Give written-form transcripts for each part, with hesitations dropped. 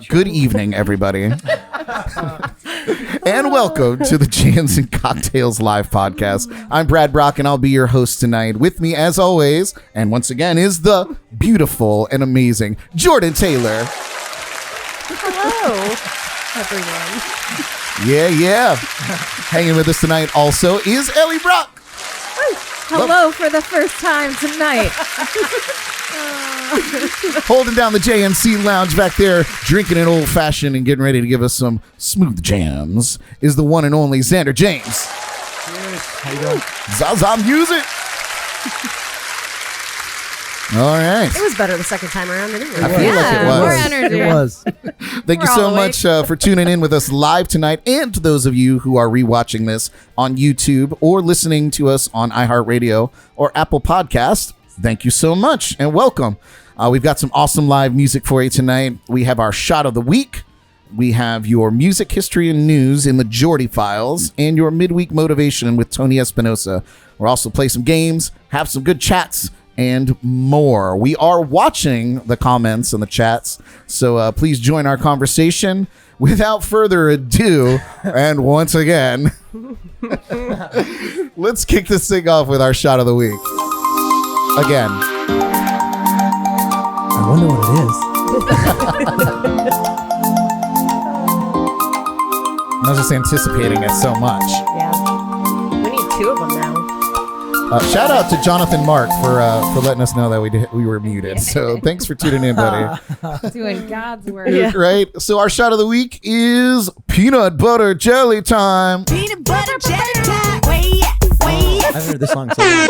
Good evening, everybody. And welcome to the Jams and Cocktails Live podcast. I'm Brad Brock, and I'll be your host tonight. With me, as always, and once again, is the beautiful and amazing Jordan Taylor. Hello, everyone. Yeah. Hanging with us tonight also is Ellie Brock. Hello for the first time tonight. Holding down the JNC lounge back there, drinking an old fashioned and getting ready to give us some smooth jams, is the one and only Xander James. Cheers. How you doing? Zaza music. All right. It was better the second time around than it was. I feel like it was. More energy. It was. Thank you so much for tuning in with us live tonight, and to those of you who are rewatching this on YouTube or listening to us on iHeartRadio or Apple Podcast. Thank you so much and welcome. We've got some awesome live music for you tonight. We have our shot of the week. We have your music history and news in the Jordy Files, and your midweek motivation with Tony Espinosa. We'll also play some games, have some good chats, and more. We are watching the comments and the chats, so please join our conversation. Without further ado, and once again, let's kick this thing off with our shot of the week. Again. I wonder what it is. I was just anticipating it so much. Yeah. We need two of them now. Shout out to Jonathan Mark for letting us know that we were muted. So thanks for tuning in, buddy. Doing God's work. Yeah. Right? So our shot of the week is peanut butter jelly time. Peanut butter jelly time. Way I've heard this song so much.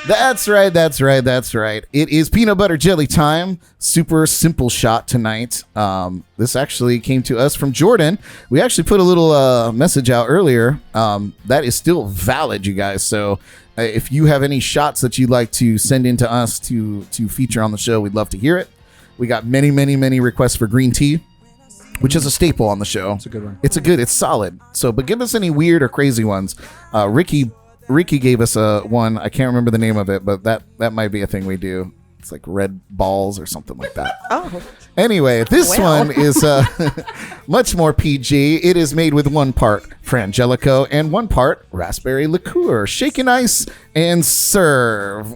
That's right. It is peanut butter jelly time. Super simple shot tonight. This actually came to us from Jordan. We actually put a little message out earlier. That is still valid, you guys. So if you have any shots that you'd like to send in to us to feature on the show, we'd love to hear it. We got many requests for green tea, which is a staple on the show. It's a good one. It's solid. So, but give us any weird or crazy ones. Ricky gave us one. I can't remember the name of it, but that might be a thing we do. It's like red balls or something like that. Oh. Anyway, this one is much more PG. It is made with 1 part Frangelico and 1 part raspberry liqueur. Shake and ice and serve.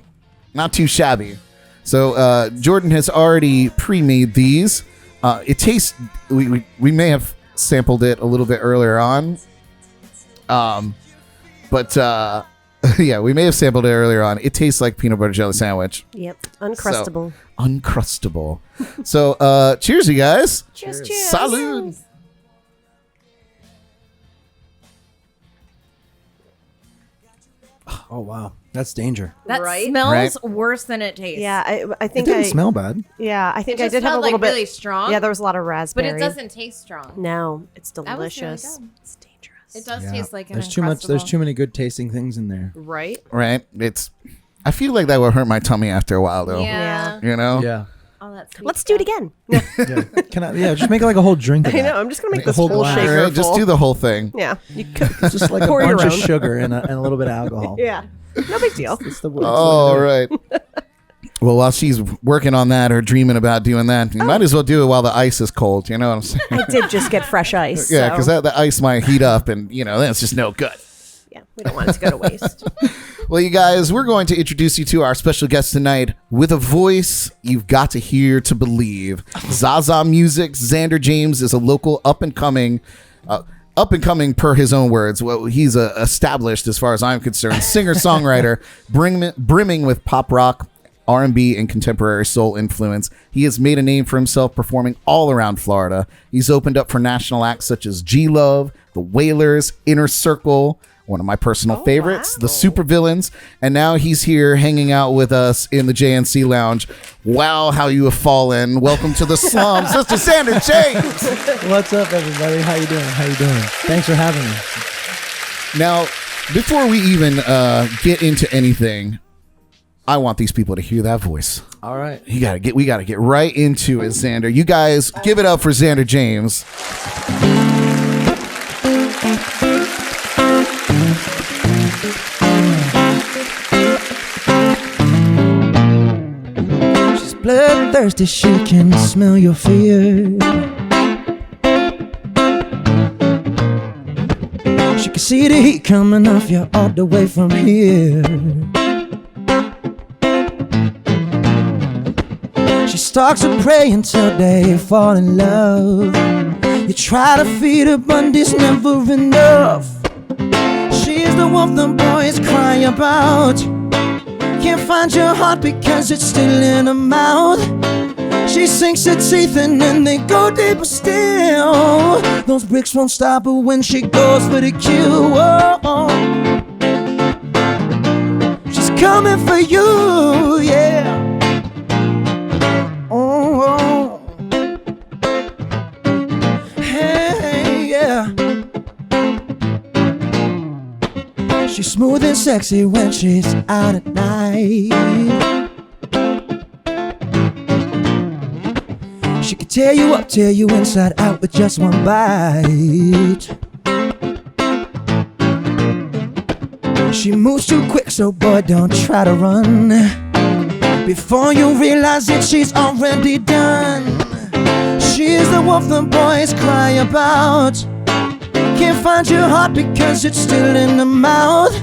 Not too shabby. So Jordan has already pre-made these. It tastes. We may have sampled it a little bit earlier on. But yeah, we may have sampled it earlier on. It tastes like peanut butter jelly sandwich. Yep. Uncrustable. So, uncrustable. So cheers, you guys. Cheers. Salud. Oh, wow. That's danger. That Right? smells worse than it tastes. Yeah, I It think didn't smell bad. Yeah, I think It I just did have a smelled, little like, bit. really strong. Yeah, there was a lot of But raspberry. it doesn't taste strong. No, it's That was really delicious. good. It's dangerous. It does Yeah. taste like an There's too much. There's Uncrustable. too many good tasting things in there. Right? Right? I feel like that would hurt my tummy after a while, though. Yeah. You know? Yeah. All that sweet Let's do it stuff. again. Yeah. Can I? Yeah. Just make it like a whole drink. Of I that. know. I'm just gonna make Like a this whole whole glass. shaker Right, just full. do the whole thing. Yeah, you could. It's just like a Pour your bunch of own. sugar and a little bit of alcohol. Yeah, no big deal. It's the, All right. Well, while she's working on that or dreaming about doing that, you might as well do it while the ice is cold. You know what I'm saying? I did just get fresh ice. Yeah, so, because the ice might heat up, and then it's just no good. yeah, we don't want it to go to waste. Well, you guys, we're going to introduce you to our special guest tonight with a voice you've got to hear to believe. Zaza Music. Xander James is a local up and coming per his own words. Well, he's established as far as I'm concerned, singer-songwriter, brimming with pop rock, R&B, and contemporary soul influence. He has made a name for himself performing all around Florida. He's opened up for national acts such as G-Love, The Wailers, Inner Circle, one of my personal favorites, the Supervillains, and now he's here hanging out with us in the JNC Lounge. Wow, how you have fallen. Welcome to the slums, Mr. Xander James. What's up, everybody? How you doing? Thanks for having me. Now, before we even get into anything, I want these people to hear that voice. All right. We gotta get right into it, Xander. You guys give it up for Xander James. She's blood thirsty, she can smell your fear. She can see the heat coming off you all the way from here. She stalks her prey until they fall in love. You try to feed her, but it's never enough. She's the wolf the boys cry about. Can't find your heart because it's still in her mouth. She sinks her teeth and then they go deeper still. Those bricks won't stop her when she goes for the kill. Oh. She's coming for you, yeah. Oh. Hey, yeah. She's smooth and sexy when she's out at night. She can tear you up, tear you inside out with just one bite. She moves too quick, so boy, don't try to run. Before you realize it, she's already done. She's the wolf the boys cry about. Can't find your heart because it's still in the mouth.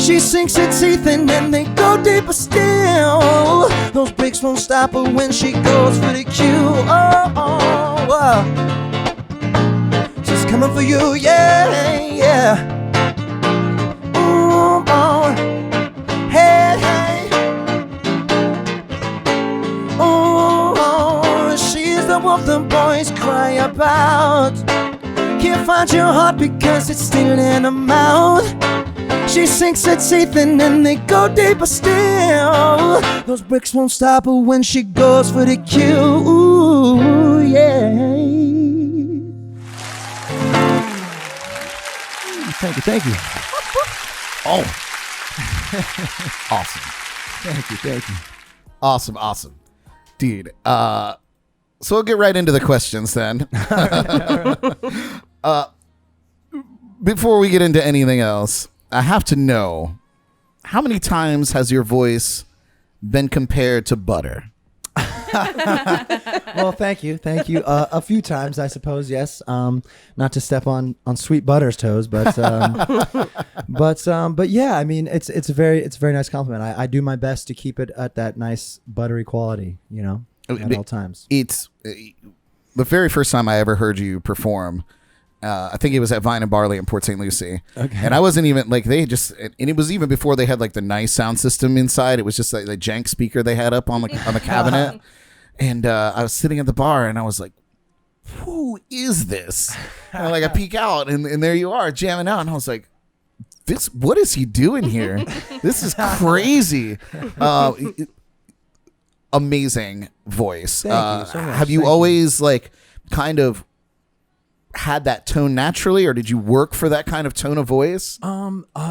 She sinks her teeth and then they go deeper still. Those bricks won't stop her when she goes for the kill. Oh. She's coming for you, yeah, yeah. Oh. Hey, hey. Oh, she's the wolf the boys cry about. Can't find your heart because it's still in her mouth. She sinks her teeth and then they go deeper still. Those bricks won't stop her when she goes for the kill. Ooh, yeah. Thank you. Oh. Awesome. Thank you. Awesome. Dude, so we'll get right into the questions then. Before we get into anything else, I have to know, how many times has your voice been compared to butter? Well, thank you. A few times, I suppose. Yes. Not to step on Sweet Butter's toes, but yeah. I mean, it's a very nice compliment. I do my best to keep it at that nice buttery quality, at all times. It's the very first time I ever heard you perform. I think it was at Vine and Barley in Port St. Lucie. Okay. And I wasn't even like, and it was even before they had like the nice sound system inside. It was just like the jank speaker they had up on the cabinet. And I was sitting at the bar and I was like, who is this? And I peek out and there you are jamming out. And I was like, what is he doing here? This is crazy. Amazing voice. Thank you so much. Have you always kind of had that tone naturally, or did you work for that kind of tone of voice?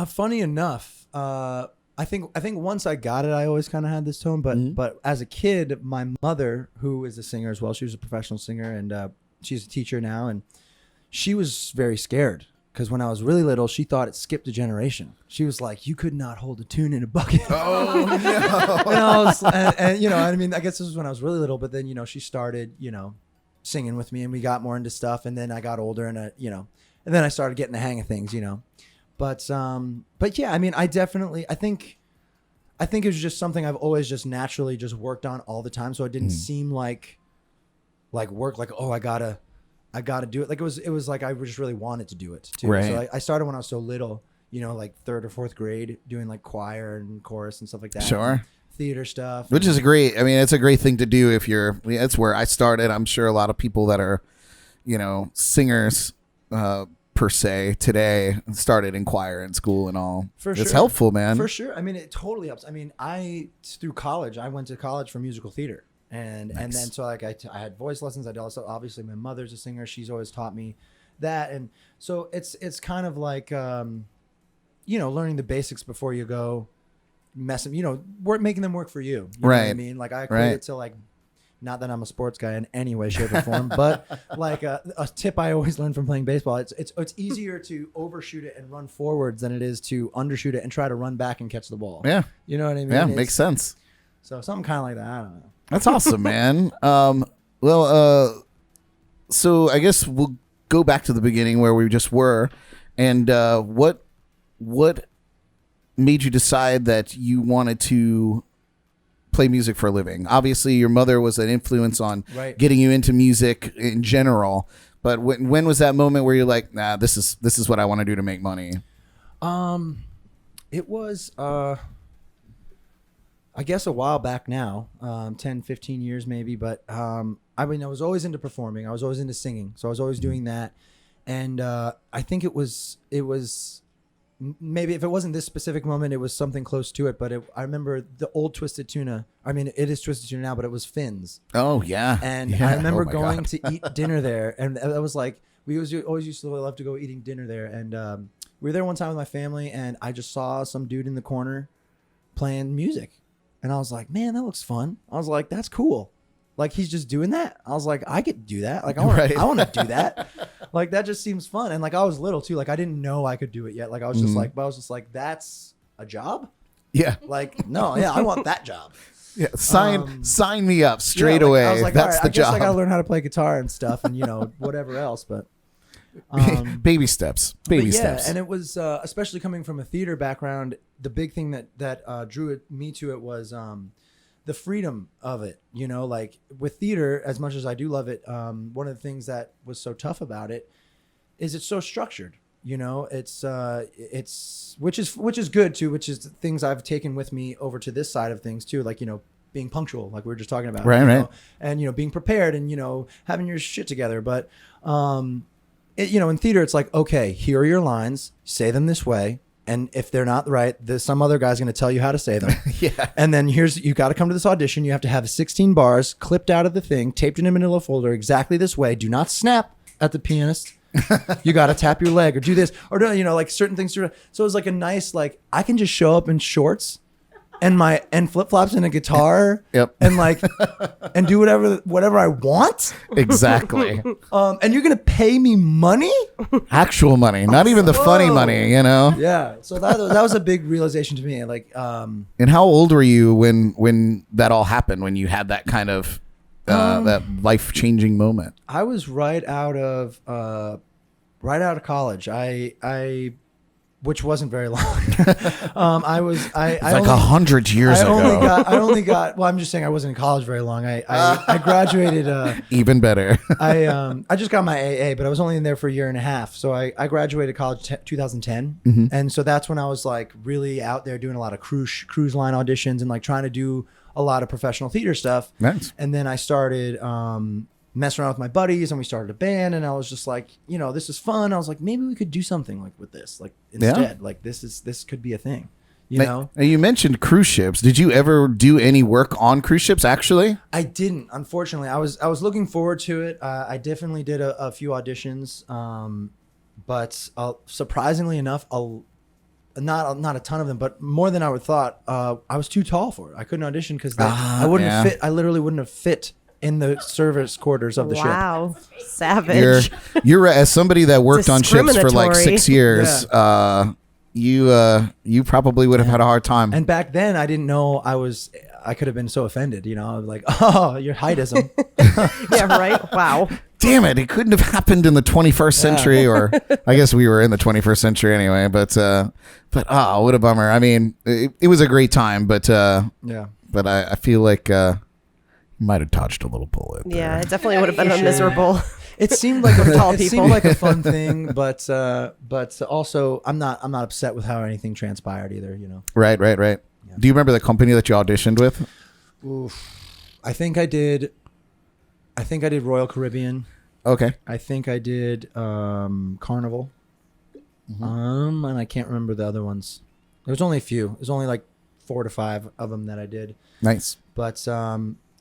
Funny enough, I think once I got it, I always kind of had this tone. But as a kid, my mother, who is a singer as well, she was a professional singer, and she's a teacher now, and she was very scared because when I was really little, she thought it skipped a generation. She was like, "You could not hold a tune in a bucket." Oh no! and I guess this was when I was really little. But then she started singing with me, and we got more into stuff, and then I got older, and and then I started getting the hang of things, but yeah, I mean, I think it was just something I've always just naturally just worked on all the time, so it didn't seem like work, I gotta do it. It was like I just really wanted to do it too. Right. So I started when I was so little, third or fourth grade, doing choir and chorus and stuff like that. Sure. Theater stuff, which is it's a great thing to do if that's where I started. I'm sure a lot of people that are singers per se today started in choir in school and all. For sure. It's helpful, man. For sure. I mean, it totally helps. I mean, through college, I went to college for musical theater, and then so I had voice lessons. I also, obviously, my mother's a singer. She's always taught me that, and so it's kind of like learning the basics before you go making them work for you. You know what I mean? I equate it to not that I'm a sports guy in any way, shape, or form, but a tip I always learned from playing baseball. It's easier to overshoot it and run forwards than it is to undershoot it and try to run back and catch the ball. Yeah. You know what I mean? Yeah, makes sense. So something kind of like that. I don't know. That's awesome, man. So I guess we'll go back to the beginning where we just were, and what made you decide that you wanted to play music for a living? Obviously, your mother was an influence on getting you into music in general. But when was that moment where you're like, nah, this is what I want to do to make money? It was, I guess a while back now, 10, 15 years maybe. But I was always into performing. I was always into singing. So I was always doing that. And I think it was maybe if it wasn't this specific moment, it was something close to it. But I remember the old Twisted Tuna. I mean, it is Twisted Tuna now, but it was Finn's. Oh, yeah. And I remember going to eat dinner there. And I was like, we always used to love to go eating dinner there. And we were there one time with my family, and I just saw some dude in the corner playing music. And I was like, man, that looks fun. I was like, that's cool. Like, he's just doing that. I was like, I could do that. Like, I want to do that. Like, that just seems fun. And like, I was little too. Like, I didn't know I could do it yet. Like, I was just like, that's a job? Yeah. Like, no, yeah, I want that job. Yeah. Sign me up straight away. I was like, that's all right, the I guess job. I gotta learn how to play guitar and stuff, and whatever else. But baby steps. Baby steps. And it was especially coming from a theater background. The big thing that drew me to it was the freedom of it. Like with theater, as much as I do love it, one of the things that was so tough about it is it's so structured. It's which is good too, which is things I've taken with me over to this side of things too, like being punctual, like we were just talking about, right. And being prepared and having your shit together. But in theater, it's like, okay, here are your lines, say them this way, and if they're not right, there's some other guy's going to tell you how to say them. Yeah. And then you got to come to this audition. You have to have 16 bars clipped out of the thing, taped in a manila folder exactly this way. Do not snap at the pianist. You got to tap your leg or do this or like certain things. So it was like a nice, like, I can just show up in shorts and flip flops and a guitar. Yep. And like, and do whatever I want. Exactly. And you're going to pay me money? Actual money, not even the funny money, Yeah. So that was a big realization to me. Like, and how old were you when that all happened, when you had that kind of, that life-changing moment? I was right out of college. I which wasn't very long. I was like 100 years ago. I only got. Well, I'm just saying I wasn't in college very long. I graduated. Even better. I just got my AA, but I was only in there for a year and a half. So I graduated college 2010, and so that's when I was like really out there doing a lot of cruise line auditions and like trying to do a lot of professional theater stuff. Nice. And then I started messing around with my buddies, and we started a band, and I was just like, this is fun. I was like, maybe we could do something like with this, like instead, like this could be a thing, Now, you mentioned cruise ships. Did you ever do any work on cruise ships? Actually, I didn't. Unfortunately, I was looking forward to it. I definitely did a few auditions, but surprisingly enough, not a ton of them, but more than I would thought. I was too tall for it. I couldn't audition because I wouldn't have fit. I literally wouldn't have fit in the service quarters of the ship. Wow, savage. You're as somebody that worked on ships for like 6 years. You probably would have had a hard time. And back then, I didn't know I could have been so offended. I was like, oh, your heightism. Yeah, right. Wow. Damn it! It couldn't have happened in the 21st century, or I guess we were in the 21st century anyway. But what a bummer. I mean, it was a great time, but yeah. But I feel like might have dodged a little bullet there. Yeah, it definitely would have been a miserable. It seemed like Tall it people. seemed like a fun thing, but also I'm not upset with how anything transpired either. Right. Yeah. Do you remember the company that you auditioned with? Oof. I think I did Royal Caribbean. Okay. I think I did Carnival. And I can't remember the other ones. There was only a few. It was only like 4 to 5 of them that I did. Nice. But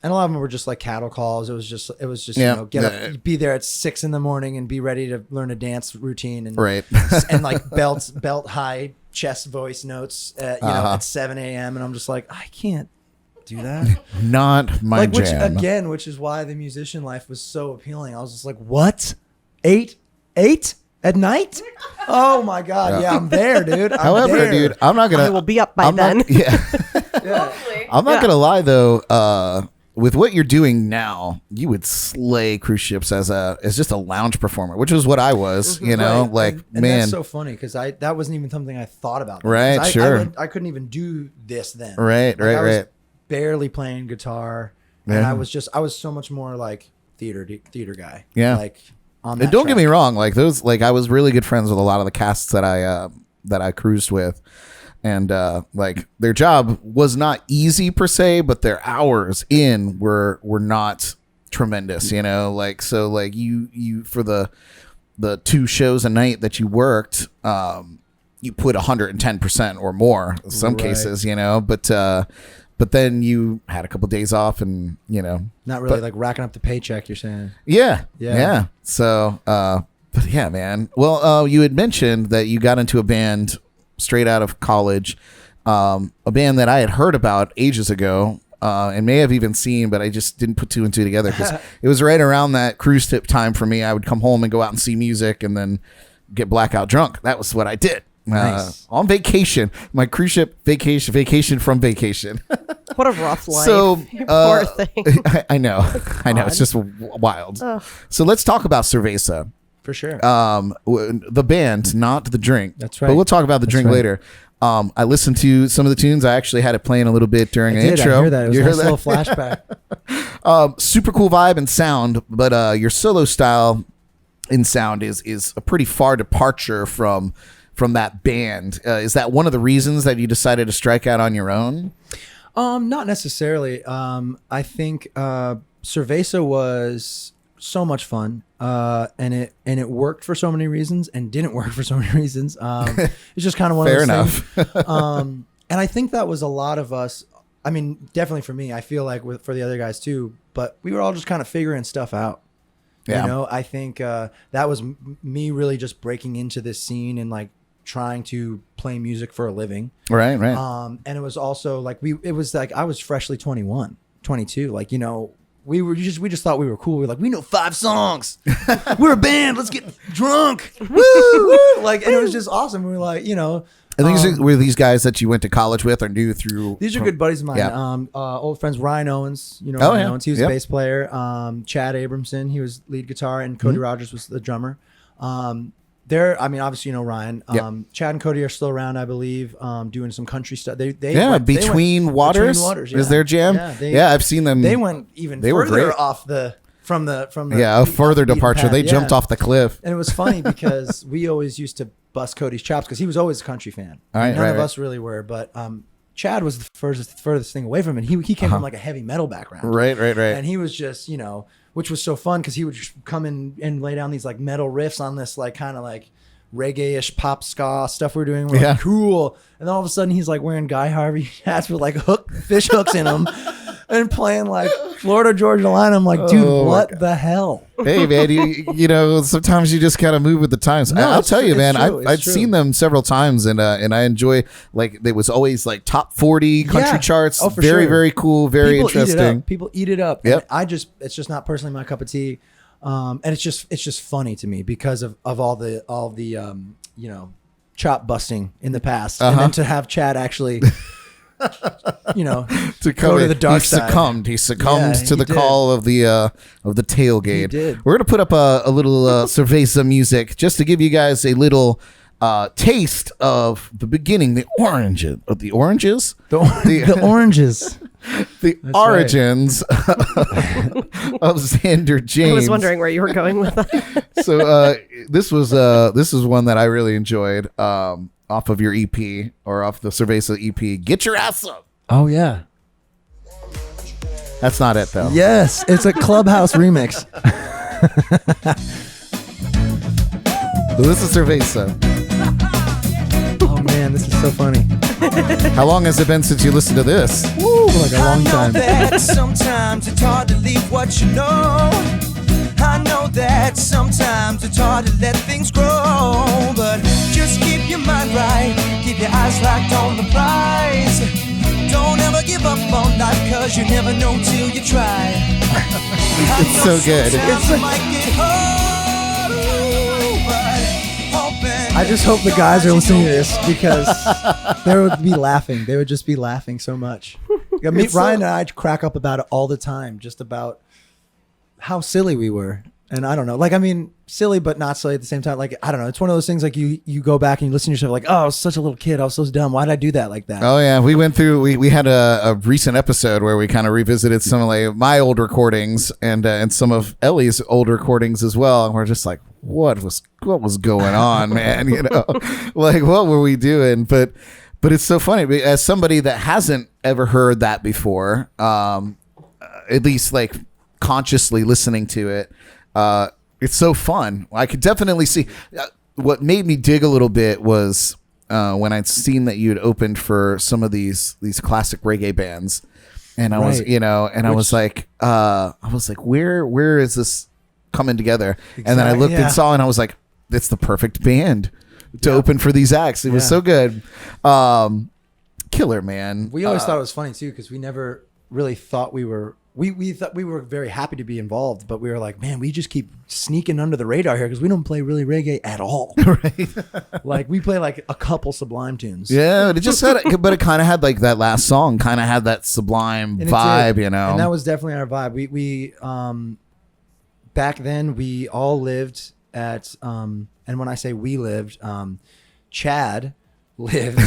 and a lot of them were just like cattle calls. It was just Yeah. Get up, be there at 6 a.m. and be ready to learn a dance routine and Right. and like belt high chest voice notes at 7 a.m. and I'm just like, I can't do that. Not my jam. Which is why the musician life was so appealing. I was just like, what? 8 at night? Oh my God. Yeah, I'm there, dude. However, there. dude, I'm not gonna. I will be up by then. Yeah. Yeah. I'm not gonna lie though. with what you're doing now, you would slay cruise ships as just a lounge performer, which is what I was. You know, Right. like and man, that's so funny because that wasn't even something I thought about. then. Right, 'Cause sure. I couldn't even do this then. Right, Like, I was right. barely playing guitar, and Yeah. I was so much more like theater guy. Yeah. Like on And that don't get me track. wrong, like those, like I was really good friends with a lot of the casts that I cruised with, and like their job was not easy per se, but their hours in were not tremendous, you know. Like so, like you for the 2 shows a night that you worked, you put 110% or more in some Right. cases, you know. But then you had a couple days off, and you know, Not really but- like racking up the paycheck. You're saying. yeah. Yeah. So, but yeah, man. Well, you had mentioned that you got into a band straight out of college, a band that I had heard about ages ago, and may have even seen, but I just didn't put 2 and 2 together because it was right around that cruise tip time for me. I would come home and go out and see music and then get blackout drunk. That was what I did. Nice. On vacation, my cruise ship vacation from vacation. What a rough life. So, You poor thing. I know. It's just wild. Ugh. So let's talk about Cerveza. For sure. The band, not the drink. That's right. But we'll talk about the That's drink right. later. I listened to some of the tunes. I actually had it playing a little bit during an intro. I hear that. It was You a heard nice that? little flashback. Super cool vibe and sound, but your solo style in sound is a pretty far departure from that band. Is that one of the reasons that you decided to strike out on your own? Not necessarily. I think Cerveza was so much fun, and it worked for so many reasons, and didn't work for so many reasons. It's just kind of one Fair of those enough. things. And I think that was a lot of us. I mean, definitely for me. I feel like for the other guys too. But we were all just kind of figuring stuff out. Yeah. You know, I think that was me really just breaking into this scene and like trying to play music for a living. Right. And it was also like it was like I was freshly 21, 22. Like, you know, we just thought we were cool. We were like, we know 5 songs. We're a band. Let's get drunk. Woo! Like, and it was just awesome. We were like, you know, And were these guys that you went to college with or knew through? these are good buddies of mine. Yeah. Old friends, Ryan Owens. You know, Oh, Ryan yeah. Owens. He was Yep. a bass player. Chad Abramson. He was lead guitar, and Cody Rogers was the drummer. I mean, obviously, you know Ryan. Yep. Chad and Cody are still around, I believe, doing some country stuff. They Between Waters, is their jam. Yeah, I've seen them. They went even They were further great. off from the a further off the beaten departure. path, They yeah. jumped off the cliff. And it was funny because we always used to bust Cody's chops because he was always a country fan. All right, None of right. us really were, but Chad was the furthest thing away from it. He came from like a heavy metal background. Right. And he was just, you know, which was so fun because he would just come in and lay down these like metal riffs on this like kind of like reggae-ish pop ska stuff we're doing. We're Yeah. like, cool. And then all of a hudden he's like wearing Guy Harvey hats with like fish hooks in them and playing like Florida Georgia Line. I'm like, dude, Oh, my what God. the hell? Hey man, you know sometimes you just gotta move with the times. No, I'll it's tell true, you, it's man. true, it's I've true. seen them several times, and I enjoy like it was always like top 40 country Yeah. charts. Oh, for very sure. very cool, very People interesting. Eat it up. People eat it up. Yep. And it's just not personally my cup of tea. And it's just funny to me because of all the you know, chop busting in the past, and then to have Chad actually, you know, To go to the dark he side. succumbed. He succumbed Yeah, to he the did. call of the tailgate. He did. We're gonna put up a little Cerveza music just to give you guys a little taste of the beginning, the oranges, the oranges. the That's origins of Xander James. I was wondering where you were going with that. So this is one that I really enjoyed off of your EP or off the Cerveza EP. Get Your Ass Up. Oh yeah. That's not it though. Yes, it's a Clubhouse remix. So this is Cerveza. Oh man, this is so funny. How long has it been since you listened to this? Woo, like a long time. that sometimes it's hard to leave what you know. I know that sometimes it's hard to let things grow. But just keep your mind right, keep your eyes locked on the prize. Don't ever give up on life, cause you never know till you try. It's so good. I just hope the guys are listening to this because they would be laughing. They would just be laughing so much. Yeah, Ryan and I crack up about it all the time, just about how silly we were. And I don't know, like, I mean, silly, but not silly at the same time. Like, I don't know. It's one of those things like you go back and you listen to yourself like, oh, I was such a little kid. I was so dumb. Why did I do that like that? Oh, yeah. We went through, we had a recent episode where we kind of revisited some of like my old recordings and some of Ellie's old recordings as well. And we're just like, what was going on, man? You know, like, what were we doing? But it's so funny. As somebody that hasn't ever heard that before, at least like consciously listening to it, it's so fun. I could definitely see what made me dig a little bit was when I'd seen that you had opened for some of these classic reggae bands, and I was, you know, and I was like, where is this coming together? Exactly. And then I looked and saw, and I was like, it's the perfect band to open for these acts. It was so good. Killer, man. We always thought it was funny too, because we never really thought we were. We thought we were very happy to be involved, but we were like, man, we just keep sneaking under the radar here because we don't play really reggae at all. Right? Like we play like a couple Sublime tunes. Yeah, it just had, but it kind of had like that last song kind of had that Sublime vibe, you know. And that was definitely our vibe. We back then we all lived at and when I say we lived, Chad lived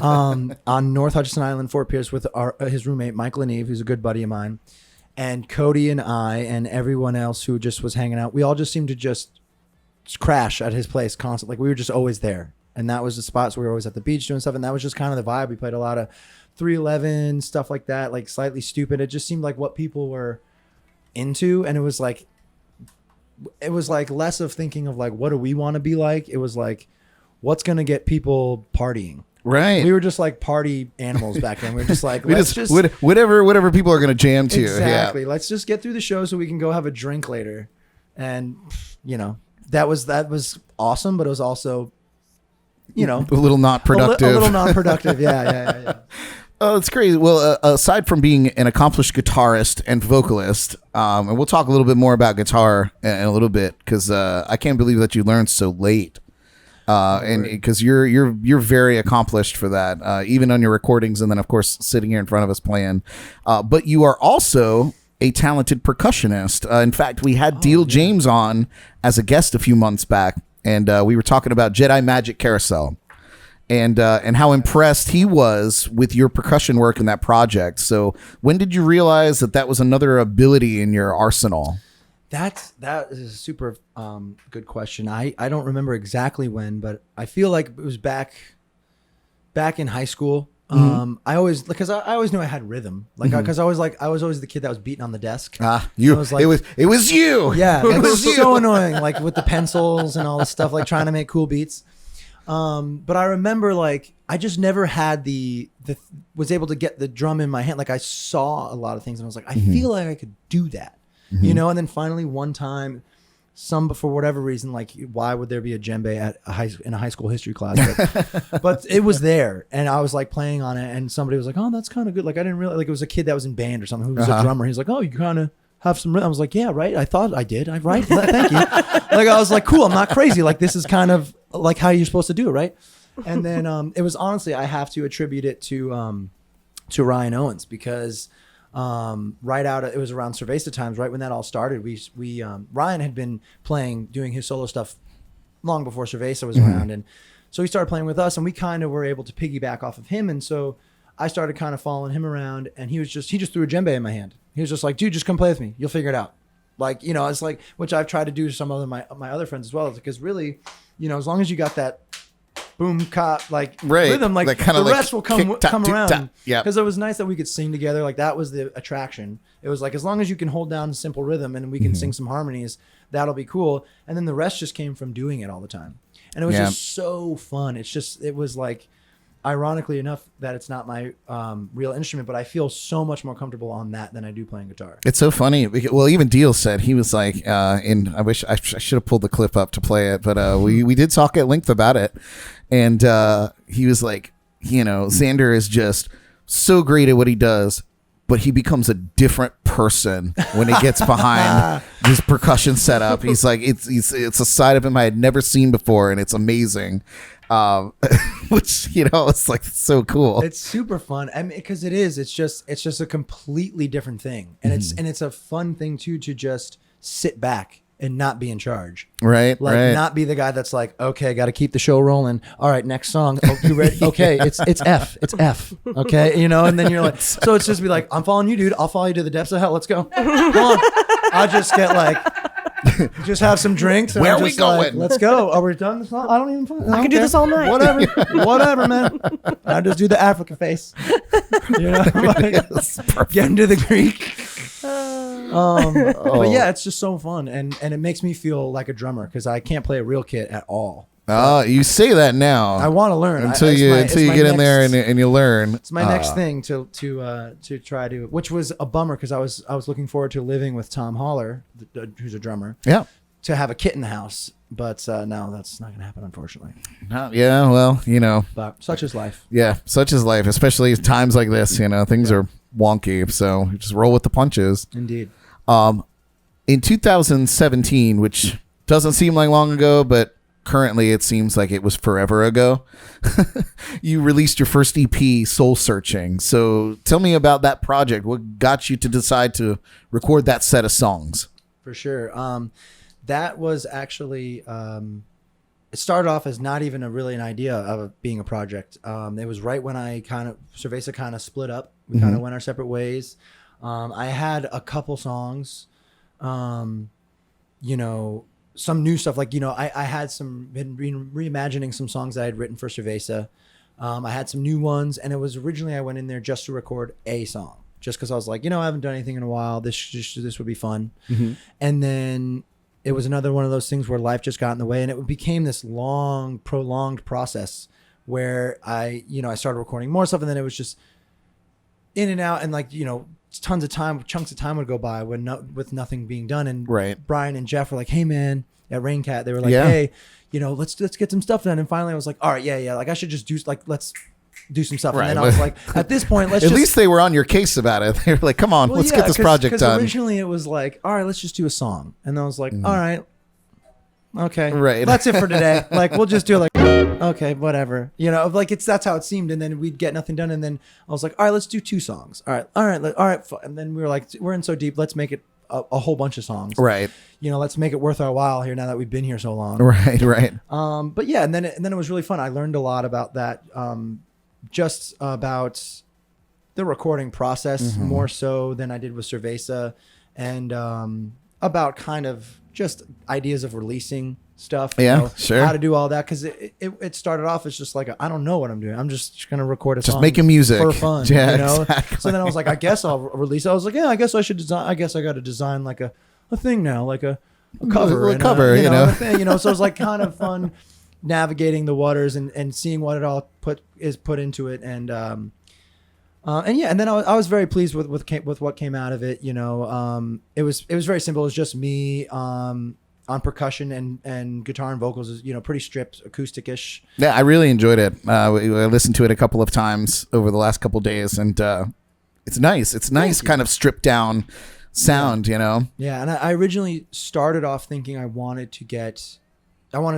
on North Hutchinson Island, Fort Pierce, with his roommate Michael and Eve, who's a good buddy of mine, and Cody and I and everyone else who just was hanging out. We all just seemed to just crash at his place constantly. Like we were just always there, and that was the spots where we were always at the beach doing stuff, and that was just kind of the vibe. We played a lot of 311 stuff like that, like Slightly Stupid. It just seemed like what people were into, and it was like less of thinking of like what do we want to be like. It was like what's gonna get people partying. Right. We were just like party animals back then. We were just like, whatever people are going to jam to. Exactly. Yeah. Let's just get through the show so we can go have a drink later. And, you know, that was awesome, but it was also, you know, a little not productive. A little non-productive. Yeah. Oh, it's crazy. Well, aside from being an accomplished guitarist and vocalist, and we'll talk a little bit more about guitar in a little bit, because I can't believe that you learned so late. And because you're very accomplished for that, even on your recordings, and then of course sitting here in front of us playing. But you are also a talented percussionist. In fact, we had Deal James on as a guest a few months back, and we were talking about Jedi Magic Carousel, and how impressed he was with your percussion work in that project. So when did you realize that was another ability in your arsenal? That is a super good question. I don't remember exactly when, but I feel like it was back in high school. I always knew I had rhythm, like because I was always the kid that was beating on the desk. It was you. Yeah, it was so annoying, like with the pencils and all this stuff, like trying to make cool beats. But I remember like I just never had was able to get the drum in my hand. Like I saw a lot of things and I was like, I feel like I could do that. You know, and then finally one time, for whatever reason, like why would there be a djembe in a high school history class? But it was there, and I was like playing on it, and somebody was like, "Oh, that's kind of good." Like I didn't realize, like it was a kid that was in band or something who was a drummer. He's like, "Oh, you kind of have some rhythm." I was like, "Yeah, right. I thought I did. Right. Thank you." Like I was like, "Cool. I'm not crazy. Like this is kind of like how you're supposed to do it, right?" And then it was honestly, I have to attribute it to Ryan Owens, because. It was around Cerveza times, right when that all started. We Ryan had been doing his solo stuff long before Cerveza was around, and so he started playing with us, and we kind of were able to piggyback off of him. And so I started kind of following him around, and he just threw a djembe in my hand. He was just like, "Dude, just come play with me. You'll figure it out." Like, you know, it's like, which I've tried to do to some of my other friends as well, because really, you know, as long as you got that boom cop like rhythm, like the rest will come around. Yeah, because it was nice that we could sing together. Like that was the attraction. It was like, as long as you can hold down simple rhythm and we can sing some harmonies, that'll be cool. And then the rest just came from doing it all the time, and it was just so fun. It was like, ironically enough, that it's not my real instrument, but I feel so much more comfortable on that than I do playing guitar. It's so funny. Well, even Deal said, he was like, I wish I should have pulled the clip up to play it, but we did talk at length about it. And he was like, you know, Xander is just so great at what he does, but he becomes a different person when he gets behind this percussion setup. He's like, it's a side of him I had never seen before, and it's amazing. Which, you know, it's like so cool. It's super fun. I mean, because it's just a completely different thing, and it's a fun thing too to just sit back and not be in charge. Right. Not be the guy that's like, okay, got to keep the show rolling. All right, next song. Oh, you ready? Okay, it's F. It's F. Okay, you know, and then you're like, so it's just be like, I'm following you, dude. I'll follow you to the depths of hell. Let's go. Come on. I'll just get like, just have some drinks. And Where I'm are we just like, going? Let's go. Are we done this song? I don't even. I can do this all night. Whatever, man. I just do the Africa face. You know, like, get into the Greek. But yeah, it's just so fun, and it makes me feel like a drummer because I can't play a real kit at all. You say that now. I want to learn until you get in there and you learn. It's my next thing to try to, which was a bummer because I was looking forward to living with Tom Holler, who's a drummer. Yeah. To have a kit in the house, but no, that's not gonna happen, unfortunately. Yeah, well, you know. But such is life. Yeah, such is life, especially times like this. You know, things are wonky, so just roll with the punches. Indeed. In 2017, which doesn't seem like long ago, but currently it seems like it was forever ago, you released your first EP, Soul Searching. So tell me about that project. What got you to decide to record that set of songs? For sure. That was actually, it started off as not even really an idea of it being a project. It was right when Cerveza kind of split up. We kind of went our separate ways. I had a couple songs, you know, some new stuff. Like, you know, I had been reimagining some songs that I had written for Cerveza. I had some new ones, and it was originally I went in there just to record a song, just because I was like, you know, I haven't done anything in a while. This would be fun. And then it was another one of those things where life just got in the way, and it became this long, prolonged process where I started recording more stuff, and then it was just in and out, and like, you know, chunks of time would go by with nothing being done. And Brian and Jeff were like, hey man, at Raincat, they were like, hey, you know, let's get some stuff done. And finally I was like, all right, yeah, like I should just do, like, let's do some stuff. And then I was like, at this point, let's at least they were on your case about it. They were like, come on, let's get this project done. Originally it was like, all right, let's just do a song. And I was like, all right, okay, right, that's it for today. Like, we'll just do like, okay, whatever, you know, like that's how it seemed. And then we'd get nothing done. And then I was like, all right, let's do 2 songs. All right. And then we were like, we're in so deep, let's make it a whole bunch of songs. Right. You know, let's make it worth our while here now that we've been here so long. Right. But yeah, and then it was really fun. I learned a lot about that, just about the recording process more so than I did with Cerveza, and about kind of just ideas of releasing stuff. Yeah, you know, sure. How to do all that, because it started off as just like I don't know what I'm doing. I'm just gonna record a song, just making music for fun. Yeah, you know. exactly. So then I was like, I guess I'll release it. I was like, yeah, I guess I should design. I guess I got to design like a thing now, like a cover, a cover, you know. Thing, you know. So it was like kind of fun navigating the waters and seeing what it all put into it, and yeah, and then I was very pleased with what came out of it. You know, it was very simple. It was just me on percussion and guitar and vocals, you know, pretty stripped, acoustic-ish. Yeah, I really enjoyed it. I listened to it a couple of times over the last couple of days, and it's nice. It's nice, kind of stripped down sound, you know. Yeah, and I originally started off thinking I wanted to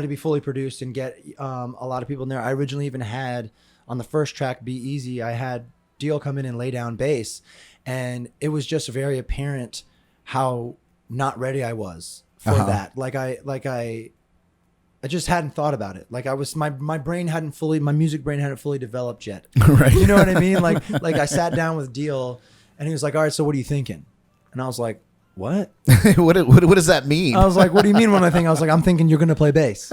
be fully produced and get a lot of people in there. I originally even had on the first track, Be Easy, I had Deal come in and lay down bass, and it was just very apparent how not ready I was for that. Like I just hadn't thought about it. Like I was, my music brain hadn't fully developed yet. Right. You know what I mean? Like I sat down with Deal, and he was like, all right, so what are you thinking? And I was like, what? what does that mean? I was like, what do you mean what am I thinking? I was like, I'm thinking you're going to play bass.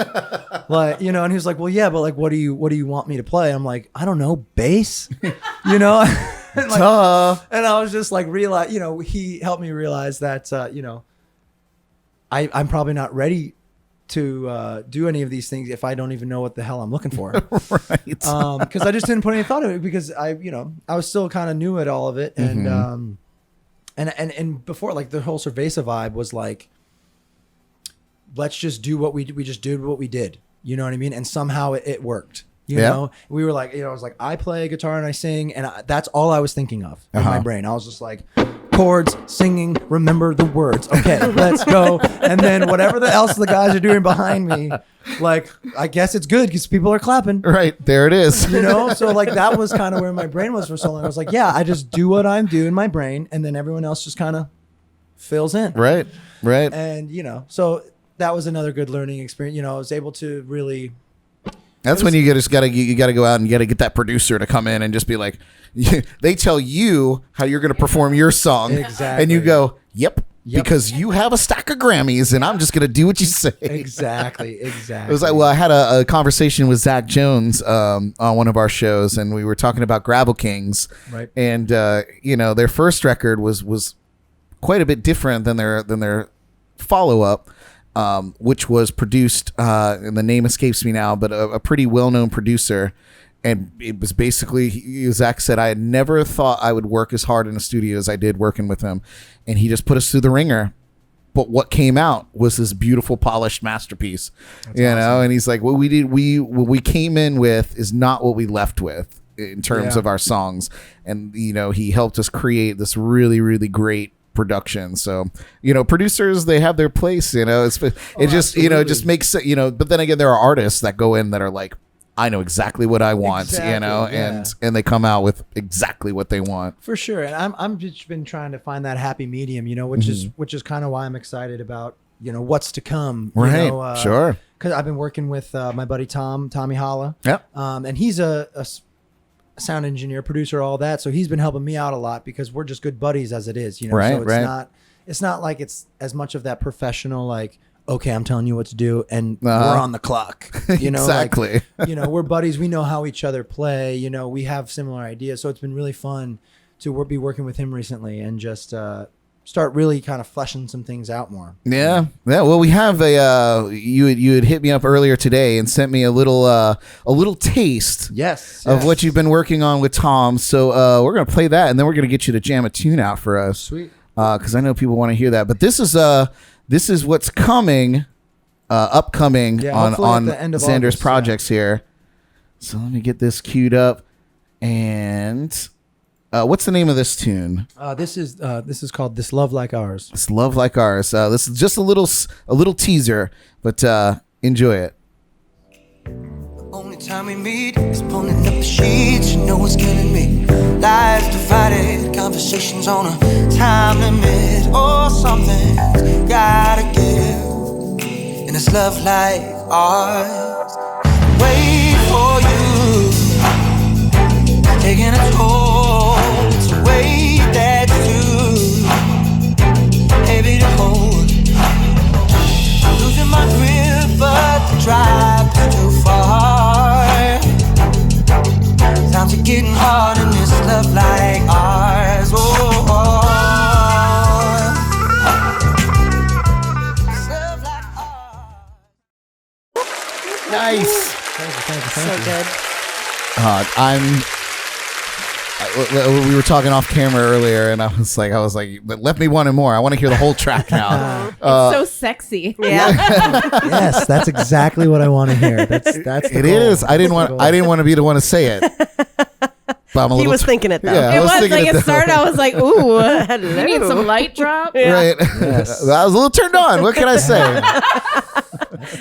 Like, you know, and he was like, well, yeah, but like, what do you want me to play? I'm like, I don't know, bass, you know? And, like, and I was just like, you know, he helped me realize that, you know, I'm probably not ready to do any of these things if I don't even know what the hell I'm looking for. Right. Because I just didn't put any thought into it, because I was still kind of new at all of it. And, and before, like, the whole Cerveza vibe was like, let's just do what we just did what we did. You know what I mean? And somehow it worked. You know, we were like, I was like, I play guitar and I sing, and that's all I was thinking of in my brain. I was just like, chords, singing, remember the words. Okay, let's go. And then whatever else the guys are doing behind me, like, I guess it's good because people are clapping. Right, there it is. So like that was kind of where my brain was for so long. I was like, yeah, I just do what I'm doing in my brain, and then everyone else just kind of fills in. Right. And so that was another good learning experience. I was able to really. That's when you got to go out and you got to get that producer to come in and just be like, they tell you how you're going to perform your song, exactly, and you go, yep, because you have a stack of Grammys, and I'm just going to do what you say. Exactly. It was like, well, I had a conversation with Zach Jones on one of our shows, and we were talking about Gravel Kings, right? And their first record was quite a bit different than their follow up. Which was produced, and the name escapes me now, but a pretty well-known producer. And it was basically, Zach said, I had never thought I would work as hard in a studio as I did working with him. And he just put us through the ringer. But what came out was this beautiful, polished masterpiece. That's awesome. And he's like, what we came in with is not what we left with in terms of our songs. And, he helped us create this really, really great production. So producers, they have their place. It just it just makes but then again, there are artists that go in that are like, I know exactly what I want. And they come out with exactly what they want, for sure. And I'm just been trying to find that happy medium, which is kind of why I'm excited about what's to come, right? Sure, because I've been working with my buddy Tommy Holla, and he's a sound engineer, producer, all that. So he's been helping me out a lot because we're just good buddies as it is, Right, so it's not like it's as much of that professional, like, okay, I'm telling you what to do and we're on the clock, exactly. Like, we're buddies. We know how each other play, we have similar ideas. So it's been really fun to be working with him recently and just, start really kind of fleshing some things out more. Yeah. Well, we have you had hit me up earlier today and sent me a little taste. Yes. Of what you've been working on with Tom. So we're gonna play that, and then we're gonna get you to jam a tune out for us. Sweet. Because I know people want to hear that. But this is what's coming, upcoming on Xander's projects here. So let me get this queued up, and. What's the name of this tune? This is called "This Love Like Ours." This Love Like Ours. This is just a little teaser, but enjoy it. The only time we meet is pulling up the sheets. You know what's killing me. Lives divided, conversations on a time limit. Or something's gotta give in this love like ours. Wait for you, taking a toll. It's a way that you, heavy to hold. I'm losing my grip, but the drive is too far. Times are getting hard in this love like ours. This love like ours. Nice. So good. We were talking off camera earlier, and I was like, let me want it more. I want to hear the whole track now. It's so sexy. Yeah. Yes, that's exactly what I want to hear. That's the It goal. is. I didn't want to be the one to say it. But I'm a He little was thinking it though. Yeah. I It was was thinking like it it started. I was like, "Ooh, Hello. you need some light drop." Yeah. right. Yes. I was a little turned on. What can I say?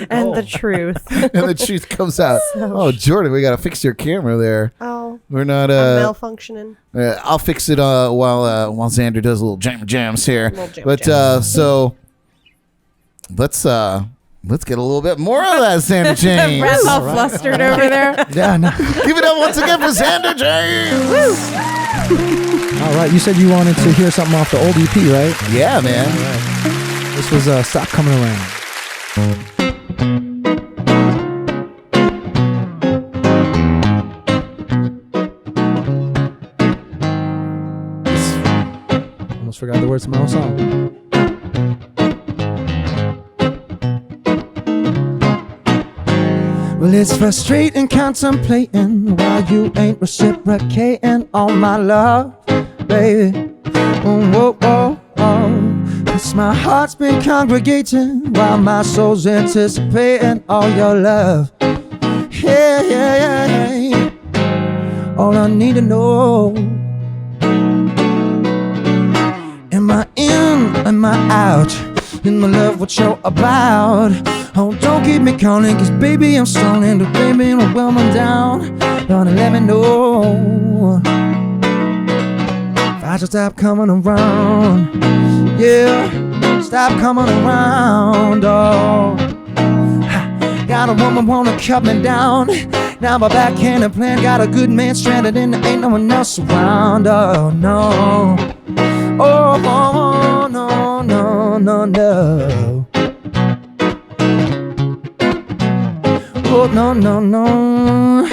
And the truth. And the truth comes out. Oh, Jordan, we gotta fix your camera there. Oh, We're not. I'm malfunctioning. I'll fix it while Xander does a little jams here. So let's get a little bit more of that, Xander James. Brad's all flustered over there. Yeah. No. Give it up once again for Xander James. All right. You said you wanted to hear something off the old EP, right? Yeah, man. Right. This was "Stop Coming Around." Almost forgot the words to my own song. Well, it's frustrating contemplating why you ain't reciprocating on my love, baby. Whoa, whoa, whoa. 'Cause my heart's been congregating while my soul's anticipating all your love. Yeah, yeah, yeah, yeah. All I need to know. Am I in? Am I out? In my love, what you're about? Oh, don't keep me calling, cause baby, I'm stalling. The baby, I'm well down. Don't let me know if I should stop coming around. Yeah, stop coming around. Oh, got a woman wanna cut me down. Now my backhand and plan got a good man stranded and there ain't no one else around. Oh no. Oh, oh no, no, no, no. Oh no, no, no.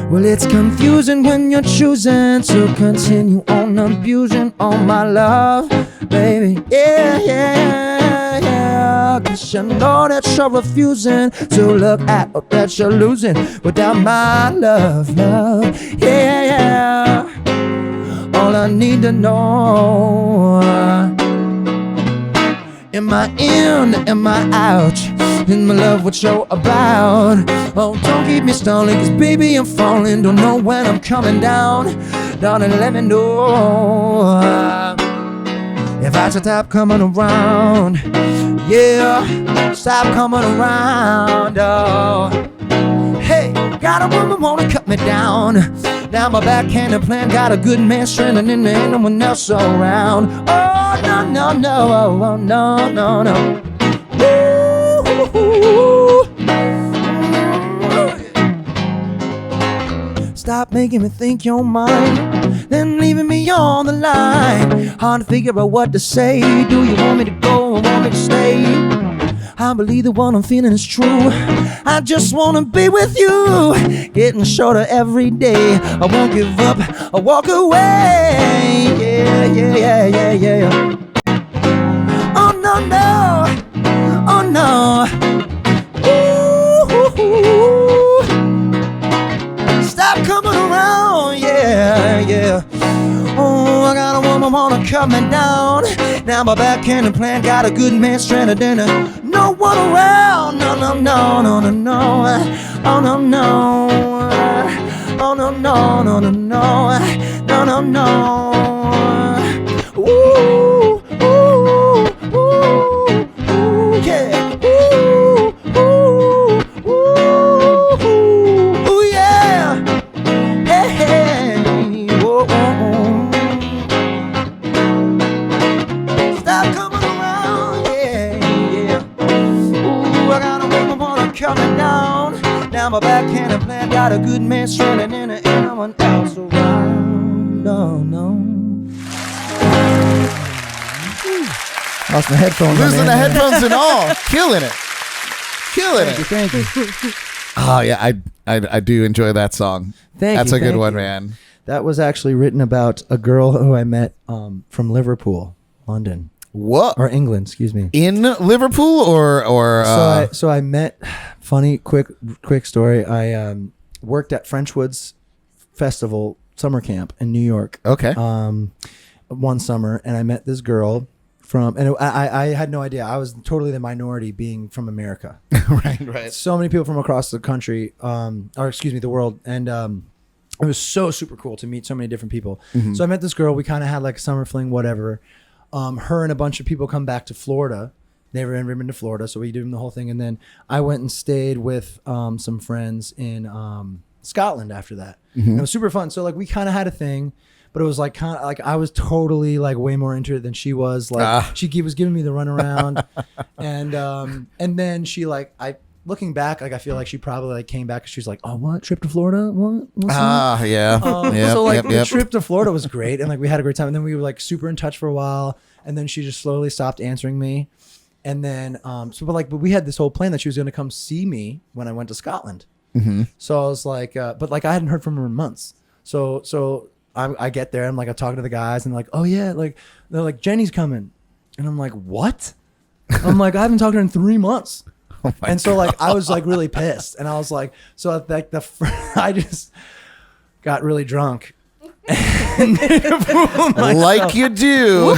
Well, it's confusing when you're choosing to continue on abusing on my love, baby. Yeah, yeah, yeah. Cause you know that you're refusing to look at or that you're losing without my love, love. Yeah, yeah. All I need to know. Am I in? Am I out? In my love, what you're about? Oh, don't keep me stalling, cause baby, I'm falling. Don't know when I'm coming down. Darling, let me know if I should stop coming around. Yeah, stop coming around. Oh, hey, got a woman wanna cut me down. Now my backhand and plan got a good man stranded and there ain't no one else around. Oh, no, no, no, oh, no, no, no. Stop making me think you're mine, then leaving me on the line. Hard to figure out what to say. Do you want me to go or want me to stay? I believe the one I'm feeling is true. I just wanna be with you. Getting shorter every day. I won't give up, I'll walk away. Yeah, yeah, yeah, yeah, yeah. Oh no, no. Oh no. Ooh, ooh, ooh. Stop coming around, yeah, yeah. Oh, I got a woman wanna cut me down. Now my backhand and plan got a good man stranded in her. No one around, no, no, no, no, no, no. Oh no, no. Oh no, no, no, no, no. No, no, no. Ooh, ooh, ooh, ooh, yeah. Ooh, ooh, ooh, ooh, ooh, yeah. Hey, hey, whoa, whoa. Stop coming around, yeah, yeah. Ooh, I got a woman wanna coming down. Now my backhand and plan got a good man stranded and there ain't no one else around. No, no. Lost my headphones. Losing the headphones and all. Killing it. Killing it. Thank you. Oh, yeah. I do enjoy that song. That's a good one, man. That was actually written about a girl who I met from Liverpool, London. What? Or England, excuse me. In Liverpool or So I met, funny, quick story. I worked at Frenchwood's Festival summer camp in New York. Okay. One summer, and I met this girl and I had no idea. I was totally the minority being from America. right. So many people from across the country, the world. And it was so super cool to meet so many different people. Mm-hmm. So I met this girl. We kind of had like a summer fling, whatever. Her and a bunch of people come back to Florida. They've never been to Florida, so we did the whole thing. And then I went and stayed with some friends in Scotland after that. Mm-hmm. And it was super fun. So like we kind of had a thing. But it was like kind of like I was totally like way more into it than she was. Like she was giving me the runaround, and then she like looking back, like I feel like she probably like came back and she's like, oh, what, trip to Florida? What? Yeah. Yep, So like yep. the trip to Florida was great, and like we had a great time. And then we were like super in touch for a while, and then she just slowly stopped answering me. And then but we had this whole plan that she was going to come see me when I went to Scotland. Mm-hmm. So I was like, but like I hadn't heard from her in months. So I get there, I'm like, I'm talking to the guys, and they're like, oh yeah, like they're like, Jenny's coming, and I'm like, what? I'm like, I haven't talked to her in 3 months. Oh and so like I was like really pissed, and I was like, so like I just got really drunk. Like you do.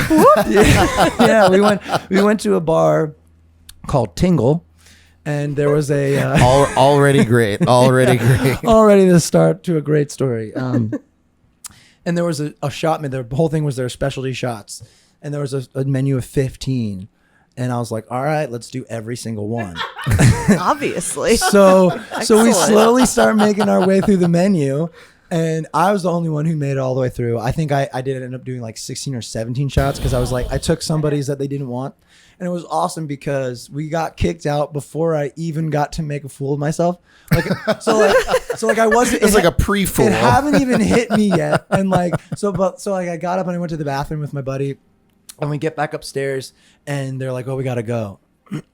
Yeah, we went to a bar called Tingle. And there was a Already great. Already great. already the start to a great story. And there was a shot. The whole thing was their specialty shots, and there was a menu of 15. And I was like, all right, let's do every single one. Obviously. So we Excellent. slowly start making our way through the menu. And I was the only one who made it all the way through. I think I did end up doing like 16 or 17 shots because I was like, I took somebody's that they didn't want. And it was awesome because we got kicked out before I even got to make a fool of myself. So I wasn't. It's like a pre-fool. It haven't even hit me yet. And I got up and I went to the bathroom with my buddy. And we get back upstairs and they're like, oh, we got to go.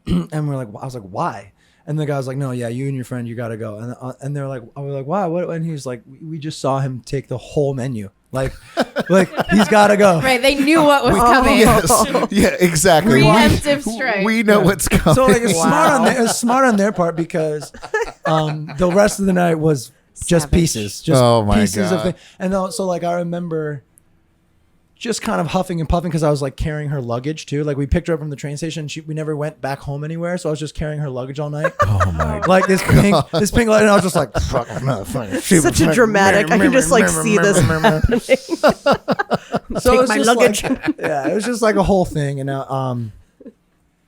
And we're like, I was like, why? And the guy was like, no, yeah, you and your friend, you got to go. And they're like, I was like, why? What? And he was like, we just saw him take the whole menu. Like he's got to go. Right, they knew what was coming. Yes. Yeah, exactly. Preemptive strike. We know what's coming. So like it was smart on their part because the rest of the night was just Savage. pieces. Just Oh my pieces God. of things. And so like I remember just kind of huffing and puffing because I was like carrying her luggage too. Like we picked her up from the train station. We never went back home anywhere, so I was just carrying her luggage all night. Oh my God. Like this pink light, and I was just like, "Fuck, motherfucker." Such a dramatic. I can just like see this happening. So Take it was my just luggage. yeah, it was just like a whole thing, and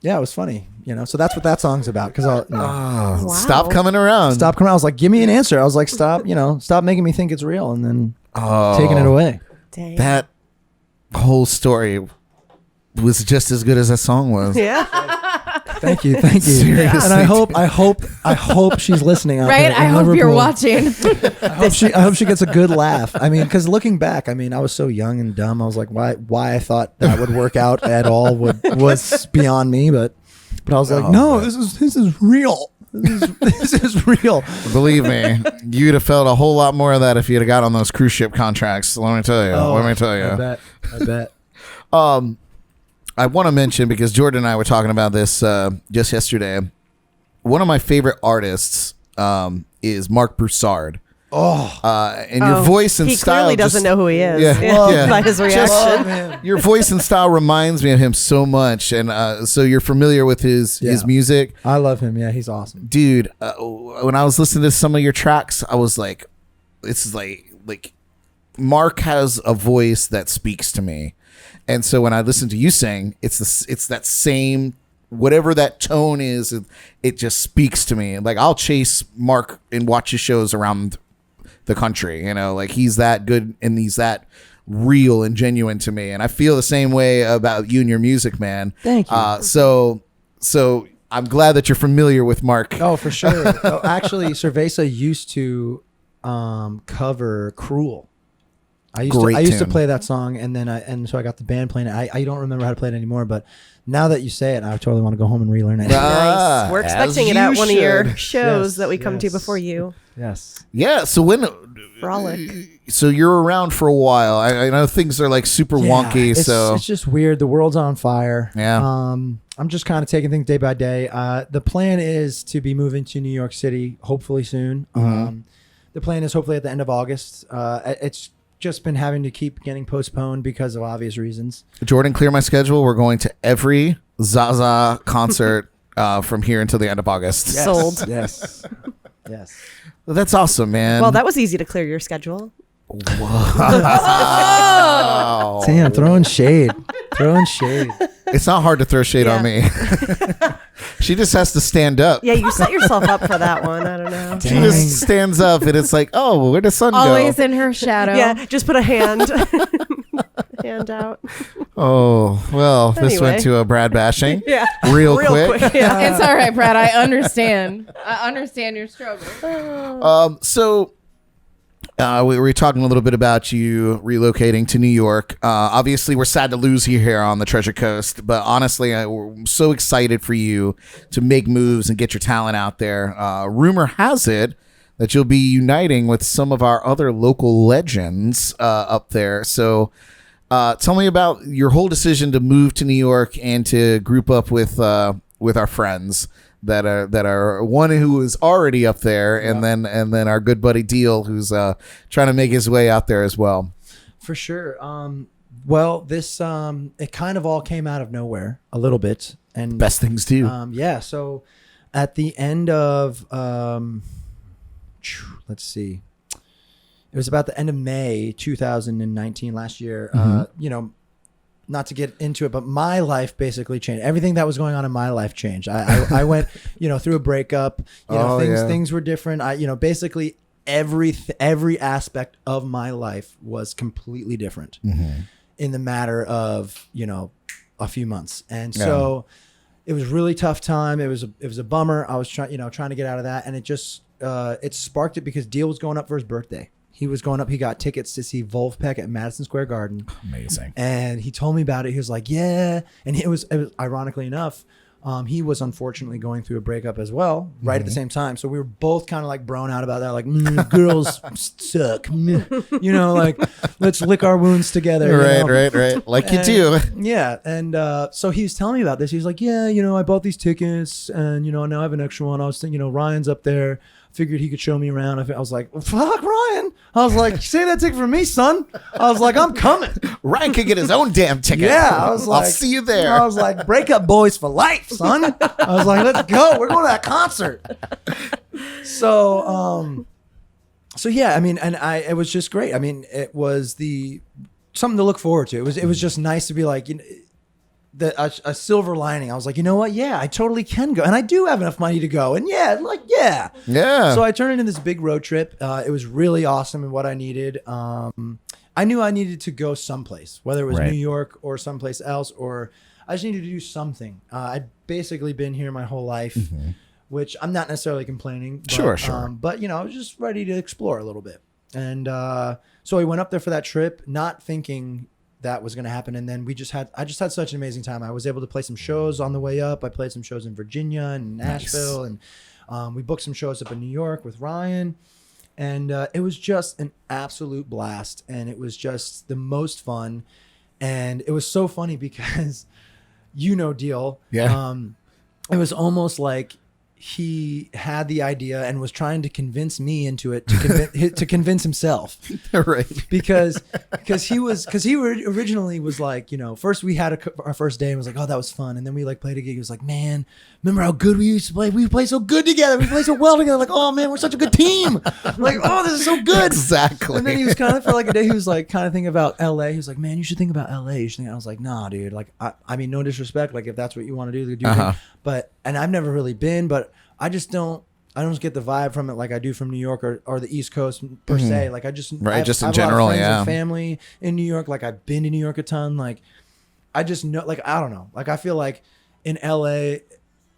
yeah, it was funny, So that's what that song's about. Because Oh, Wow. Stop coming around. stop coming. I was like, "Give me an answer." I was like, "Stop, stop making me think it's real," and then Oh, taking it away. Dang. That whole story was just as good as that song was. Yeah. Thank you. Seriously, And I hope she's listening. Out Right? there I in hope you're Liverpool. watching. I hope she gets a good laugh. I mean, because looking back, I mean, I was so young and dumb. I was like, why I thought that would work out at all was beyond me. But I was like, no, this is real. This is real. Believe me, you'd have felt a whole lot more of that if you'd have got on those cruise ship contracts. Let me tell you. I bet. I want to mention, because Jordan and I were talking about this just yesterday. One of my favorite artists is Mark Broussard. And your voice and he style. clearly doesn't know who he is. Yeah. By his reaction. Man. Your voice and style reminds me of him so much, and so you're familiar with his music. I love him. Yeah, he's awesome. Dude, when I was listening to some of your tracks, I was like, this is like Mark has a voice that speaks to me. And so when I listen to you sing, it's that same, whatever that tone is, it just speaks to me. Like I'll chase Mark and watch his shows around the country, like he's that good and he's that real and genuine to me. And I feel the same way about you and your music, man. Thank you. So I'm glad that you're familiar with Mark. Oh, for sure. Actually, Cerveza used to cover "Cruel." I used to play that song, and so I got the band playing it. I don't remember how to play it anymore, but now that you say it, I totally want to go home and relearn it. Nice. We're as expecting it you at one of your should. shows Yes, that we come to yes. before you. Yes. Yeah. So when Frolic. So you're around for a while. I know things are like super wonky. It's just weird. The world's on fire. Yeah. I'm just kind of taking things day by day. The plan is to be moving to New York City, hopefully soon. The plan is hopefully at the end of August. It's just been having to keep getting postponed because of obvious reasons. Jordan, clear my schedule. We're going to every Zaza concert from here until the end of August. Yes. Sold. Yes. Yes. Well, that's awesome, man. Well, that was easy to clear your schedule. Wow. Damn, throwing shade. Throwing shade. It's not hard to throw shade on me. She just has to stand up. Yeah, you set yourself up for that one. I don't know. She just stands up and it's like, oh, where'd the sun Always go? in her shadow. Yeah, just put a hand out. Oh, well, this Anyway. went to a Brad bashing. Yeah. Real quick. Yeah. It's all right, Brad. I understand. I understand your struggle. So we were talking a little bit about you relocating to New York. Obviously, we're sad to lose you here on the Treasure Coast, but honestly, we're so excited for you to make moves and get your talent out there. Rumor has it that you'll be uniting with some of our other local legends up there. So tell me about your whole decision to move to New York and to group up with our friends that are one who is already up there, and then our good buddy Deal, who's trying to make his way out there as well. For sure. Well, this it kind of all came out of nowhere a little bit, and Best things do. yeah. So at the end of let's see, it was about the end of May 2019 last year. You know, not to get into it, but my life basically changed. Everything that was going on in my life changed. I went, you know, through a breakup. You know, things were different. You know, basically every aspect of my life was completely different in the matter of, you know, a few months. And so it was a really tough time. It was a bummer. I was trying to get out of that, and it just it sparked it because Deal was going up for his birthday. He was going up. He got tickets to see Wolfpack at Madison Square Garden. Amazing. And he told me about it. He was like, yeah. And it was ironically enough, he was unfortunately going through a breakup as well, right at the same time. So we were both kind of like brown out about that. Like, girls suck. You know, like, let's lick our wounds together. Right. Like you do. Yeah. And so he was telling me about this. He was like, yeah, you know, I bought these tickets and, you know, now I have an extra one. I was thinking, you know, Ryan's up there. Figured he could show me around. I was like, fuck Ryan. I was like, save that ticket for me, son. I was like, I'm coming. Ryan could get his own damn ticket. Yeah, I was like, I'll see you there. I was like, breakup boys for life, son. I was like, let's go. We're going to that concert. So yeah, I mean, and it was just great. I mean, it was something to look forward to. It was just nice to be like, you know, a silver lining. I was like, you know what? Yeah, I totally can go. And I do have enough money to go. And yeah. So I turned into this big road trip. It was really awesome and what I needed. I knew I needed to go someplace, whether it was New York or someplace else, or I just needed to do something. I'd basically been here my whole life, which I'm not necessarily complaining. But, Sure. But, you know, I was just ready to explore a little bit. And so I went up there for that trip, not thinking that was going to happen. And then I just had such an amazing time. I was able to play some shows on the way up. I played some shows in Virginia and Nashville. And we booked some shows up in New York with Ryan. And it was just an absolute blast. And it was just the most fun. And it was so funny because, you know, Deal. Yeah. It was almost like he had the idea and was trying to convince me into it to convince himself. Right. Because he originally was like, you know, first we had our first day and was like, oh, that was fun. And then we like played a gig. He was like, man, remember how good we used to play? We play so good together. We play so well together. Like, oh man, we're such a good team. Like, oh, this is so good. Exactly. And then he was kind of for like a day, he was like kind of thinking about LA. He was like, man, you should think about LA. You should think. I was like, nah, dude. Like, I mean, no disrespect. Like, if that's what you want to do, do thing. But, and I've never really been, but I don't get the vibe from it like I do from New York or the East Coast per se. Like I just just in I have general, a lot of friends yeah. and family in New York. Like I've been to New York a ton. Like I just know, like I don't know. Like I feel like in LA,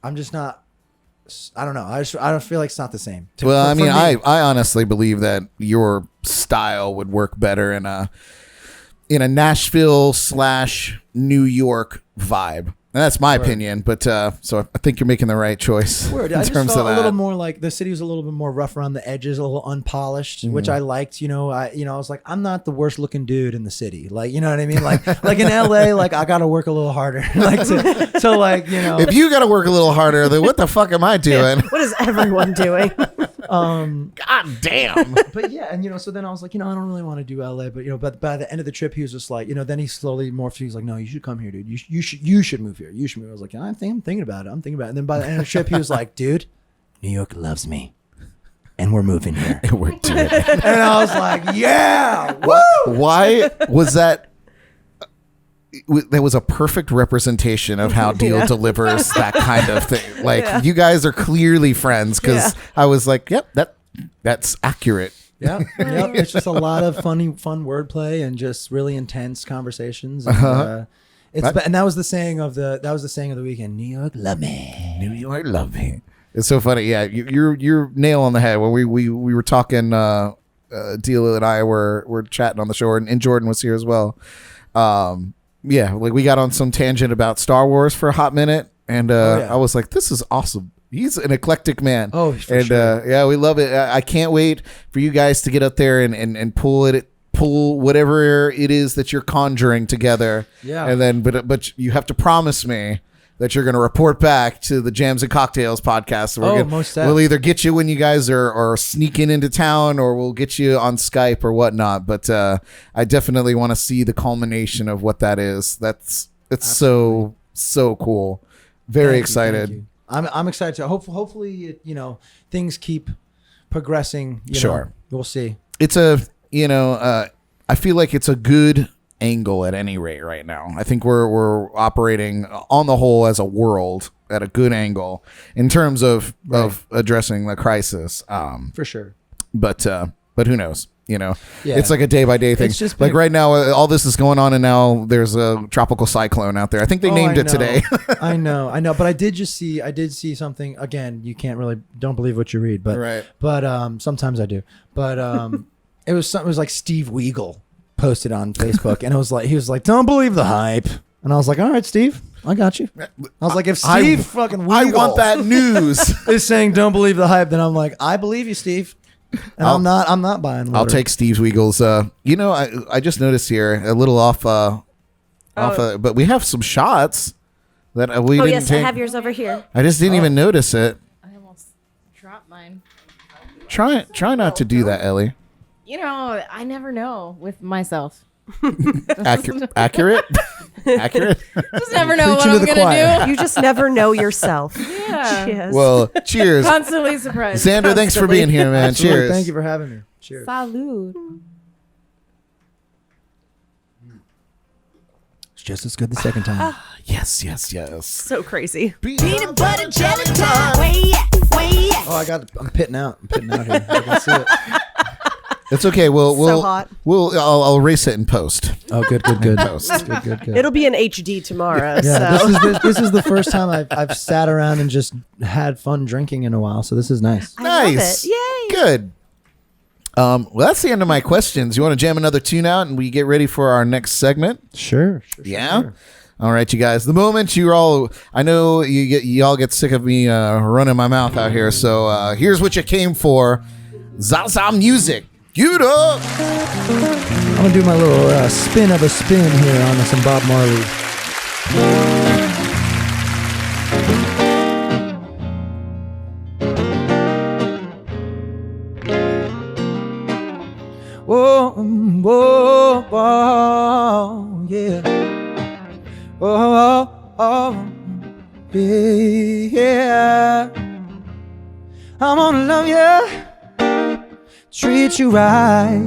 I'm just not. I don't know. I don't feel like it's not the same. Well, I mean, I honestly believe that your style would work better in a Nashville / New York vibe. And that's my opinion, but so I think you're making the right choice Word. in I just terms felt of that. a little more like the city was a little bit more rough around the edges, a little unpolished, which I liked. You know, I was like, I'm not the worst looking dude in the city. Like, you know what I mean? Like in LA, like I got to work a little harder. Like to like, you know, if you got to work a little harder, then what the fuck am I doing? What is everyone doing? God damn. But yeah, and you know, so then I was like, you know, I don't really want to do LA, but you know, but by the end of the trip, he was just like, you know, then he slowly morphed. He's like, no, you should come here, dude. You should move here. You should move. I was like, I'm thinking about it. And then by the end of the trip, he was like, dude, New York loves me, and we're moving here. And we're doing it. And I was like, yeah, woo! Why was that? That was a perfect representation of how Deal delivers that kind of thing. Like you guys are clearly friends because I was like, yep, that's accurate. Yeah, yep. It's just a lot of fun wordplay and just really intense conversations. And, and that was the saying of the weekend. New York, love me. New York, love me. It's so funny. Yeah, you're nail on the head. When we were talking, Deal and I were chatting on the show, and Jordan was here as well. Yeah, like we got on some tangent about Star Wars for a hot minute, and I was like, this is awesome. He's an eclectic man. Oh, for sure. Yeah, we love it. I can't wait for you guys to get up there and pull whatever it is that you're conjuring together. Yeah. And then, but you have to promise me that you're going to report back to the Jams and Cocktails podcast. Most definitely. We'll either get you when you guys are sneaking into town, or we'll get you on Skype or whatnot. But I definitely want to see the culmination of what that is. It's so cool. Very excited. I'm excited to hopefully things keep progressing. Sure. We'll see. It's I feel like it's a good angle at any rate right now. I think we're operating on the whole as a world at a good angle in terms of addressing the crisis. For sure. But who knows? Yeah. It's like a day by day thing. It's just like right now, all this is going on, and now there's a tropical cyclone out there. I think they named it today. I know. But I did see something. Again, you don't believe what you read, but Right. But sometimes I do. But it was like Steve Weagle posted on Facebook, and he was like, "Don't believe the hype," and I was like, "All right, Steve, I got you." I was like, if Steve fucking Weagle I want that news. is saying don't believe the hype, then I'm like, I believe you, Steve. And I'm not buying water. I'll take Steve Weagle's. I just noticed here a little off, but we have some shots that we didn't take. I have yours over here. I just didn't even notice it. I almost dropped mine. Try not to do that, Ellie. I never know with myself. Accurate. Just never know what Preaching to I'm the gonna choir. do. You just never know yourself. Yeah. Yes. Well, cheers, Constantly surprised. Xander. Thanks for being here, man. Absolutely. Cheers. Thank you for having me. Cheers. Salud. It's just as good the second time. Yes. So crazy. Peanut butter jelly time. Way I'm pitting out. Here. I can see it. It's okay. We'll hot. I'll erase it in post. Oh, good. Post. Good. It'll be in HD tomorrow. Yeah, So. this is the first time I've sat around and just had fun drinking in a while, so this is nice. Nice. Love it. Yay. Good. Well, that's the end of my questions. You want to jam another tune out and we get ready for our next segment? Sure. Yeah. All right, you guys. The moment I know you all get sick of me running my mouth out here. So here's what you came for: Zaza music. Give it up. I'm gonna do my little spin of a spin here on some Bob Marley. Whoa, yeah. Oh, yeah. I'm gonna love you, treat you right.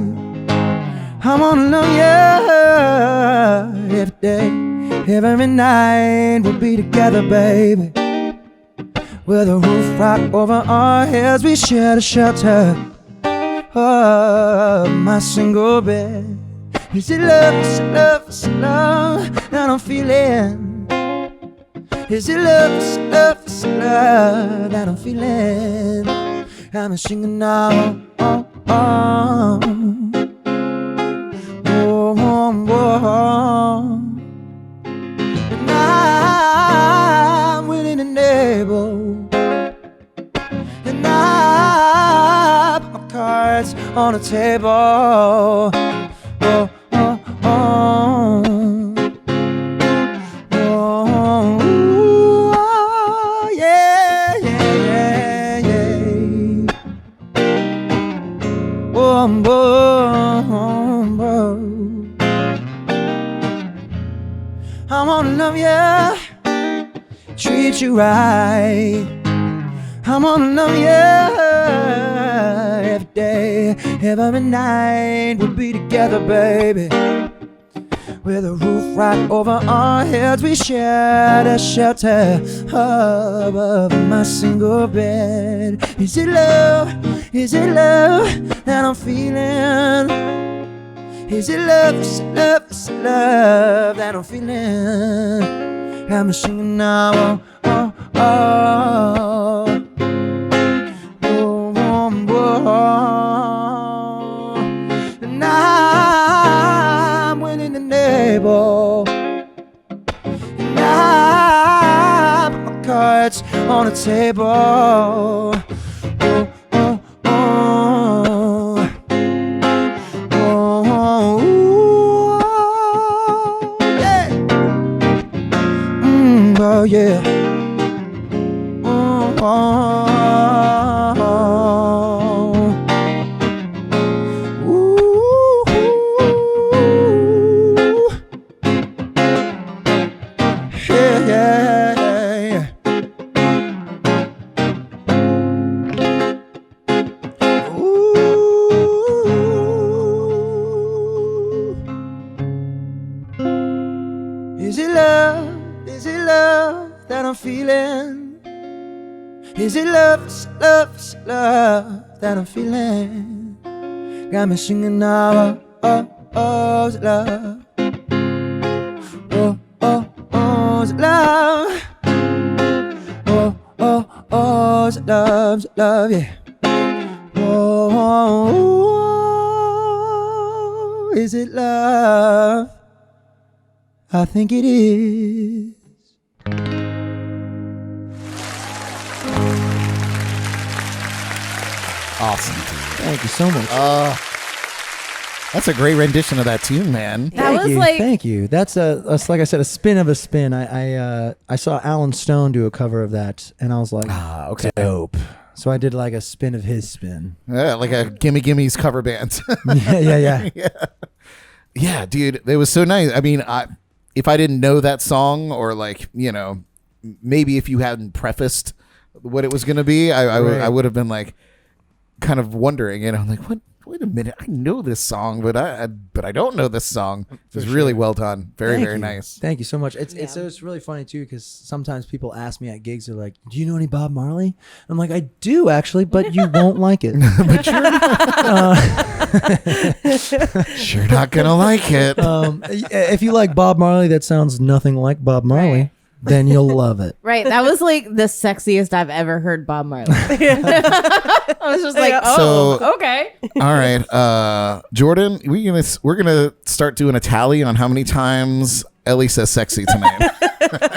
I'm gonna love you every day, every night. We'll be together, baby. With a roof right over our heads, we share the shelter of my single bed. Is it love, is it love, is it love that I'm feeling? Is it love, is it love, is it love that I'm feeling? I'm singing now, oh, oh, oh, oh, oh. And I'm willing and able, and I put my cards on the table. Oh, oh, oh, oh, oh, yeah, yeah, yeah. Oh, oh, oh. I wanna love you, treat you right. I wanna love you every day, every night. We'll be together, baby. With a roof right over our heads, we share the shelter above my single bed. Is it love that I'm feeling? Is it love, is it love, is it love that I'm feeling? I'm singing now, oh, oh, oh. And I'm willing and able, and I put my cards on the table. Oh, oh, oh, oh, ooh, yeah. Oh yeah. Oh, oh. love that I'm feeling. Got me singing now. Oh, is it love? Oh, is it love? Oh, is it love, yeah. Oh, is it love? I think it is. Awesome, dude. Thank you so much. That's a great rendition of that tune, man. Thank you. That's like I said, a spin of a spin. I saw Alan Stone do a cover of that, and I was like, okay. Dope. So I did like a spin of his spin. Yeah, like a Gimme Gimme's cover band. Yeah. Yeah, dude, it was so nice. I mean, if I didn't know that song, or like, you know, maybe if you hadn't prefaced what it was going to be, I would have been like kind of wondering, you know, like, what? Wait a minute, I know this song, but I don't know this song. It was really well done. Very nice. Thank you so much. It's really funny too, because sometimes people ask me at gigs, they're like, "Do you know any Bob Marley?" I'm like, "I do actually, but you won't like it." But you're not gonna like it. If you like Bob Marley, that sounds nothing like Bob Marley. Then you'll love it. Right. That was like the sexiest I've ever heard Bob Marley. I was just like, okay. All right. Jordan, we're gonna start doing a tally on how many times Ellie says sexy tonight.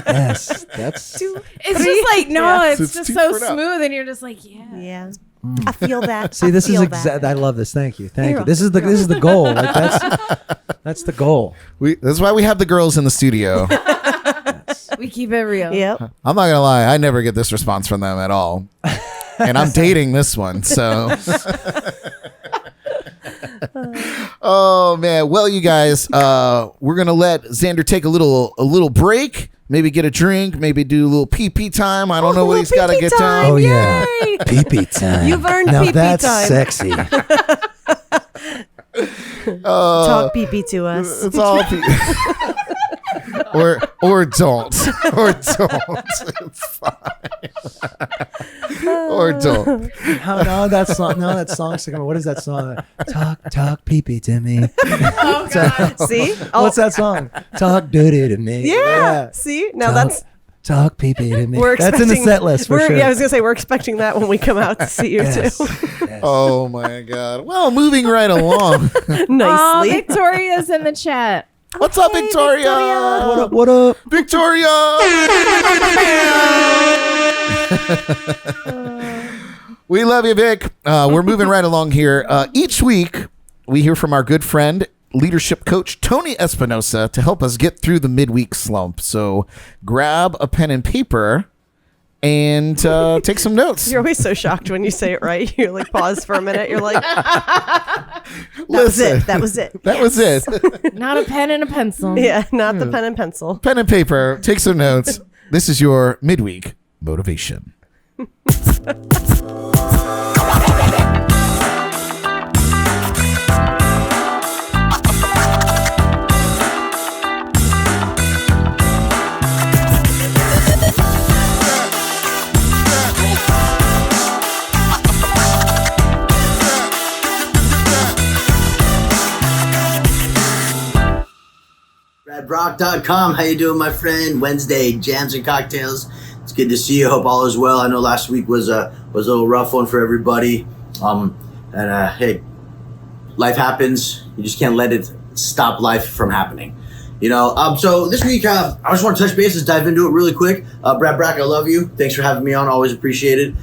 Yes. That's It's just like, no, it's just so for now. smooth, and you're just like, Yeah. I feel that. See, this is I love this. Thank you. This is the goal. Like that's the goal. That's why we have the girls in the studio. we keep it real. Yep. I'm not gonna lie, I never get this response from them at all. And I'm dating this one, so. Oh man, well, you guys, we're gonna let Xander take a little break. Maybe get a drink. Maybe do a little pee time. I don't know what he's got to get done. Oh yeah, Yay! pee time. You've earned now pee-pee that's time. sexy. Talk pee to us. It's all or don't. It's fine. Or don't. No, that song's coming. What is that song? Talk pee to me. Oh, God. See? What's that song? Talk dirty to me. Yeah. See? Now that's talk pee to me. we're That's in the expecting- set list for sure. Yeah, I was gonna say we're expecting that when we come out to see you Yes. too. Yes. Oh my God. Well, moving right along. Oh, Nicely. Victoria's in the chat. What's up, Victoria? What up? Victoria! We love you, Vic. We're moving right along here. Each week, we hear from our good friend, leadership coach Tony Espinosa, to help us get through the midweek slump. So grab a pen and paper and take some notes. You're always so shocked when you say it right. You like pause for a minute. You're like, Listen, that was it. that was it. Not a pen and a pencil. Yeah, not the pen and pencil. Pen and paper, take some notes. This is your midweek motivation. BradBrock.com. How you doing, my friend? Wednesday, jams and cocktails. It's good to see you. Hope all is well. I know last week was a little rough one for everybody. Hey, life happens. You just can't let it stop life from happening. You know. So this week, I just want to touch base. Let's dive into it really quick. Brad Brock, I love you. Thanks for having me on. Always appreciate it.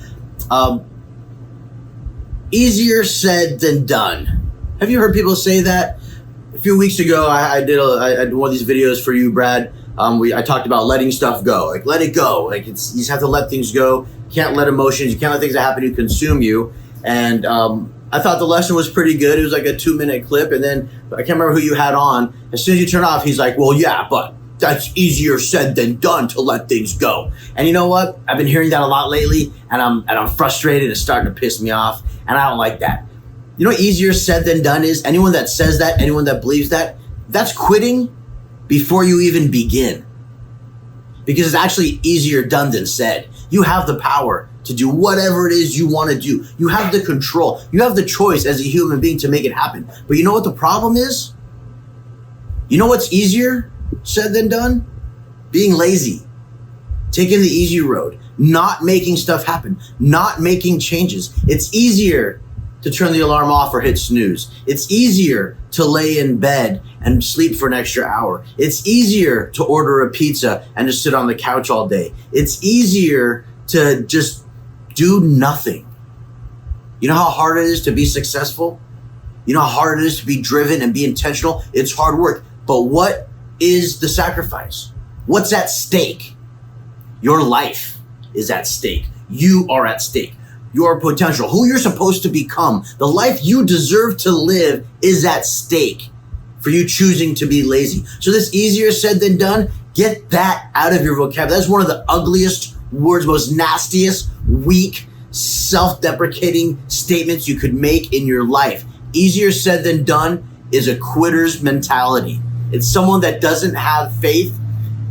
Easier said than done. Have you heard people say that? A few weeks ago, I did one of these videos for you, Brad. I talked about letting stuff go. Like, let it go. Like, you just have to let things go. You can't let emotions, you can't let things that happen to consume you. And I thought the lesson was pretty good. It was like a 2-minute clip. And then I can't remember who you had on. As soon as you turn off, he's like, well, yeah, but that's easier said than done to let things go. And you know what? I've been hearing that a lot lately, and I'm frustrated. It's starting to piss me off, and I don't like that. You know what easier said than done is? Anyone that says that, anyone that believes that, that's quitting before you even begin. Because it's actually easier done than said. You have the power to do whatever it is you want to do. You have the control. You have the choice as a human being to make it happen. But you know what the problem is? You know what's easier said than done? Being lazy. Taking the easy road. Not making stuff happen. Not making changes. It's easier to turn the alarm off or hit snooze. It's easier to lay in bed and sleep for an extra hour. It's easier to order a pizza and just sit on the couch all day. It's easier to just do nothing. You know how hard it is to be successful? You know how hard it is to be driven and be intentional? It's hard work. But what is the sacrifice? What's at stake? Your life is at stake. You are at stake. Your potential, who you're supposed to become, the life you deserve to live is at stake for you choosing to be lazy. So this easier said than done, get that out of your vocabulary. That's one of the ugliest words, most nastiest, weak, self-deprecating statements you could make in your life. Easier said than done is a quitter's mentality. It's someone that doesn't have faith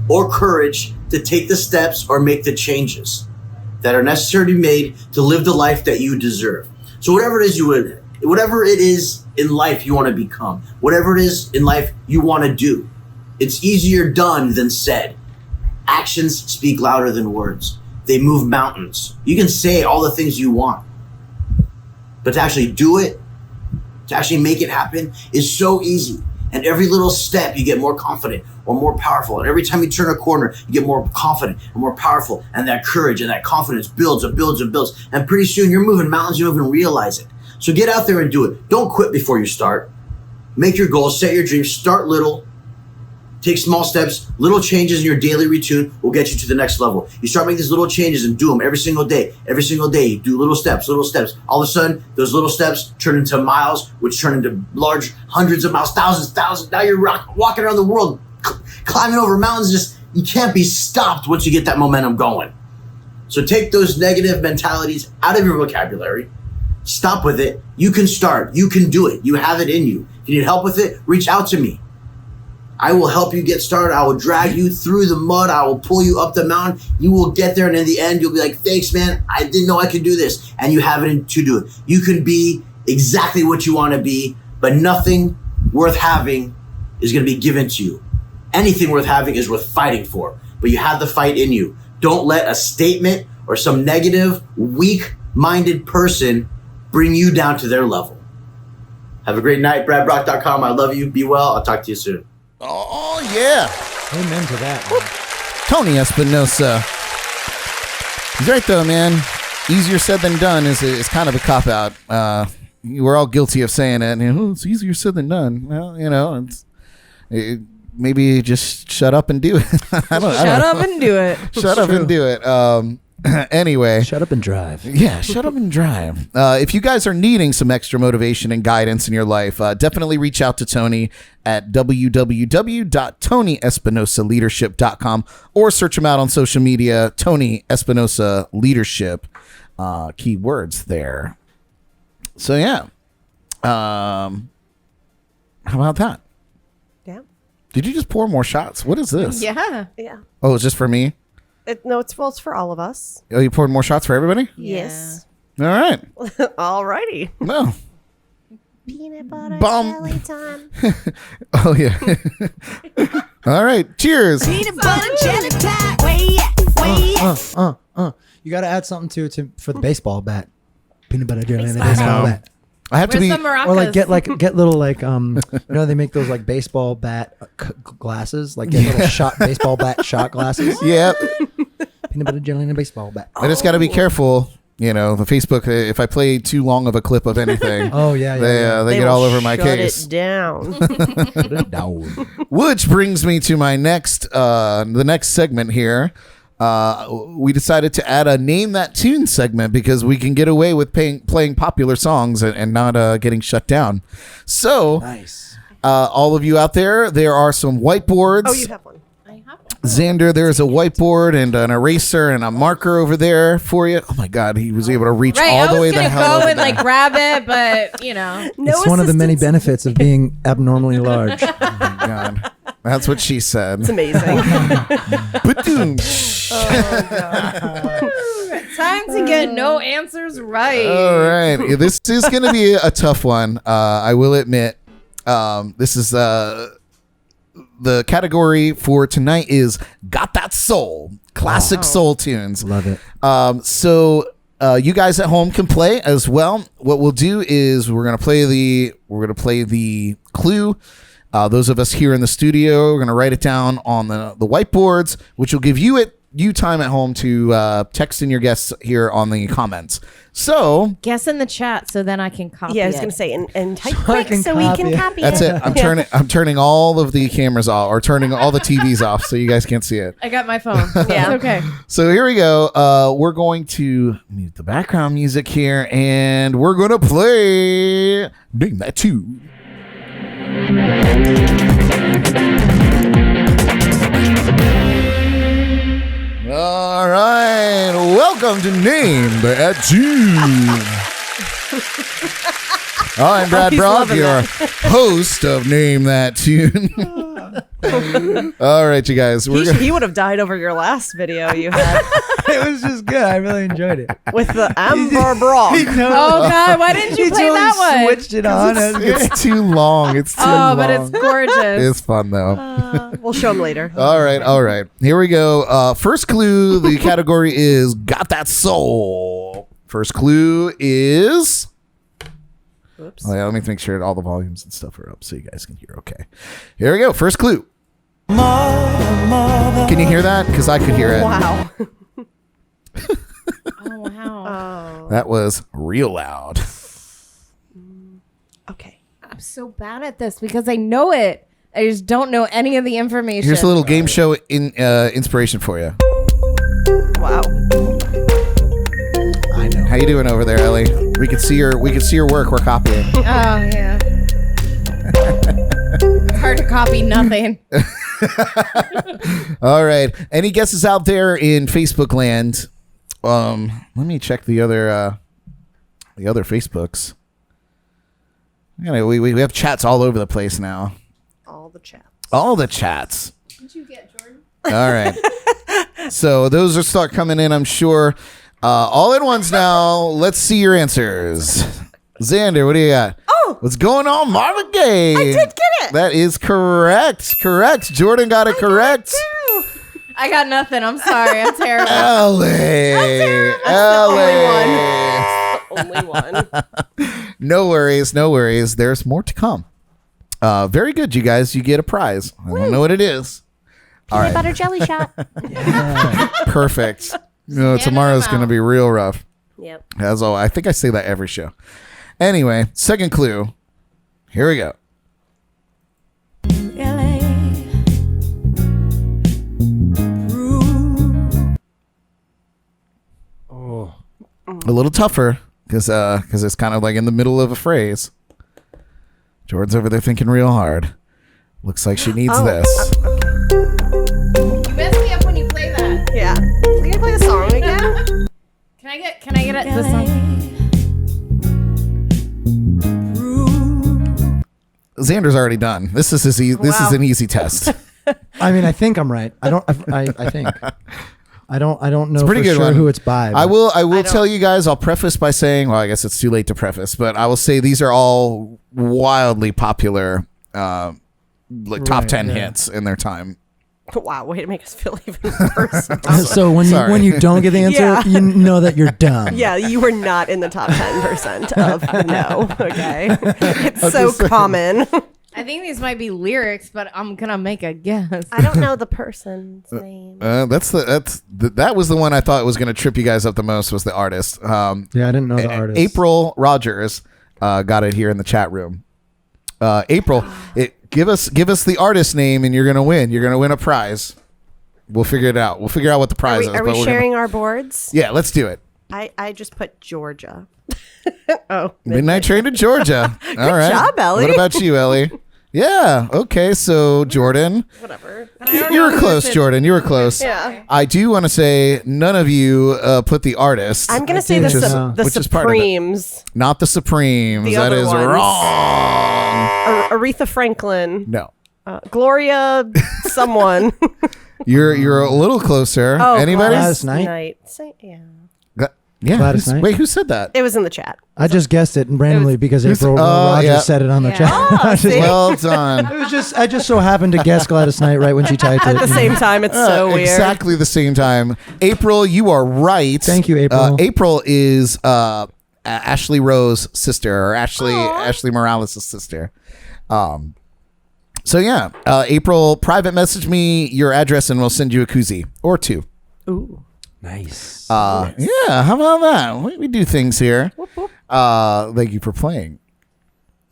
or courage to take the steps or make the changes that are necessary to be made to live the life that you deserve. So whatever it is in life you want to become, whatever it is in life you want to do, it's easier done than said. Actions speak louder than words. They move mountains. You can say all the things you want, but to actually do it, to actually make it happen is so easy. And every little step you get more confident or more powerful. And every time you turn a corner, you get more confident and more powerful. And that courage and that confidence builds and builds and builds. And pretty soon you're moving mountains, you don't even realize it. So get out there and do it. Don't quit before you start. Make your goals, set your dreams, start little. Take small steps. Little changes in your daily routine will get you to the next level. You start making these little changes and do them every single day. Every single day, you do little steps, little steps. All of a sudden, those little steps turn into miles, which turn into large hundreds of miles, thousands. Now you're walking around the world, climbing over mountains. You can't be stopped once you get that momentum going. So take those negative mentalities out of your vocabulary. Stop with it. You can start. You can do it. You have it in you. If you need help with it, reach out to me. I will help you get started. I will drag you through the mud. I will pull you up the mountain. You will get there, and in the end, you'll be like, thanks, man. I didn't know I could do this. And you have it to do it. You can be exactly what you want to be, but nothing worth having is going to be given to you. Anything worth having is worth fighting for, but you have the fight in you. Don't let a statement or some negative, weak-minded person bring you down to their level. Have a great night. BradBrock.com. I love you. Be well. I'll talk to you soon. Oh, yeah. Amen to that. Man. Tony Espinosa. He's right, though, man. Easier said than done is kind of a cop-out. We're all guilty of saying it. It's easier said than done. Well, maybe just shut up and do it. Shut up and do it. Shut up and do it. Anyway. Shut up and drive. Yeah, shut up and drive. If you guys are needing some extra motivation and guidance in your life, definitely reach out to Tony at www.tonyespinosa.leadership.com or search him out on social media, Tony Espinosa Leadership. Keywords there. So, yeah. How about that? Yeah. Did you just pour more shots? What is this? Yeah. Yeah. Oh, it's just for me? It's for all of us. Oh, you poured more shots for everybody? Yes. All right. Alrighty. No. Peanut butter Bum. jelly time. Oh, yeah. All right. Cheers. Peanut butter jelly time. You got to add something to for the baseball bat. Peanut butter jelly and the baseball bat. I have to Where's be. the maracas? Or get little they make those like baseball bat glasses, like get little shot baseball bat shot glasses. Yeah. Peanut butter jelly and a baseball bat. I just got to be careful. The Facebook, if I play too long of a clip of anything, Oh yeah, they get will all over my shut case. it down. Which brings me to my the next segment here. We decided to add a Name That Tune segment because we can get away with playing popular songs and not getting shut down. So, Nice. all of you out there are some whiteboards. Oh, you have one. I have one. Xander, there's a whiteboard and an eraser and a marker over there for you. Oh my God, he was able to reach all the way the hell I was over gonna go and there. grab it, but It's one of the many benefits of being abnormally large. Oh my God. That's what she said. It's amazing. Ba-doom. Tell trying to get no answers right. All right. This is going to be a tough one. I will admit. This is the category for tonight is Got That Soul. Classic soul tunes. Love it. So you guys at home can play as well. What we'll do is we're gonna play the clue. Those of us here in the studio, we're gonna write it down on the whiteboards, which will give you time at home to text in your guests here on the comments. So guess in the chat so then I can copy. Yeah, I was it. gonna say and type I quick can so we can copy copy that's it. it. I'm turning all of the cameras off, or turning all the TVs off, so you guys can't see it. I got my phone. Yeah. It's okay. So here we go. We're going to mute the background music here, and we're going to play Name That Tune. All right. Welcome to Name That Tune. I'm Brad he's Brock, loving your that. host of Name That Tune. All right, you guys. He would have died over your last video you had It was just good. I really enjoyed it. with the Amber Brock. He totally- Oh God, why didn't you he play totally that one? switched it on. It was great. It's too long. It's too long. Oh, but it's gorgeous. It's fun though. We'll show him later. All right. Here we go. First clue. The category is Got That Soul. First clue is. Oops. Oh, yeah, let me make sure all the volumes and stuff are up so you guys can hear. Okay. Here we go. First clue. Can you hear that? Because I could hear it. Wow. Oh wow. Oh. That was real loud. Okay. I'm so bad at this because I know it. I just don't know any of the information. Here's a little game show inspiration for you. Wow. I know. How you doing over there, Ellie? We can see your work. We're copying. Oh yeah. It's hard to copy nothing. All right. Any guesses out there in Facebook land? Let me check the other Facebooks. We have chats all over the place now. All the chat. All the chats. Did you get Jordan? All right. So those will start coming in, I'm sure. All at once now. Let's see your answers. Xander, what do you got? Oh! What's going on, Marvin Gaye? I did get it. That is correct. Jordan got it correct. I got nothing. I'm sorry. I'm terrible. Ellie. Only one. No worries. There's more to come. Very good, you guys. You get a prize. I don't know what it is. All right. Butter jelly shot. Perfect. Tomorrow's going to be real rough. Yep. As always. I think I say that every show. Anyway, second clue. Here we go. Oh. A little tougher because it's kind of like in the middle of a phrase. Jordan's over there thinking real hard. Looks like she needs this. You mess me up when you play that. Yeah. We gonna play the song again? Can I get it? This song? Xander's already done. This is an easy test. I mean, I think I'm right. I think. I don't know pretty for good sure one. who it's by. I but- will tell you guys. I'll preface by saying, well, I guess it's too late to preface, but I will say these are all wildly popular, top Right, 10 yeah. hits in their time. Wow, way to make us feel even worse. So when you don't get the answer, Yeah. you know that you're dumb. Yeah, you were not in the top 10% of no, okay? It's so common. I think these might be lyrics, but I'm gonna make a guess. I don't know the person's name. That was the one I thought was going to trip you guys up the most, was the artist. Yeah, I didn't know the artist. April Rogers got it here in the chat room. April, give us the artist name, and you're gonna win. You're gonna win a prize. We'll figure it out. We'll figure out what the prize is. Are we sharing our boards? Yeah, let's do it. I just put Georgia. Oh, Midnight Train to Georgia. All right. job, Ellie. What about you, Ellie? Yeah. Okay. So Jordan, whatever. you were close. Jordan, you were close. Yeah. I do want to say none of you put the artist. I'm gonna say which is- the which is part of it. Supremes. Not the Supremes. The That other is ones. wrong. Aretha Franklin. No. Gloria. Someone. You're a little closer. Oh, Anybody? Gladys Knight? Yeah. Yeah. Gladys Knight. Wait, who said that? It was in the chat. I just guessed it randomly because April Rogers yeah. said it on the Yeah. chat. Oh, see? Well done. It was just I just so happened to guess Gladys Knight right when she typed it. At the same time, it's so weird. Exactly the same time. April, you are right. Thank you, April. April is Ashley Rowe's sister, or Ashley Morales' sister. So yeah, April, private message me your address and we'll send you a koozie or two. Ooh. Nice. Yeah, how about that? We do things here. Thank you for playing.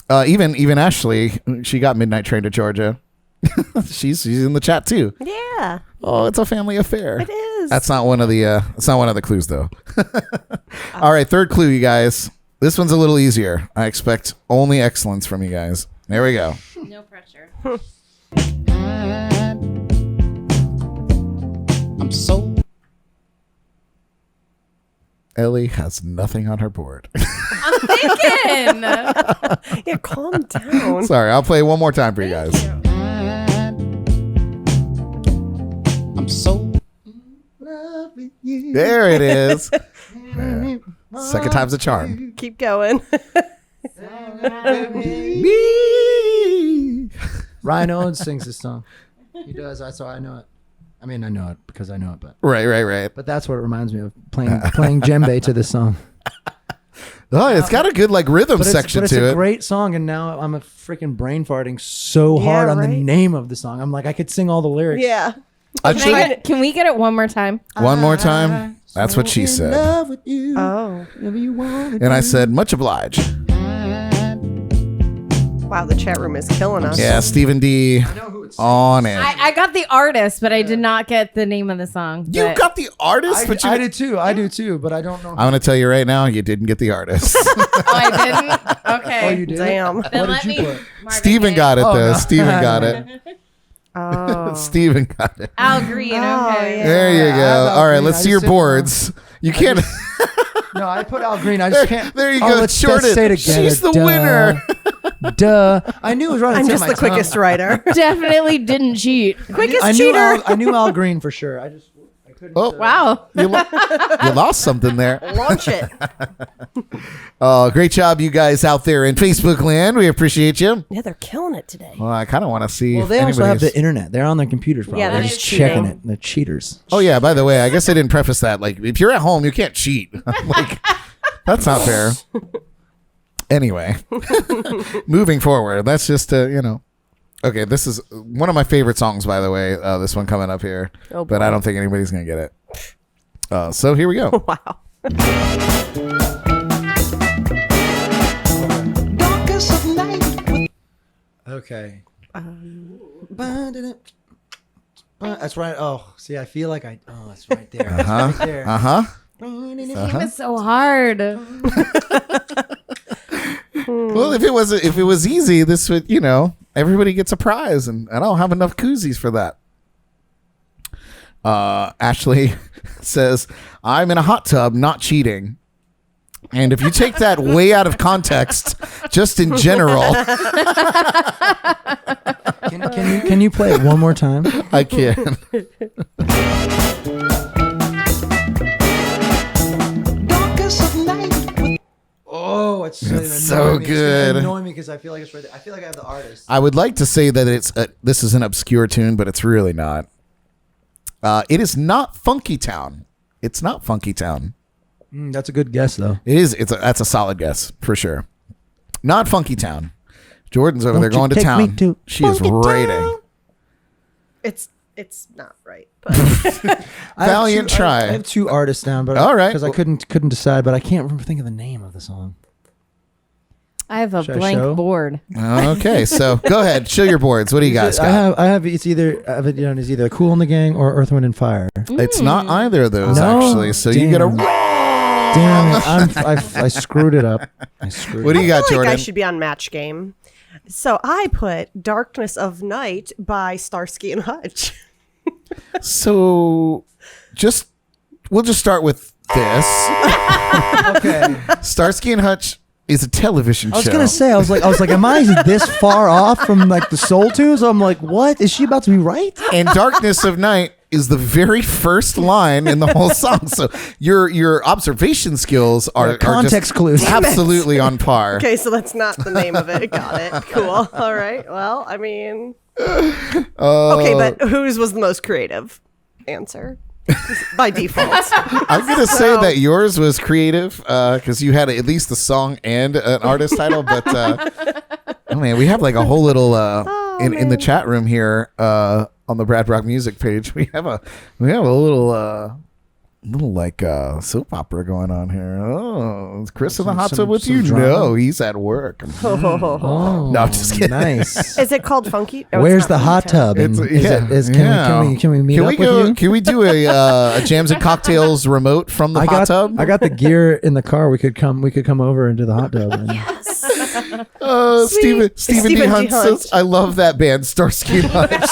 Even Ashley, she got Midnight Train to Georgia. she's in the chat too. Yeah. Oh, it's a family affair. It is. That's not one of the. It's not one of the clues though. All right, third clue, you guys. This one's a little easier. I expect only excellence from you guys. There we go. No pressure. I'm so. Ellie has nothing on her board. I'm thinking. Yeah, calm down. Sorry, I'll play one more time for you guys. I'm so loving you. There it is. Yeah. Second time's a charm. Keep going. Ryan Owens sings this song. He does. That's how I know it. I mean, I know it because I know it, but Right. but that's what it reminds me of playing djembe to this song. Oh, it's got a good like rhythm section it's to a it. great song, and now I'm a freaking brain farting so hard on the right. name of the song. I'm like, I could sing all the lyrics. Yeah. Can we get it one more time? One more time. That's what she said. Oh. And I said, much obliged. Wow, the chat room is killing us. Yeah, Stephen D. On it. I got the artist, but I did not get the name of the song. You but- got the artist, but you. I did too. I do too, but I don't know. I'm going to tell you right now, you didn't get the artist. Oh, I didn't? Okay. Oh, you did? Damn. Then What let did you me. put? Marvin Steven Gaye. got it, Oh, though. no. Steven got it. Oh. Steven got it. Al Green. Oh, Okay. yeah. There you I go. have Al All right, Green. let's I see your just said boards. You can't. No, I put Al Green. I just can't. There you Oh, go. let's Jordan. say it again. She's the Duh. winner. Duh. I knew it was right. I'm It's on just my the tongue. quickest writer. Definitely didn't cheat. Quickest I knew cheater. I knew Al Green for sure. I couldn't. Oh, Wow. you lost something there. Launch it. Oh, great job, you guys out there in Facebook land. We appreciate you. Yeah, they're killing it today. Well, I kind of want to see. Well, if they also have anybody's- the internet. They're on their computers. Probably. Yeah, They're that just is checking cheating. it. They're cheaters. Oh yeah. By the way, I guess I didn't preface that. Like, if you're at home, you can't cheat. Like, that's not fair. Anyway, moving forward. That's just Okay, this is one of my favorite songs, by the way. This one coming up here, Oh, but boy. I don't think anybody's gonna get it. So here we go. Wow. Okay. That's right. Oh, see, I feel like Oh, it's right there. It's right there. This game is so hard. Well, if it was easy, this would everybody gets a prize, and I don't have enough koozies for that. Ashley says, "I'm in a hot tub, not cheating." And if you take that way out of context, just in general, Can you play it one more time? I can. Oh, it's so good. It's annoying me because I feel like it's right there. I feel like I have the artist. I would like to say that this is an obscure tune, but it's really not. It is not Funky Town. It's not Funky Town. That's a good guess, though. It is. That's a solid guess for sure. Not Funky Town. Jordan's over there Won't you going to take town. me to She is Funky rating. It's not right. But Valiant try. I have two artists down, but All right. because I couldn't decide, but I can't remember think of the name of the song. I have a Should I blank show? board. Okay, so go ahead. Show your boards. What do you guys got? I have it's either it's either Cool in the Gang or Earth, Wind and Fire. It's not either of those, No. actually. So you get a. Damn it! I screwed it up. What do you got, I feel like Jordan? I should be on Match Game. So I put "Darkness of Night" by Starsky and Hutch. So, we'll just start with this. Okay. Starsky and Hutch is a television show. I was gonna say, I was like, am I this far off from like the Soul Tunes? I'm like, what is she about to be right? And Darkness of Night is the very first line in the whole song. So your observation skills are context just clues. absolutely on par. Okay, so that's not the name of it. Got it. Cool. All right. Well, I mean, okay, but whose was the most creative answer? By default. I'm gonna say that yours was creative because you had at least a song and an artist title. But oh man, we have like a whole little in the chat room here on the Brad Brock Music page. We have a little like soap opera going on here. Oh, is Chris in the hot tub with you? drama? No, he's at work. Oh, No, I'm just kidding. Nice. Is it called Funky? Oh, it's Where's not the hot Funky. tub? And can we meet Can up we with go? you? Can we do a Jams and Cocktails remote from the hot tub? I got the gear in the car. We could come over into the hot tub. And Stephen D. Stephen D. Hunt Hunt. says, I love that band, Starsky and Hutch.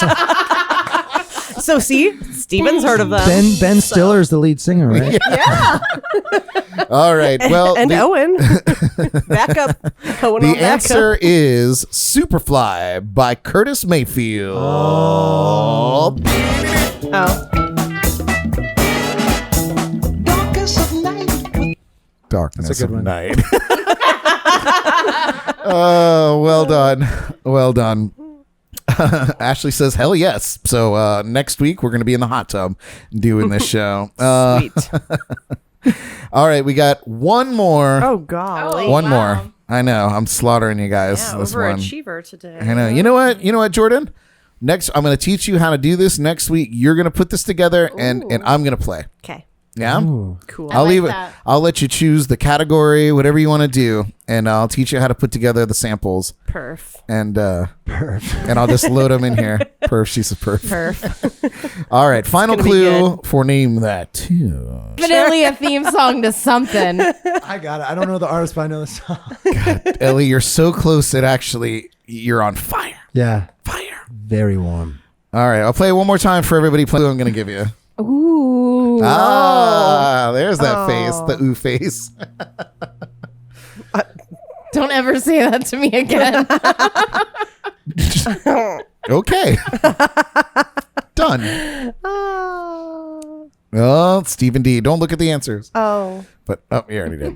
So see, Steven's heard of them. Ben Stiller is the lead singer, right? Yeah. All right. Well, and Owen. Backup. Owen the on backup. answer is Superfly by Curtis Mayfield. Oh. Darkness That's a good of one. Night. Oh, well done. Well done. Ashley says, hell yes. So next week, we're going to be in the hot tub doing this show. Sweet. All right. We got one more. Oh, golly. One more. I know. I'm slaughtering you guys. Yeah, this one. overachiever today. I know. You know what? You know what, Jordan? Next, I'm going to teach you how to do this. Next week, you're going to put this together, and I'm going to play. Okay. Yeah. Ooh. Cool. I'll like leave it. that. I'll let you choose the category, whatever you want to do, and I'll teach you how to put together the samples. Perf. And and I'll just load them in here. Perf. She says perf. Perf. All right. Final gonna be clue good. for Name That Tune. Definitely a theme song to something. I got it. I don't know the artist, but I know the song. Ellie, you're so close that actually you're on fire. Yeah. Fire. Very warm. All right. I'll play it one more time for everybody. Play. I'm going to give you. Ooh. Ah, there's that face, the ooh face. Don't ever say that to me again. Okay. Done. Oh, Stephen D. Don't look at the answers. Oh. But, you already did.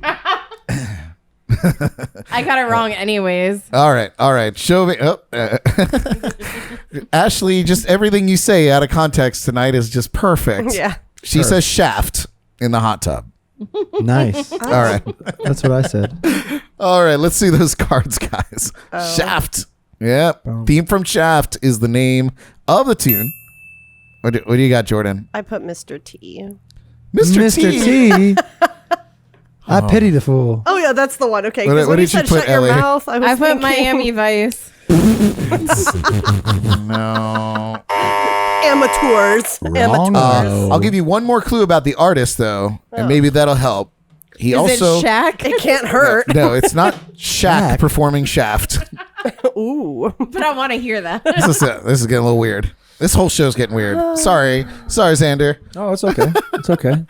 I got it wrong anyways. All right. Show me. Ashley, just everything you say out of context tonight is just perfect. Yeah. She says shaft in the hot tub. Nice. All right. That's what I said. All right. Let's see those cards, guys. Shaft. Yep. Boom. Theme from Shaft is the name of the tune. What do you got, Jordan? I put Mr. T. Mr. T. T. I pity the fool. Oh, yeah, that's the one. Okay. What 'cause when did you you said put, shut your Ellie? mouth, I was I put thinking Miami Vice. No. Amateurs. Wrong. I'll give you one more clue about the artist, though, and maybe that'll help. He Is also it Shaq? It can't hurt. no, it's not Shaq Shaq. performing Shaft. Ooh. But I want to hear that. This is getting a little weird. This whole show's getting weird. Sorry, Xander. Oh, it's okay. It's okay.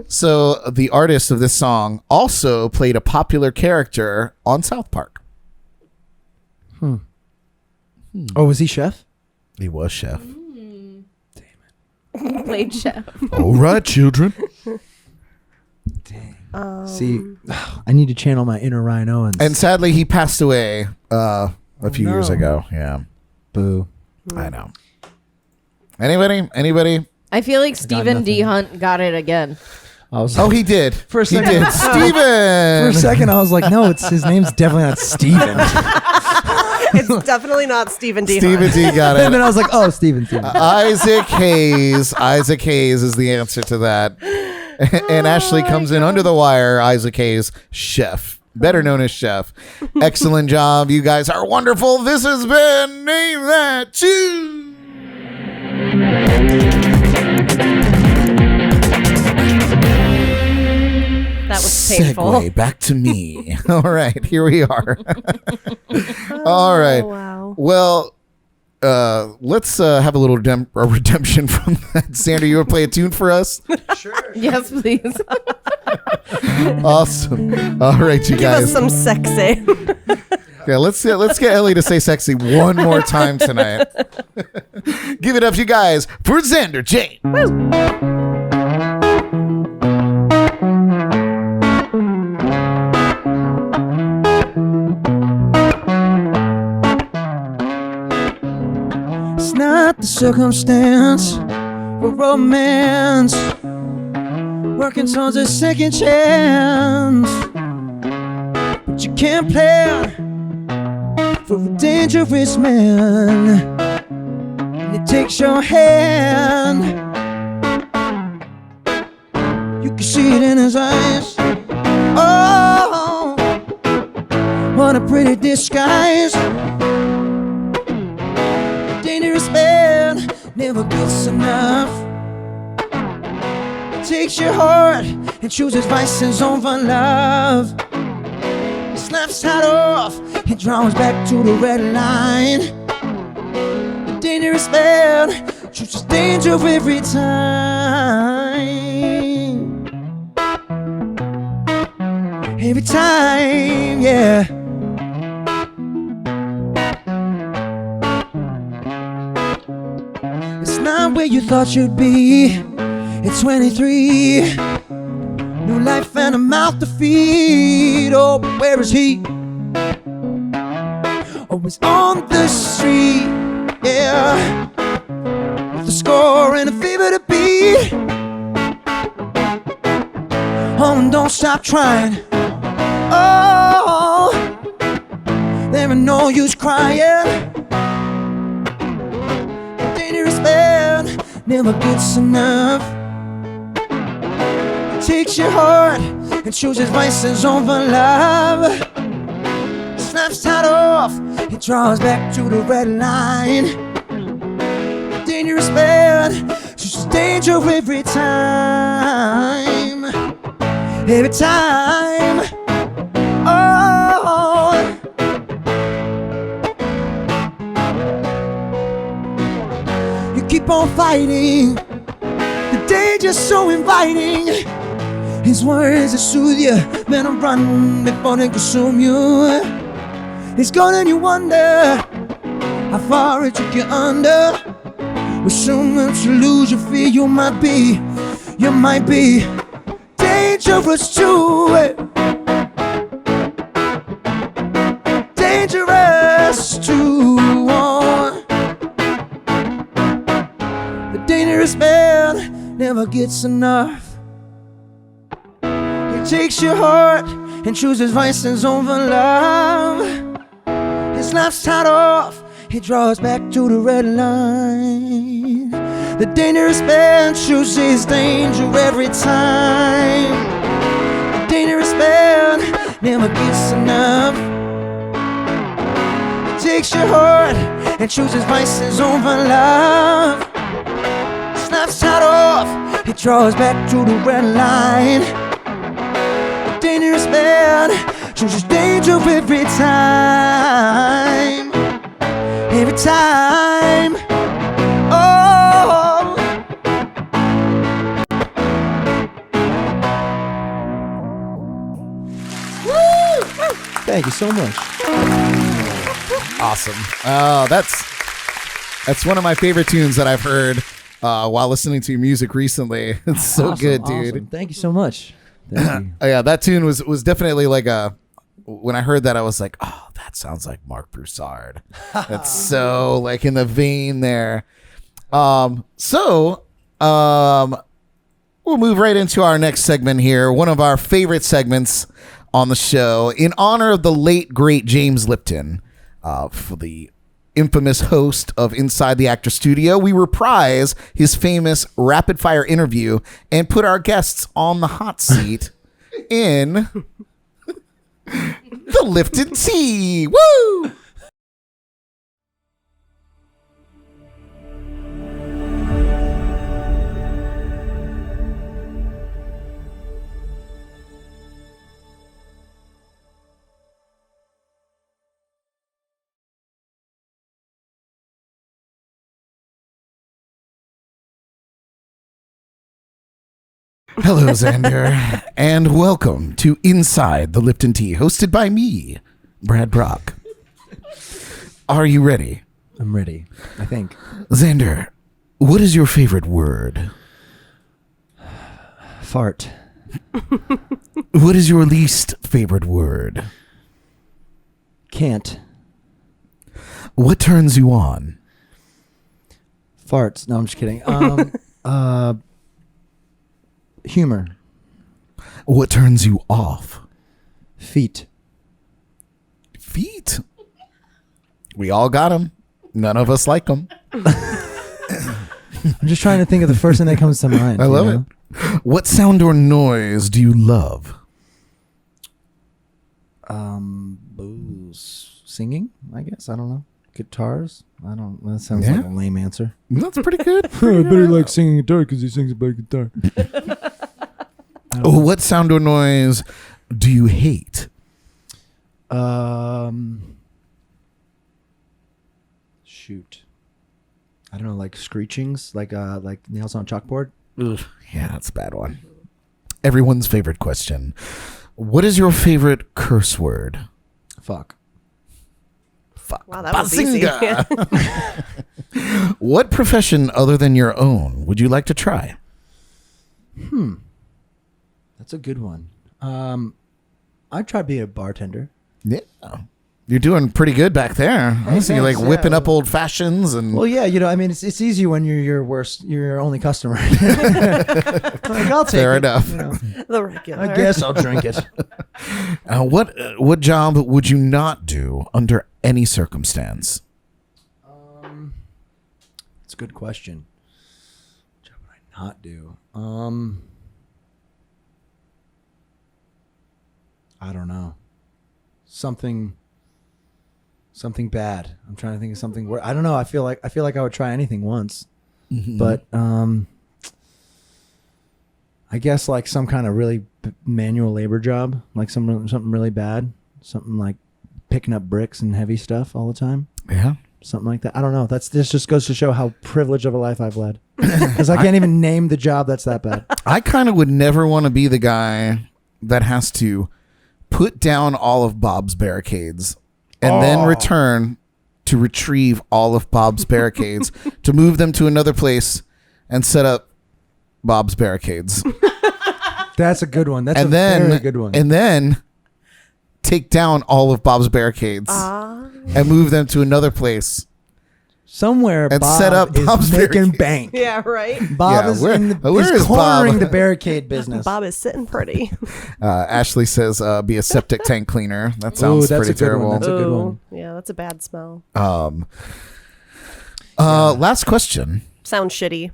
So the artist of this song also played a popular character on South Park. Oh, was he chef? He was Chef. Played Chef. All right, children. See, I need to channel my inner Ryan Owens. And sadly, he passed away a few years ago. Yeah, boo. I know. Anybody? I feel like Stephen D. nothing. Hunt got it again. I was Oh, he did. For a He second. did. For Steven. a second, I was like, no, his name's definitely not Steven. It's definitely not Stephen D. Stephen Hunt. D got And it. then I was like, oh, Steven. Isaac Hayes. Isaac Hayes is the answer to that. And Ashley comes in under the wire. Isaac Hayes, Chef. Better known as Chef. Excellent job. You guys are wonderful. This has been Name That Tune. That was painful. Segue back to me. All right, here we are. All right. Wow. Well, let's have a little redemption from that. Xander, you want to play a tune for us? Yes, please. Awesome. All right, you Give us guys. some sexy. Yeah, let's get Ellie to say sexy one more time tonight. Give it up, you guys, for Xander James. It's not the circumstance for romance, working towards a second chance, but you can't plan for a dangerous man, and it takes your hand. You can see it in his eyes. Oh, what a pretty disguise. A dangerous man never gets enough. Takes your heart and chooses vices over love. He snaps hat off, he draws back to the red line. A dangerous man chooses danger every time. Every time, yeah. It's not where you thought you'd be. It's 23, new life and a mouth to feed. Oh, but where is he? Oh, he's on the street, yeah, with a score and a fever to beat. Oh, and don't stop trying. Oh, there ain't no use crying. A dangerous man never gets enough. Takes your heart and chooses vices over love. Snaps tight off, he draws back to the red line. Dangerous man, chooses danger every time. Every time. Oh, you keep on fighting. The danger's so inviting. His words that soothe you, better run before they consume you. He's gone and you wonder how far it took you under. With so much to lose, you feel you might be dangerous too. Dangerous too. The dangerous man never gets enough. Takes your heart and chooses vices over love. His life's tied off, he draws back to the red line. The dangerous man chooses danger every time. The dangerous man never gets enough. Takes your heart and chooses vices over love. His life's tied off, he draws back to the red line. Dangerous man chooses danger every time. Every time. Oh. Woo! Thank you so much. Awesome. That's one of my favorite tunes that I've heard while listening to your music recently. It's so Awesome, good, dude. awesome. Thank you so much. Thank you. Yeah, that tune was definitely like when I heard that, I was like, oh, that sounds like Mark Broussard. That's so like in the vein there. We'll move right into our next segment here. One of our favorite segments on the show in honor of the late, great James Lipton, for the infamous host of Inside the Actor Studio. We reprise his famous rapid fire interview and put our guests on the hot seat in the Lipton Tea. Woo! Hello, Xander, and welcome to Inside the Lipton Tea, hosted by me, Brad Brock. Are you ready? I'm ready, I think. Xander, what is your favorite word? Fart. What is your least favorite word? Can't. What turns you on? Farts. No, I'm just kidding. Humor. What turns you off? Feet. Feet. We all got them. None of us like them. I'm just trying to think of the first thing that comes to mind. I love it. What sound or noise do you love? Singing, I guess. I don't know. Guitars. I don't. That sounds like a lame answer. That's pretty good. I bet he likes singing guitar because he sings about guitar. What sound or noise do you hate? Shoot. I don't know, like screechings, like nails on a chalkboard. Ugh. Yeah, that's a bad one. Everyone's favorite question. What is your favorite curse word? Fuck. Fuck. Wow, that was easy. Bazinga. What profession other than your own would you like to try? That's a good one. I'd try being a bartender. Yeah. You're doing pretty good back there. I see you like whipping up old fashions and. Well, yeah, I mean, it's easy when you're your only customer. Like, I'll take Fair it, enough. The regular. I guess I'll drink it. What job would you not do under any circumstance? It's a good question. What job would I not do? I don't know. Something bad. I'm trying to think of something where I don't know. I feel like I would try anything once, but I guess like some kind of really manual labor job, like something really bad, something like picking up bricks and heavy stuff all the time. Yeah, something like that. I don't know. This just goes to show how privileged of a life I've led, because I can't even name the job that's that bad. I kind of would never want to be the guy that has to put down all of Bob's barricades and then return to retrieve all of Bob's barricades to move them to another place and set up Bob's barricades. That's a good one. That's and a then, very good one. And then take down all of Bob's barricades and move them to another place. Somewhere and Bob set up is Bob's making bank. Yeah, right. Bob is cornering the barricade business. Bob is sitting pretty. Ashley says be a septic tank cleaner. That sounds pretty terrible. That's a good one. Yeah, that's a bad smell. Last question. Sounds shitty.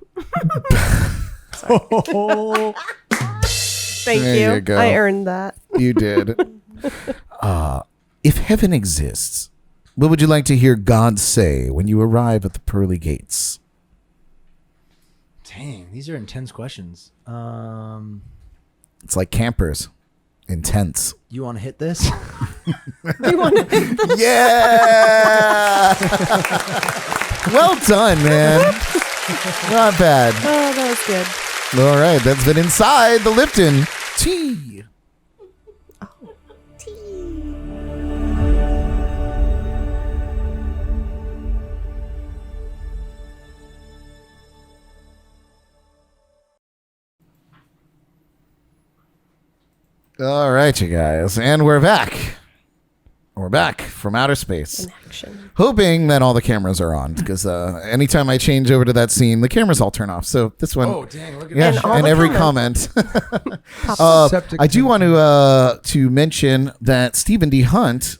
Thank There you. you go. I earned that. You did. If heaven exists, what would you like to hear God say when you arrive at the pearly gates? Dang, these are intense questions. It's like campers. Intense. You want to hit this? You want to hit this? Yeah! Well done, man. Not bad. Oh, that was good. All right, that's been Inside the Lipton Tea. All right, you guys, and we're back. We're back from outer space. In action. Hoping that all the cameras are on, because anytime I change over to that scene, the cameras all turn off. So this one, Oh, dang, look at yeah, that. all and the every comments. comment. I do want to mention that Stephen D. Hunt,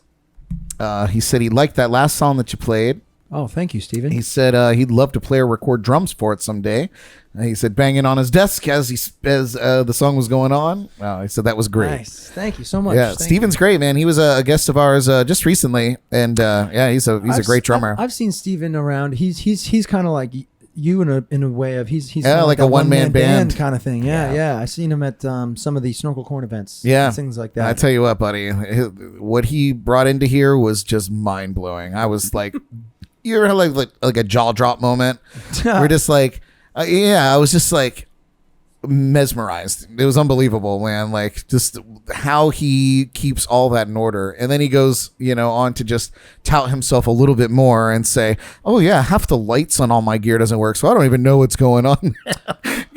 he said he liked that last song that you played. Oh, thank you, Steven. He said he'd love to play or record drums for it someday. He said banging on his desk as the song was going on. He said that was great. Nice. Thank you so much. Yeah, Thank Steven's great, man. He was a guest of ours just recently, and he's a great drummer. I've seen Steven around. He's kind of like you in a way of he's Yeah, kinda like a one-man band kind of thing. Yeah. I seen him at some of the Snorkel Corn events. Yeah, things like that. I tell you what, buddy, what he brought into here was just mind blowing. I was like, you ever had like a jaw drop moment? We're just like, I was just like, mesmerized. It was unbelievable, man. Like just how he keeps all that in order. And then he goes, on to just tout himself a little bit more and say, oh yeah, half the lights on all my gear doesn't work, so I don't even know what's going on.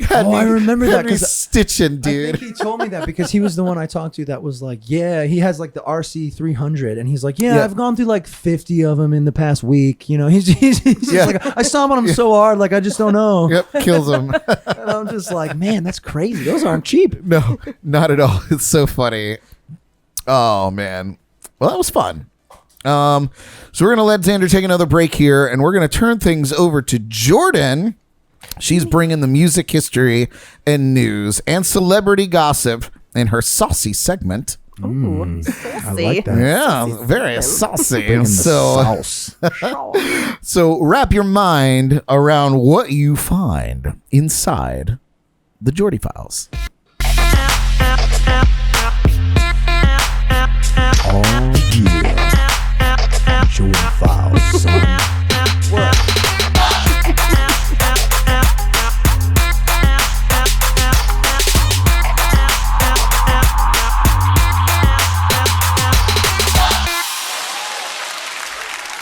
I remember that because stitching, dude. I think he told me that because he was the one I talked to that was like, yeah, he has like the RC 300 and he's like, yeah, I've gone through like 50 of them in the past week. He's just like, I stomp on him so hard, like I just don't know. Yep, kills him. And I'm just like, man, that's crazy. Those aren't cheap. No, not at all. It's so funny. Oh man. Well, that was fun. So we're gonna let Xander take another break here, and we're gonna turn things over to Jordan. She's bringing the music history and news and celebrity gossip in her saucy segment. Ooh, saucy. I like that. Yeah, very saucy. Bringing the sauce. So wrap your mind around what you find inside the Jordy Files. Oh yeah, Jordy Files, son.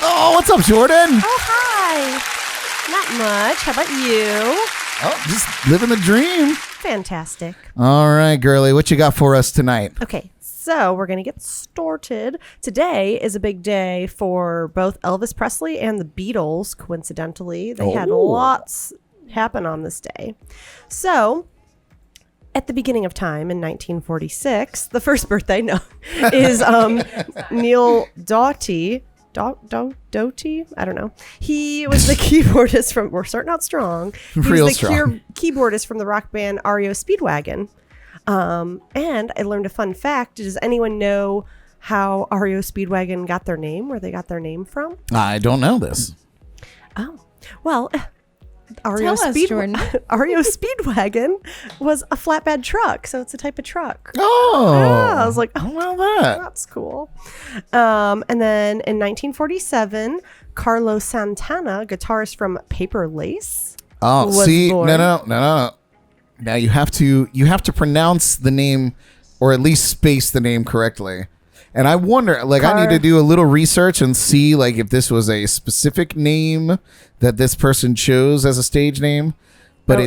Oh, what's up, Jordan? Oh, hi. Not much. How about you? Oh, just living the dream. Fantastic. All right, girly, what you got for us tonight? Okay, so we're going to get started. Today is a big day for both Elvis Presley and the Beatles, coincidentally. They had lots happen on this day. So, at the beginning of time in 1946, the first birthday, is Neil Doughty. Doughty? I don't know. He was the keyboardist from, we're starting out strong. He Real was the strong. keyboardist from the rock band REO Speedwagon. And I learned a fun fact. Does anyone know how REO Speedwagon got their name, where they got their name from? I don't know this. Oh, well, Tell us, Jordan. REO Speedwagon was a flatbed truck, so it's a type of truck. Oh. Yeah, I was like, oh, well, that. That's cool. And then in 1947, Carlos Santana, guitarist from Paper Lace. Oh, was see, born. no. Now you have to pronounce the name, or at least space the name correctly. And I wonder, like, I need to do a little research and see, like, if this was a specific name that this person chose as a stage name. But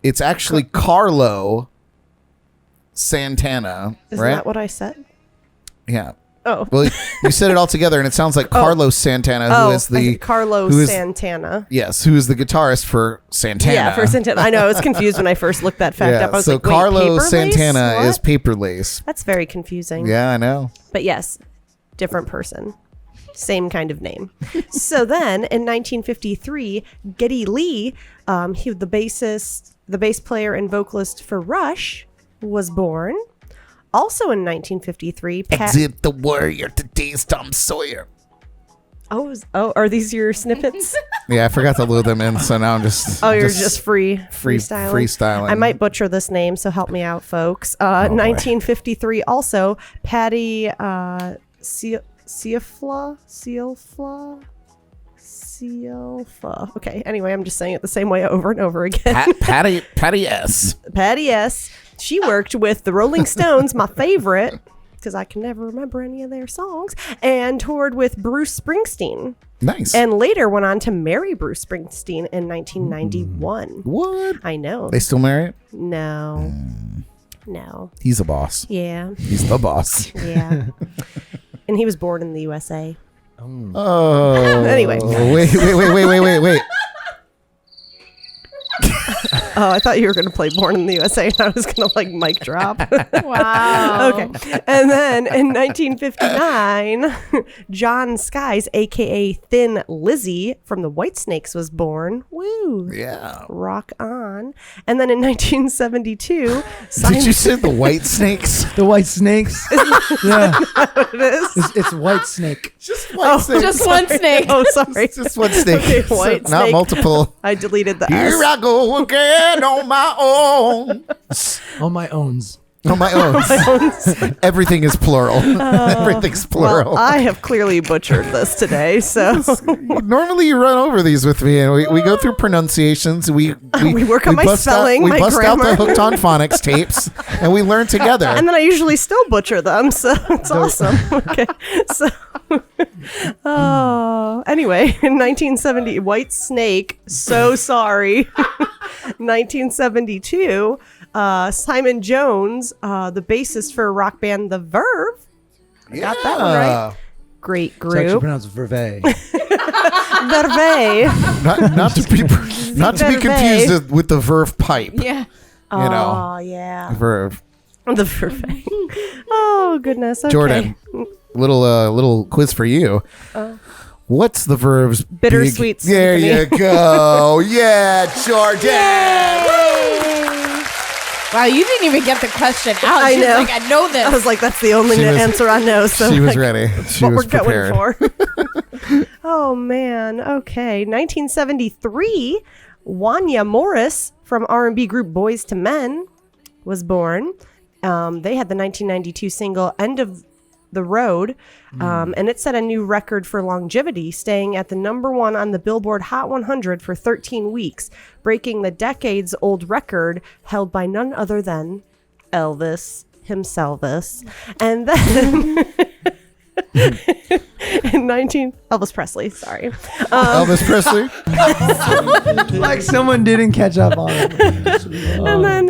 it's actually Carlo Santana, Isn't right? that what I said? Yeah. Oh. Well, you said it all together, and it sounds like Carlos Santana, who is the Carlos Santana. Yes, who is the guitarist for Santana. Yeah, for Santana. I know. I was confused when I first looked that fact up. I was so like, wait, Carlos Paper Lace? Santana What? is Paper Lace. That's very confusing. Yeah, I know. But yes, different person. Same kind of name. So then in 1953, Geddy Lee, the bass player and vocalist for Rush, was born. Also in 1953, Exit the warrior, today's Tom Sawyer. Oh, are these your snippets? Yeah, I forgot to load them in, so now I'm just. Oh, you're just freestyling. Freestyling. I might butcher this name, so help me out, folks. 1953, also Patty Cialfa. Okay. Anyway, I'm just saying it the same way over and over again. Patty S. Patty S. She worked with the Rolling Stones, my favorite, because I can never remember any of their songs, and toured with Bruce Springsteen. Nice. And later went on to marry Bruce Springsteen in 1991. What? I know. They still married? No. No. He's a boss. Yeah. He's the boss. Yeah. And he was born in the USA. Oh. Anyway. Wait. Oh, I thought you were going to play Born in the USA, and I was going to, like, mic drop. Wow. Okay. And then in 1959, John Skies, a.k.a. Thin Lizzy from the Whitesnakes, was born. Woo. Yeah. Rock on. And then in 1972... Did you say the White Snakes? The White Snakes. Yeah. It is? It's White Snake. Just White Snakes. Just one snake. Oh, sorry. Just one snake. Okay, White Not Snake. multiple. I deleted the Here S. I go again on my own. On my owns. Oh, my own. Everything is plural. Everything's plural. Well, I have clearly butchered this today, so Normally you run over these with me, and we go through pronunciations. We work on my bust spelling, we my bust out the grammar. Hooked on Phonics tapes, and we learn together. and then I usually still butcher them, so it's awesome. Okay, so anyway, in 1970, White Snake, so sorry. 1972, Simon Jones, the bassist for rock band The Verve. Got that one right. Great It's actually group. pronounced Verve. Verve. Not to be confused with the Verve pipe. Yeah. You know, Oh, yeah. Verve. The Verve. Oh, goodness. Okay. Jordan, little quiz for you. What's the Verve's Bittersweet There you Symphony. go. Yeah, Jordan. Wow, you didn't even get the question out. I She was know. like, I know this. I was like, that's the only She was- answer I know. So She was like, ready. She what was we're prepared. going for. Oh, man. Okay. 1973, Wanya Morris from R&B group Boys to Men was born. They had the 1992 single End of the Road, and it set a new record for longevity, staying at the #1 on the Billboard Hot 100 for 13 weeks, breaking the decades-old record held by none other than Elvis himself. And then in Elvis Presley, sorry. Elvis Presley. Like someone didn't catch up on it. And then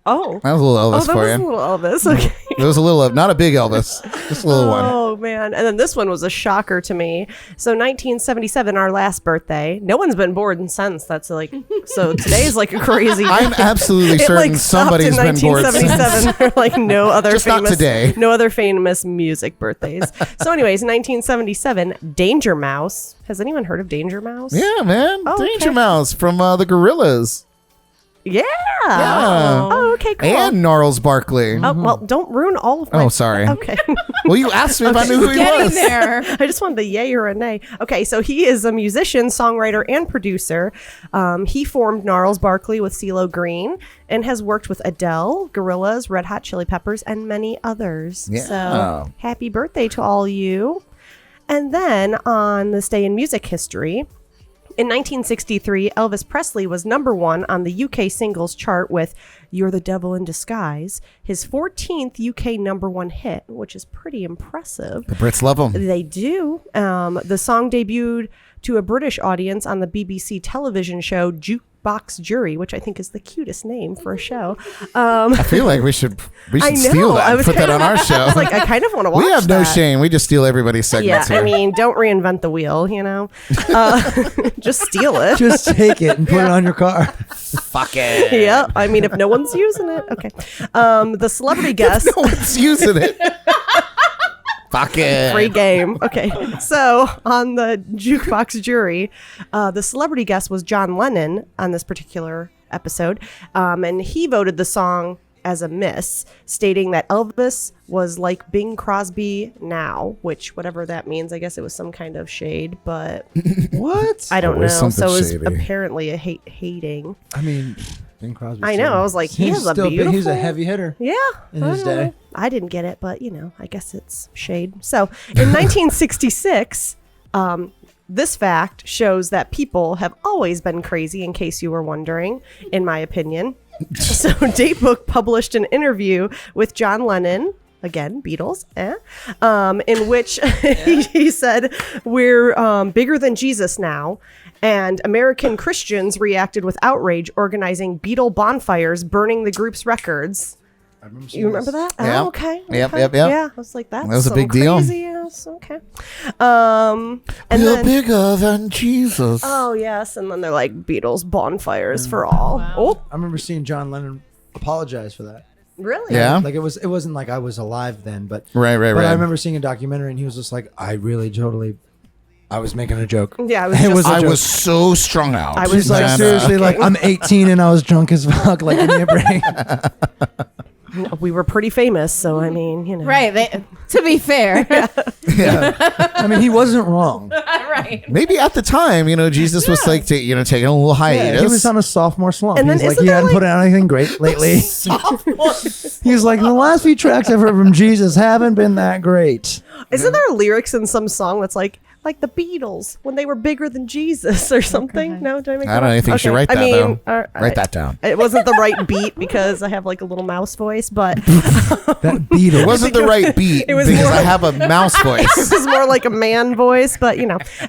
That was a little Elvis that for was a you. little Elvis. Okay. It was a little, not a big Elvis, just a little one. Oh man! And then this one was a shocker to me. So 1977, our last birthday. No one's been born since. That's like so. Today's like a crazy. I'm absolutely It, certain like, stopped somebody's in been bored. 1977. There are, like no other Just not famous, today. no other famous music birthdays. So, anyways, 1977, Danger Mouse. Has anyone heard of Danger Mouse? Yeah, man. Oh, Danger okay. Mouse from the Gorillas. Yeah. Yeah. Oh, okay, cool. And Gnarls Barkley. Oh, well, don't ruin all of my... Oh, sorry. Okay. Well, you asked me if I knew who he Getting was. there. I just wanted the yay or a nay. Okay, so he is a musician, songwriter, and producer. He formed Gnarls Barkley with CeeLo Green and has worked with Adele, Gorillaz, Red Hot Chili Peppers, and many others. Yeah. So happy birthday to all you. And then on this day in music history, in 1963, Elvis Presley was #1 on the UK singles chart with You're the Devil in Disguise, his 14th UK #1 hit, which is pretty impressive. The Brits love him. They do. The song debuted to a British audience on the BBC television show Jukebox Jury, which I think is the cutest name for a show. I feel like we should I know. steal that I and was put that on kinda- our show. I was like, I kind of want to watch We have no that. shame. We just steal everybody's Yeah, segments here. I mean, don't reinvent the wheel, you know? Just steal it. Just take it and put it on your car. fuck it. Yeah, I mean, if no one's using it, okay. The celebrity guest, No one's using it. Fuck it. free game. Okay, so on the Jukebox Jury, the celebrity guest was John Lennon on this particular episode, and he voted the song as a miss, stating that Elvis was like Bing Crosby now, which whatever that means, I guess it was some kind of shade, but What? I don't know. Always something So it was shady. apparently a hating. I mean, Bing Crosby. I know. I was like, he has a beautiful. He's a heavy hitter. Yeah. in I his don't know. day. I didn't get it, but I guess it's shade. So in 1966, this fact shows that people have always been crazy, in case you were wondering, in my opinion. So Datebook published an interview with John Lennon, again, Beatles, in which he said, we're bigger than Jesus now. And American Christians reacted with outrage, organizing Beatle bonfires, burning the group's records. You remember that? Yeah. Oh, okay. Yep, okay. yep, yep. Yeah, I was like, that's That was a some big deal. craziness. Okay. And We're then, bigger than Jesus. oh yes, and then they're like Beatles bonfires for all. Oh, I remember seeing John Lennon apologize for that. really? Yeah. Like it wasn't like I was alive then, but Right. But right. I remember seeing a documentary and he was just like, I was making a joke. Yeah, I was. It Just, was a I joke. was so strung out. I was He's like, just- seriously, like I'm 18 and I was drunk as fuck. Like, give me a break. we were pretty famous, so I mean, Right. To be fair. Yeah. I mean, he wasn't wrong. Right. Right. Maybe at the time, Jesus was like, taking a little hiatus. He was on a sophomore slump. And then He's like, isn't he there, hadn't like- put out anything great lately. He's like, the last few tracks I've heard from Jesus haven't been that great. Isn't there lyrics in some song that's like the Beatles when they were bigger than Jesus or something? No, did I make I that don't up? think you should write that down. Write that down. It wasn't the right beat because I have like a little mouse voice, but That Beatles. It wasn't the right beat It was because more- I have a mouse voice. this is more like a man voice, but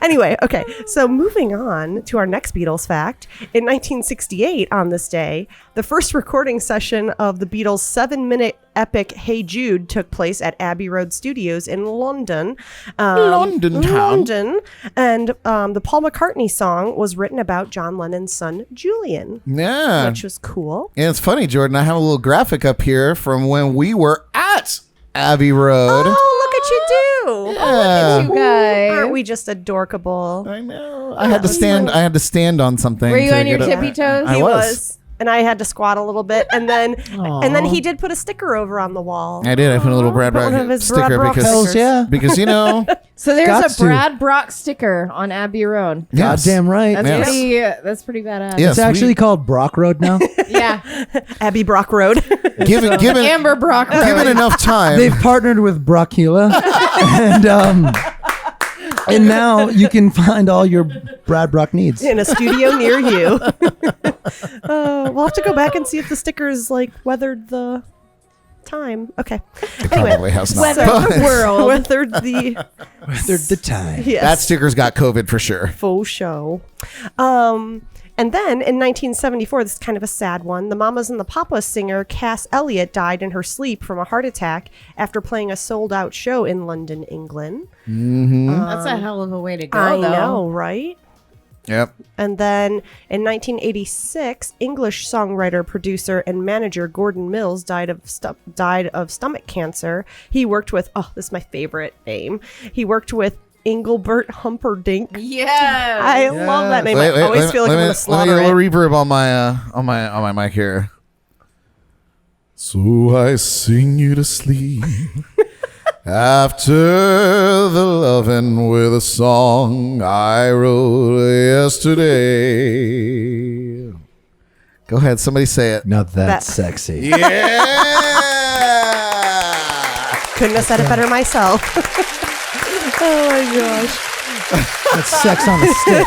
Anyway, okay. So moving on to our next Beatles fact. In 1968, on this day, the first recording session of the Beatles' 7-minute epic Hey Jude took place at Abbey Road Studios in London. London town. London. And the Paul McCartney song was written about John Lennon's son, Julian, Yeah. which was cool. And it's funny, Jordan. I have a little graphic up here from when we were at Abbey Road. Oh, look at you do. Yeah. You guys. Aren't we just adorkable? I know. I had to stand. I had to stand on something. Were you to on your get up. tippy toes? I He was. and I had to squat a little bit, and then he did put a sticker over on the wall. I did. I put a little Brad Put one Brock of his sticker Brad Brock because stickers. yeah. because So there's Gots a to. Brad Brock sticker on Abbey Road. Yes. Goddamn right. That's Yes. pretty badass. Yes, It's actually called Brock Road now. Yeah. Abbey Brock Road. given Amber Brock Road. given enough time. They've partnered with Brockula, and now you can find all your Brad Brock needs. In a studio near you. We'll have to go back and see if the stickers weathered the time. Okay. Probably has not. Weather the world. Weathered the Weathered the time. yes. That sticker's got COVID for sure. faux show. And then in 1974, this is kind of a sad one. The Mamas and the Papas singer Cass Elliot died in her sleep from a heart attack after playing a sold-out show in London, England. That's a hell of a way to go, I though. know, right? Yep. And then in 1986, English songwriter, producer, and manager Gordon Mills died of stomach cancer. He worked with this is my favorite name. He worked with Engelbert Humperdinck. Yeah. I love that name. I always feel like I'm gonna Let me slaughter get a it. little reverb on my mic here. So I sing you to sleep after the loving with a song I wrote yesterday. Go ahead, somebody say it. Now that's sexy. Yeah. Couldn't have said it better myself. Oh my gosh. That's sex on a stick.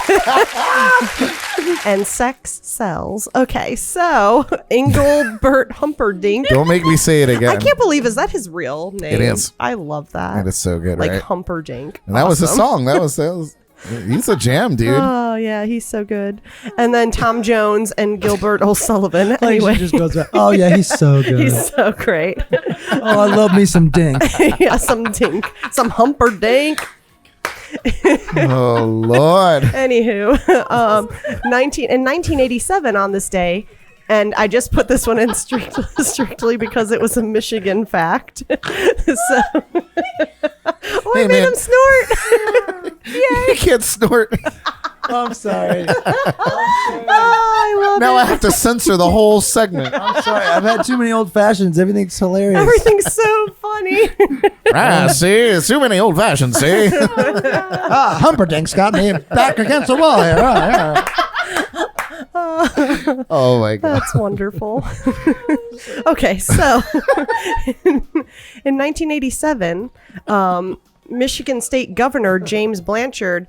And sex sells. Okay, so Engelbert Humperdinck. Don't make me say it again. I can't believe, is that his real name? It is. I love that. That is so good, like right? Humperdinck. And that was a Awesome. song. That was he's a jam, dude. Oh yeah, he's so good. And then Tom Jones and Gilbert O'Sullivan. Like Anyway, she just goes back. Oh yeah, he's so good. he's so great. Oh, I love me some dink. Yeah, some dink, some Humperdink. Oh Lord. Anywho, in 1987 on this day, and I just put this one in strictly because it was a Michigan fact. So, I Hey, made man. him snort. You can't snort. I'm sorry. I love Now it. I have to censor the whole segment. I'm sorry. I've had too many old fashions. Everything's hilarious. Everything's so funny. See, it's too many old fashioned, see? Humperdinck's got me back against the wall here. Oh my God. That's wonderful. Okay, so in 1987, Michigan State Governor James Blanchard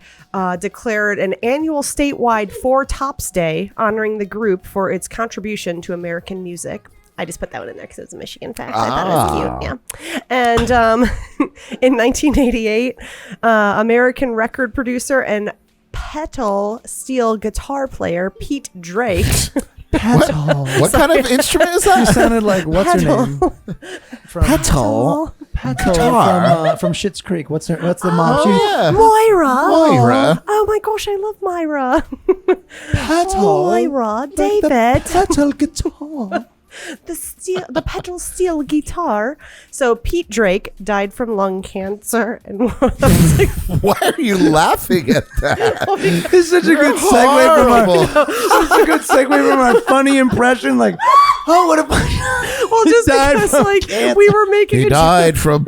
declared an annual statewide Four Tops Day, honoring the group for its contribution to American music. I just put that one in there because it's a Michigan fact. I thought it was cute. Yeah. And in 1988, American record producer and pedal steel guitar player Pete Drake. Petal. What kind of instrument is You that? sounded like what's her name? From Petal. Petal from Schitt's Creek. What's the mom? She- Yeah. Moira. Oh my gosh, I love Myra. Petal. Moira. The David. petal guitar. The pedal steel guitar. So Pete Drake died from lung cancer, and I was like, Why are you laughing at that? It's such a good segue from Horrible. such a good segue from our funny impression. Like, oh, what a well, just died because from like we were making He a died from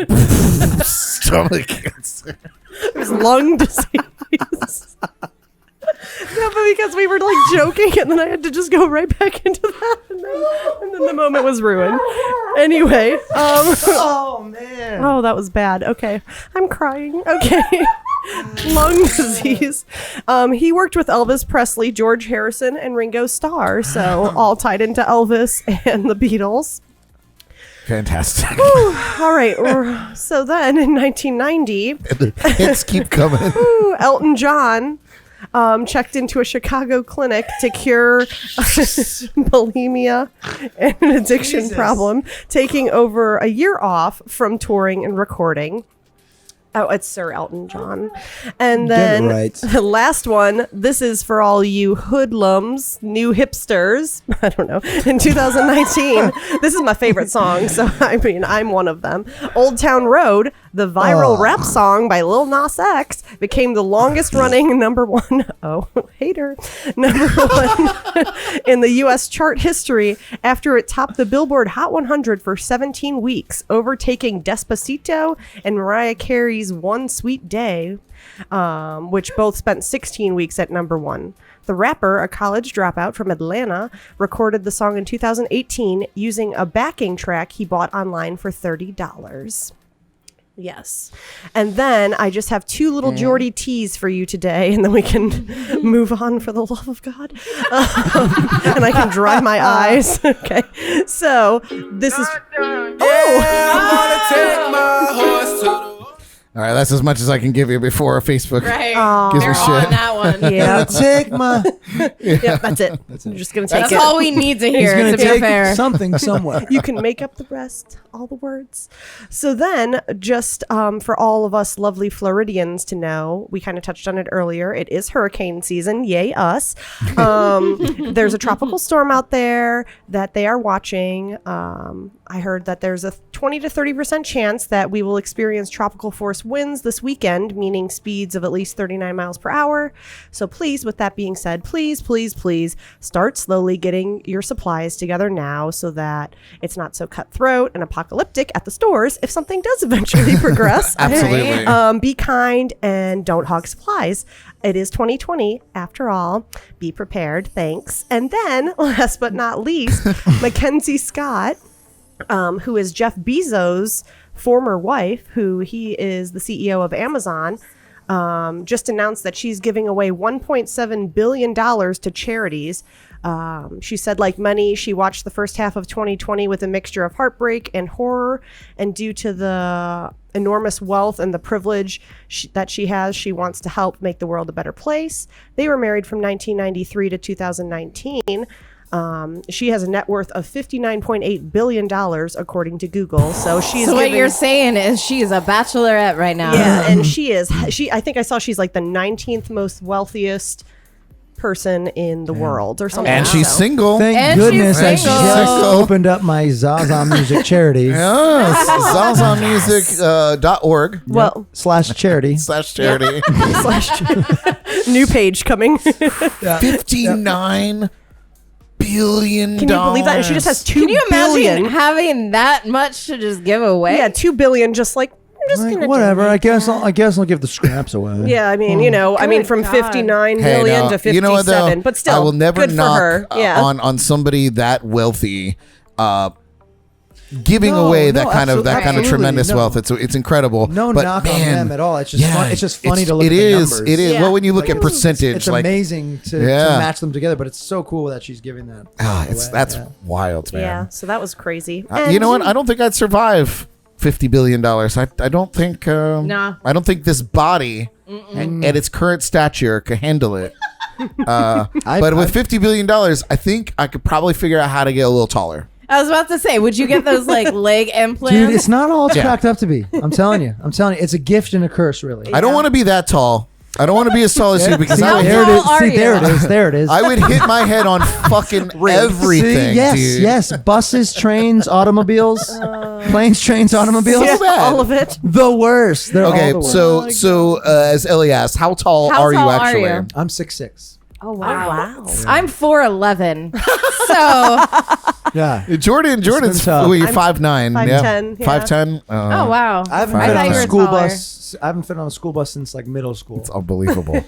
stomach cancer. it was lung disease. because we were like joking, and then I had to just go right back into that, and then the moment was ruined. Anyway, Oh man. oh, that was bad. Okay, I'm crying. Okay. Lung disease. He worked with Elvis Presley, George Harrison, and Ringo Starr, so all tied into Elvis and the Beatles. Fantastic. All right. So then in 1990, The hits keep coming. Elton John checked into a Chicago clinic to cure bulimia and an addiction problem, taking over a year off from touring and recording. Oh, it's Sir Elton John. And then Get it right. the last one, this is for all you hoodlums, new hipsters. I don't know. In 2019, this is my favorite song. So, I mean, I'm one of them. Old Town Road, the viral rap song by Lil Nas X, became the longest running number one. Oh, hater. Number one in the U.S. chart history after it topped the Billboard Hot 100 for 17 weeks, overtaking Despacito and Mariah Carey's One Sweet Day, which both spent 16 weeks at number one. The rapper, a college dropout from Atlanta, recorded the song in 2018 using a backing track he bought online for $30. Yes. And then I just have two little Jordy Teas for you today, and then we can move on for the love of God. And I can dry my eyes. Okay. So this is... All right, that's as much as I can give you before Facebook Right. gives me You're shit. on that one. Yeah. Take my. Yep, that's it. You're just going to take That's it. all we need to He's hear, gonna to be take fair. something somewhere. You can make up the rest, all the words. So then, just for all of us lovely Floridians to know, we kind of touched on it earlier. It is hurricane season. Yay, us. There's a tropical storm out there that they are watching. I heard that there's a 20 to 30% chance that we will experience tropical force winds this weekend, meaning speeds of at least 39 miles per hour. So please, with that being said, please start slowly getting your supplies together now so that it's not so cutthroat and apocalyptic at the stores if something does eventually progress. Absolutely. Be kind and don't hog supplies. It is 2020 after all. Be prepared. Thanks. And then, last but not least, Mackenzie Scott, who is Jeff Bezos' former wife, who he is the CEO of Amazon, just announced that she's giving away $1.7 billion to charities. She said, like many, she watched the first half of 2020 with a mixture of heartbreak and horror. And due to the enormous wealth and the privilege that she has, she wants to help make the world a better place. They were married from 1993 to 2019. She has a net worth of $59.8 billion, according to Google. So she's So what you're saying is she's a bachelorette right now. yeah, and I think I saw she's like the 19th most wealthiest person in the world or something. And she's single. Thank And goodness I she's single. just opened up my Zaza Music charity. Yes. ZazaMusic.org Well, / charity. / charity. new page coming. $59 billion. Can you believe that? And she just has $2 Can you imagine billion. having that much to just give away? Yeah, $2 billion. Just like I'm just Like, gonna whatever. donate I guess I'll give the scraps away. Yeah, I mean, Good from God. 59 Hey, million now, to 57, you know what, though? but still, I will never good for knock her. Yeah. on somebody that wealthy giving No, away no, that kind of absolutely, tremendous no. wealth. It's incredible. No but knock on man, them at all. It's just fun. It's just funny to look it at the is. numbers. It is. Yeah. Well, when you look Like, at percentage, it's like amazing to match them together, but it's so cool that she's giving that. away. that's Yeah. wild, man. Yeah, so that was crazy. You know what? I don't think I'd survive $50 billion. I don't think. Nah. I don't think this body at its current stature could handle it. But with $50 billion, I think I could probably figure out how to get a little taller. I was about to say, would you get those like leg implants? Dude, it's not all it's cracked up to be. I'm telling you. It's a gift and a curse, really. I don't want to be that tall. I don't want to be as tall as you because See, I would there it How is. tall are See, you? there it is. There it is. I would hit my head on fucking everything. See, yes, dude. yes. Buses, trains, automobiles, planes, trains, automobiles. Yeah, bad. all of it. The worst. They're Okay, all the worst. so as Ellie asked, how tall How are you tall are actually? you? I'm 6'6". Oh wow. Wow. I'm 4'11". So Yeah. Jordan's been tough. well, you're 5'9". 5'10", yeah. 5'10". oh wow. I haven't I been thought on you a were school taller. bus. I haven't been on a school bus since like middle school. It's unbelievable.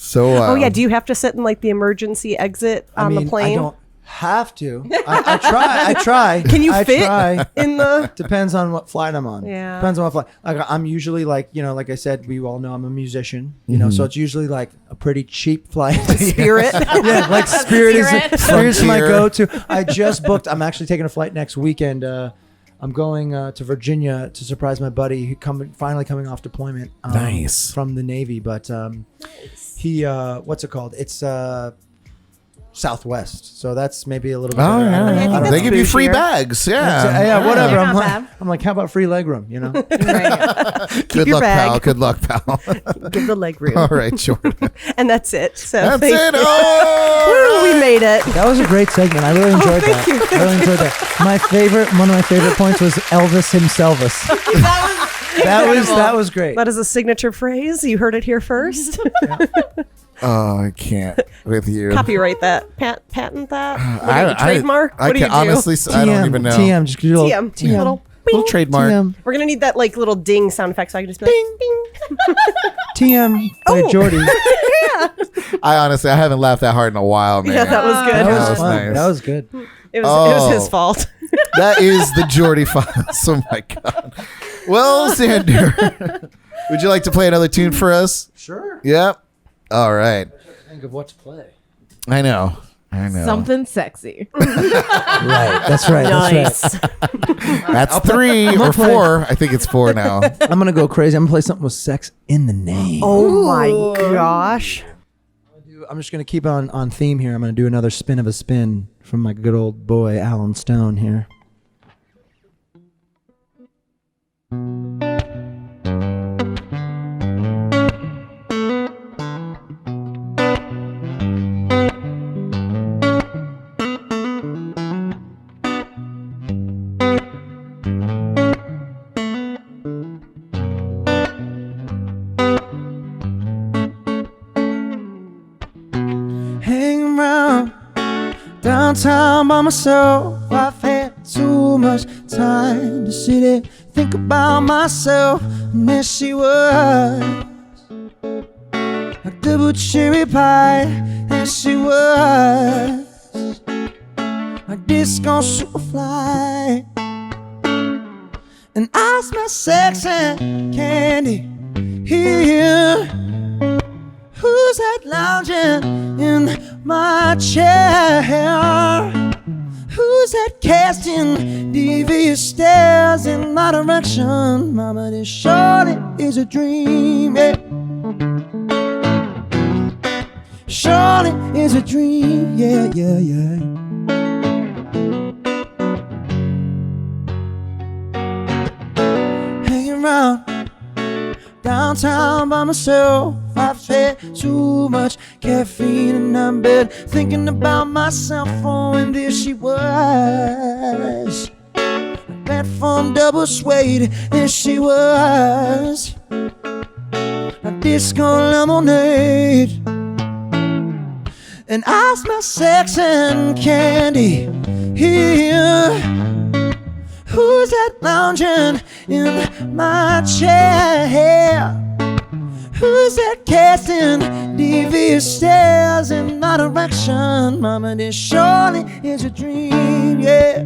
So. Oh yeah. Do you have to sit in like the emergency exit on the plane? I don't have to. I try. Can you fit try. in the? Depends on what flight I'm on. Yeah. Depends on what flight. Like I'm usually like, like I said, we all know I'm a musician. So it's usually like a pretty cheap flight. Spirit. Yeah, like Spirit's my Frontier. go-to. I just booked. I'm actually taking a flight next weekend. I'm going to Virginia to surprise my buddy who finally coming off deployment. Nice. From the Navy, but he what's it called? It's Southwest, so that's maybe a little bit. Oh, better. I yeah. don't know. They give you free bougie. bags. Yeah. Yeah, whatever. You're I'm not like, bad. how about free leg room? Right. Good your luck, bag. pal. Good luck, pal. Give the leg room. All right, Jordan. And that's it. So That's thank it. you. Oh, Woo, we made it. That was a great segment. I really enjoyed thank that. you. I really enjoyed that. One of my favorite points was Elvis himself. That was great. That is a signature phrase. You heard it here first. Oh, I can't with you. Copyright that. Patent that. I Trademark. I What do can you do? honestly, I don't even know. TM. Just do a little TM. Little Little bing. trademark. TM. We're gonna need that like little ding sound effect, so I can just be like, bing. TM by Oh. Jordy. I honestly, I haven't laughed that hard in a while, man. Yeah, that was good. That That was was fun. nice. That was good. It was Oh. his fault. That is the Jordy Files. Oh my god. Well, Xander, would you like to play another tune for us? Sure. Yep. All right. Think of what to play. I know. Something sexy. Right. That's right. Nice. That's 3 or 4. I think it's 4 now. I'm gonna go crazy. I'm gonna play something with sex in the name. Oh my gosh. I'm just gonna keep on theme here. I'm gonna do another spin of a spin from my good old boy Alan Stone here. Hang around downtown by myself. I've had too much time to sit and think about myself. And there she was, a double cherry pie. There she was, a disco superfly. And I smell sex and candy here. Who's that lounging in my chair? Who's that casting devious stares in my direction? Mama, this surely is a dream, yeah. Surely is a dream, yeah, yeah, yeah. Hanging around downtown by myself. I've had too much caffeine and I'm bed thinking about myself. Oh, and there she was, a platform double suede. There she was, a disco lemonade. And I smell sex and candy here. Who's that lounging in my chair? Who's that casting devious stares in my direction? Mama, this surely is a dream, yeah.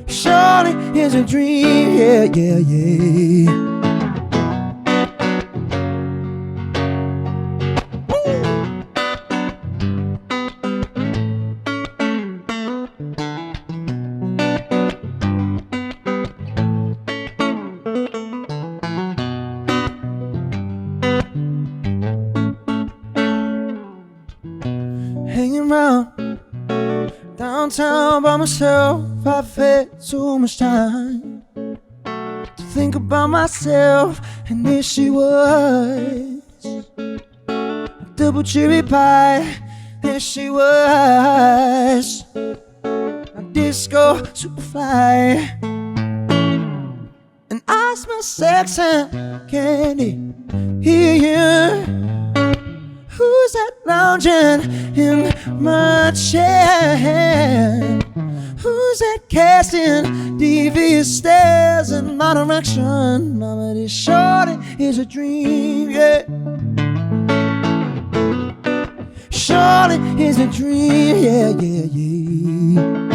Surely is a dream, yeah, yeah, yeah. Hanging around downtown by myself. I've had too much time to think about myself. And there she was, a double cherry pie. There she was, a disco superfly. And I smell sex and candy here. Who's that lounging in my chair? Who's that casting devious stares in my direction? Mama, this shorty is a dream, yeah. Shorty is a dream, yeah, yeah, yeah.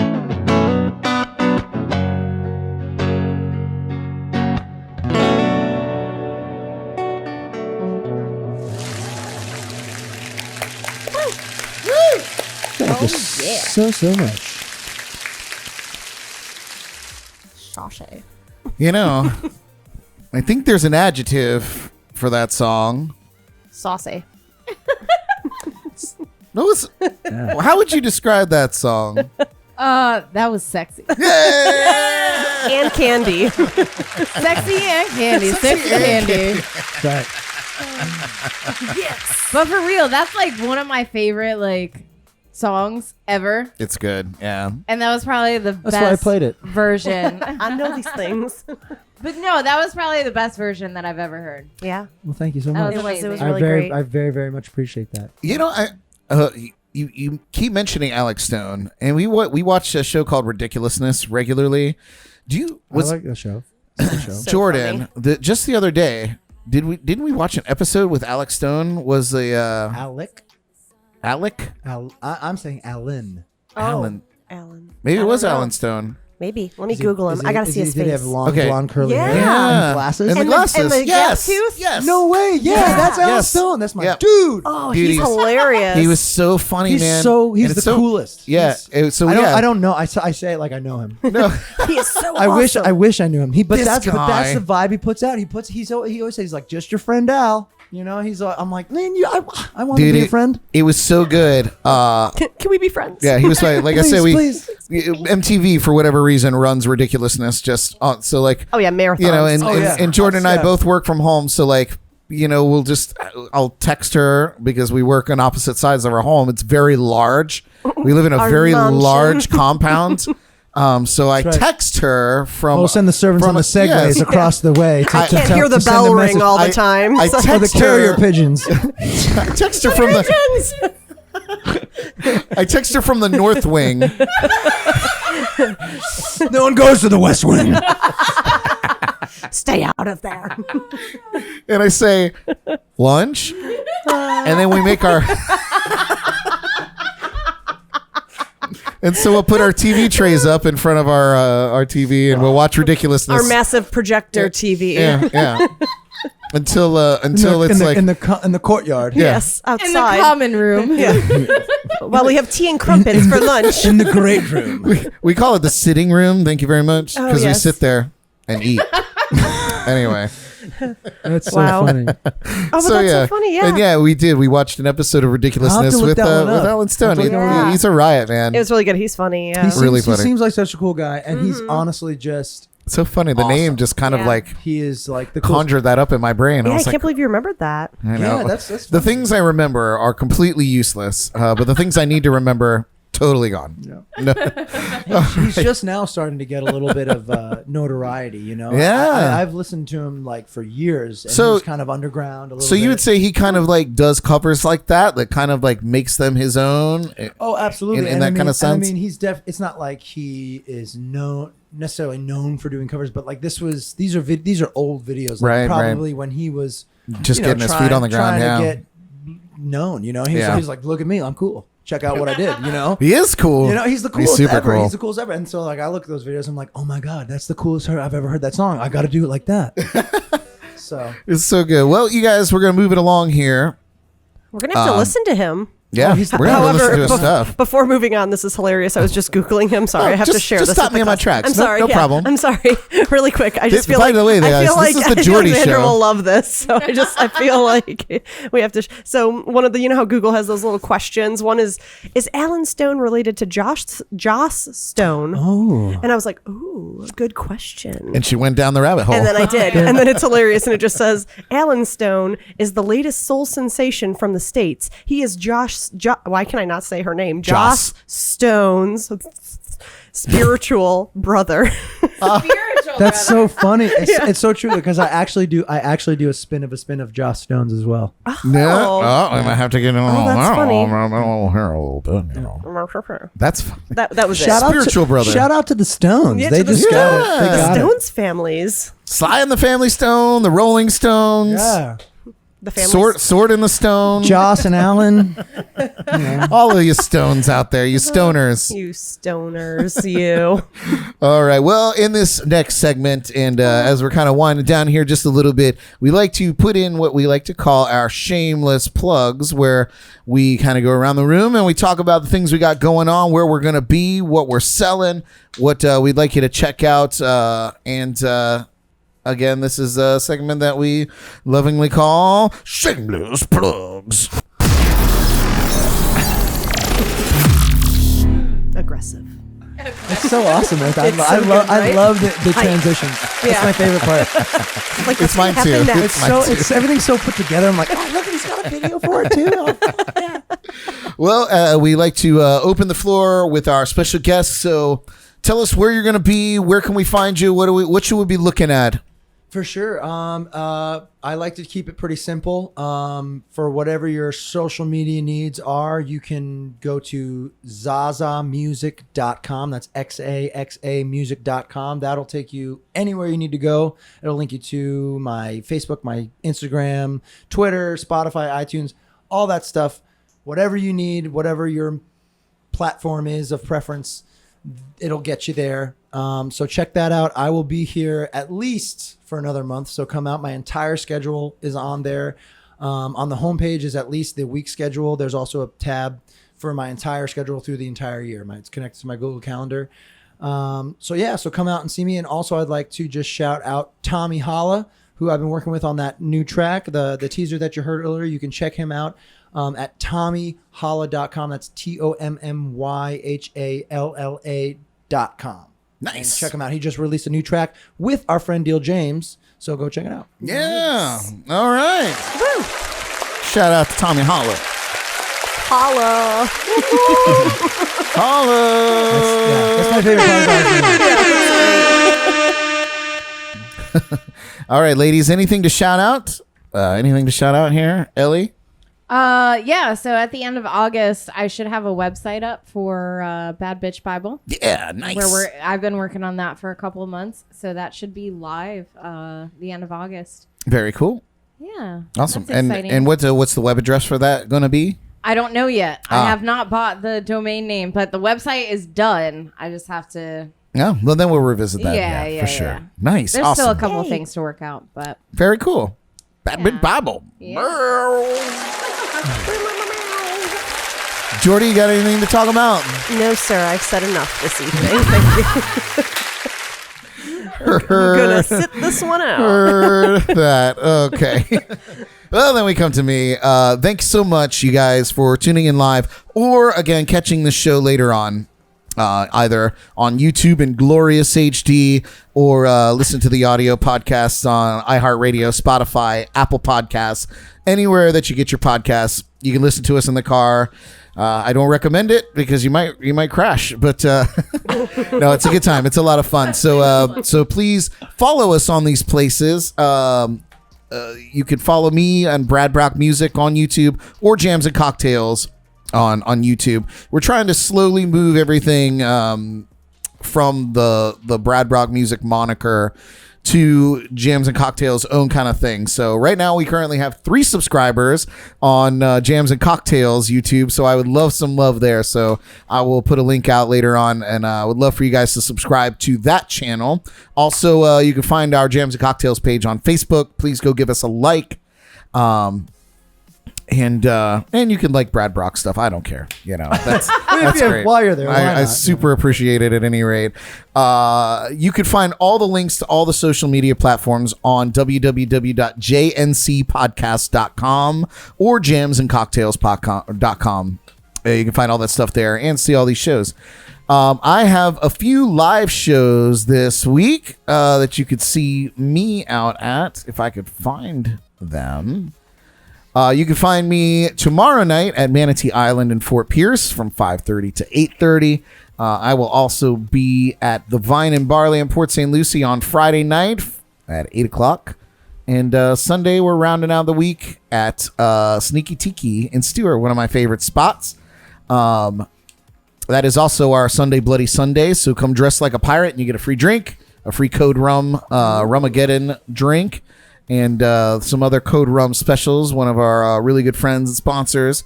So much. Shawshay. You know, I think there's an adjective for that song. Saucy. No, how would you describe that song? That was sexy. Yeah! And candy. Sexy and candy. Sexy candy. Right. Yes. But for real, that's like one of my favorite like songs ever. It's good, yeah. And that was probably the That's best why I played it. version. I know these things. But no, that was probably the best version that I've ever heard. Yeah. Well, thank you so That much. was amazing. It was I really very, great. I very, very much appreciate that. You know, you keep mentioning Alex Stone, and we watch a show called Ridiculousness regularly. I like the show. It's a good show. So Jordan, just the other day, didn't we watch an episode with Alex Stone? Was the Alec? I'm saying Alan. Alan? Alan. Maybe it was I don't know. Alan Stone. Maybe. Let me Is he- Google him. is I gotta see his Did he face. have long Okay. blonde curly Yeah. hair Yeah. and glasses? And the And glasses. the yes. gap tooth? Yes. No way. Yeah, that's Alan Yes. Stone. That's my Yep. dude. Oh, Dude, he's he's- hilarious. He was so funny, He's man. he's And the it's so- coolest. Yeah. He's- So I yeah. don't know. I say it like I know him. No. He is so I awesome. wish I knew him. But This that's guy. the vibe he puts out. He always says like just your friend Al. You know, I'm like, man, I want to Dude, be a friend. It was so good. Can we be friends? Yeah, he was like I said, Please. MTV for whatever reason runs Ridiculousness just on. So like, Oh yeah, marathons. you know, and, Oh, yeah. and Jordan and I Yeah. both work from home, so like, you know, I'll text her because we work on opposite sides of our home. It's very large. We live in a Our very mansion. large compound. So I That's right. text her from. We'll send the servants on the segways yes. across the way. I can't hear the send a bell ring message. all the I- time. I so- Or the text carrier her. pigeons. I text her from the. I text her from the North Wing. No one goes to the West Wing. Stay out of there. And I say, lunch? And then we make our... And so we'll put our TV trays up in front of our TV and we'll watch Ridiculousness. Our massive projector TV. Yeah. Until it's like... in the courtyard. Yeah. Yes, In the outside. common room. Well, we have tea and crumpets for lunch. In the great room. we call it the sitting room. Thank you very much. Oh, Because we yes. sit there and eat. Anyway. That's so Wow. funny. Oh, but that's so funny. Yeah. And yeah, we did. We watched an episode of Ridiculousness look with that one up. Alan Stone. Yeah. He's a riot, man. It was really good. He's funny. Yeah. Really He funny. seems like such a cool guy, and he's honestly just So funny. The name just kind of Yeah. like he is like the coolest. conjured that up in my brain. Yeah, I I was can't like, believe you remembered that. I know. Yeah, that's the funny. things I remember are completely useless, but the things I need to remember, totally gone. No. He's just now starting to get a little bit of notoriety, you know. Yeah. I've listened to him like for years, and So- he's kind of underground a little So you bit. would say he kind of like does covers like that kind of like makes them his own. Oh, absolutely. in And that I mean, kind of sense? I mean, it's not like he is necessarily known for doing covers, but like these are old videos, like Right, probably when he was Just you know, getting his feet on the ground. trying Yeah. to get known. You know, he's, Yeah. he's like, look at me, I'm cool. Check out what I did. You know. He is cool. You know, he's the coolest super ever. cool. He's the coolest ever. And so, like, I look at those videos, I'm like, oh my god, that's the coolest I've ever heard that song. I got to do it like that. So It's so good. Well, you guys, we're gonna move it along here. We're gonna have to listen to him. Yeah, we're gonna listen to his stuff. Before moving on, this is hilarious. I was just Googling him. Sorry, I have to just- share just this. stop with me the in my class. tracks. I'm No- sorry. no yeah, problem. I'm sorry. Really quick. I just feel by like the way, I guys, feel like this is the Jordy Xander Show. will love this. So I feel like we have to. So one of the, you know how Google has those little questions. One is Alan Stone related to Joss Stone? oh, And I was like, ooh, good question. And she went down the rabbit hole. And then I did. And then it's hilarious. And it just says, Alan Stone is the latest soul sensation from the States. He is why can I not say her name? Joss. Stone's spiritual brother. That's so funny. It's so true because I actually do a spin of Joss Stone's as well. Yeah. Oh, I might have to get in. That's funny. That's funny. That was Spiritual brother. Shout out to the Stones. Yeah, They to the just got it. They The got it. Stones families. Sly and the Family Stone, the Rolling Stones. Yeah. The family. Sword in the Stone. Joss and Alan. All of you stones out there, you stoners. You stoners, you. All right. Well, in this next segment, and as we're kind of winding down here just a little bit, we like to put in what we like to call our shameless plugs, where we kind of go around the room and we talk about the things we got going on, where we're going to be, what we're selling, what we'd like you to check out, again, this is a segment that we lovingly call Shameless Plugs. Aggressive. It's so awesome, man. I good, love the transitions. Yeah. That's my favorite part. Like, It's mine too. next? It's everything's so put together. I'm like, oh, look, he's got a video for it too. Oh, yeah. Well, we like to open the floor with our special guests. So tell us where you're going to be. Where can we find you? What should we be looking at? For sure. I like to keep it pretty simple. For whatever your social media needs are, you can go to xaxamusic.com. That's XAXAmusic.com. That'll take you anywhere you need to go. It'll link you to my Facebook, my Instagram, Twitter, Spotify, iTunes, all that stuff. Whatever you need, whatever your platform is of preference, it'll get you there. So check that out. I will be here at least for another month. So come out. My entire schedule is on there. On the homepage is at least the week schedule. There's also a tab for my entire schedule through the entire year. It's connected to my Google Calendar. So come out and see me. And also I'd like to just shout out Tommy Holla, who I've been working with on that new track, the teaser that you heard earlier. You can check him out at TommyHalla.com. That's TommyHalla.com. Nice. And check him out. He just released a new track with our friend Deal James. So go check it out. Yeah. All right. Woo. Shout out to Tommy Holla. Holla. Holla. That's my favorite part. All right, ladies, anything to shout out? Anything to shout out here? Ellie? Yeah, so at the end of August, I should have a website up for Bad Bitch Bible. Yeah, nice. Where I've been working on that for a couple of months, so that should be live the end of August. Very cool. Yeah. Awesome. That's exciting. And what's the web address for that going to be? I don't know yet. I have not bought the domain name, but the website is done. I just have to... Yeah, well, then we'll revisit that. Yeah, for sure. yeah. Nice. There's awesome. still a couple of things to work out, but... Very cool. Bad Bitch Bible. Yeah. Jordy, you got anything to talk about? No, sir. I've said enough this evening. Thank you. I'm gonna sit this one out. Heard that. Okay. Well, then we come to me. Thanks so much, you guys, for tuning in live or, again, catching the show later on. Either on YouTube in glorious HD or listen to the audio podcasts on iHeartRadio, Spotify, Apple Podcasts, anywhere that you get your podcasts. You can listen to us in the car. I don't recommend it because you might crash, but no, it's a good time. It's a lot of fun. So please follow us on these places. You can follow me and Brad Brock Music on YouTube or Jams and Cocktails on YouTube. We're trying to slowly move everything from the Brad Brock Music moniker to Jams and Cocktails' own kind of thing. So right now we currently have 3 subscribers on Jams and Cocktails YouTube. So I would love some love there. So I will put a link out later on, and I would love for you guys to subscribe to that channel. Also, you can find our Jams and Cocktails page on Facebook. Please go give us a like. And you can like Brad Brock stuff. I don't care. That's great. While you're there, I super appreciate it at any rate. You can find all the links to all the social media platforms on www.jncpodcast.com or jamsandcocktails.com. You can find all that stuff there and see all these shows. I have a few live shows this week that you could see me out at if I could find them. You can find me tomorrow night at Manatee Island in Fort Pierce from 5:30 to 8:30. I will also be at the Vine and Barley in Port St. Lucie on Friday night at 8 o'clock. And Sunday, we're rounding out the week at Sneaky Tiki in Stewart, one of my favorite spots. That is also our Sunday Bloody Sunday. So come dress like a pirate and you get a free drink, a free Code Rum, Rumageddon drink, and some other Code Rum specials, one of our really good friends and sponsors.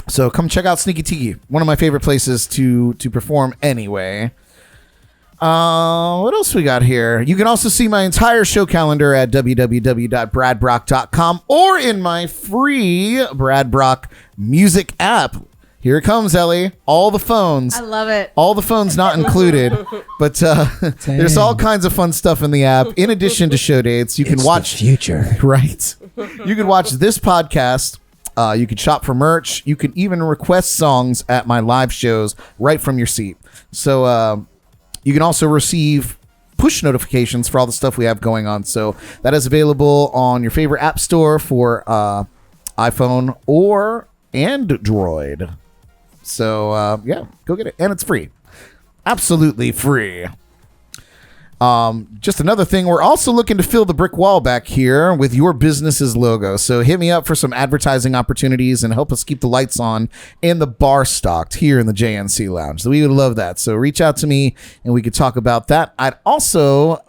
So come check out Sneaky Tiki, one of my favorite places to perform anyway. What else we got here? You can also see my entire show calendar at www.bradbrock.com or in my free Brad Brock music app. Here it comes, Ellie. All the phones. I love it. All the phones not included, but there's all kinds of fun stuff in the app. In addition to show dates, you can watch the future. Right. You can watch this podcast. You can shop for merch. You can even request songs at my live shows right from your seat. So you can also receive push notifications for all the stuff we have going on. So that is available on your favorite app store for iPhone or Android. So yeah, go get it. And it's free. Absolutely free. Just another thing, we're also looking to fill the brick wall back here with your business's logo. So hit me up for some advertising opportunities and help us keep the lights on and the bar stocked here in the JNC Lounge. So we would love that. So reach out to me and we could talk about that. I'd also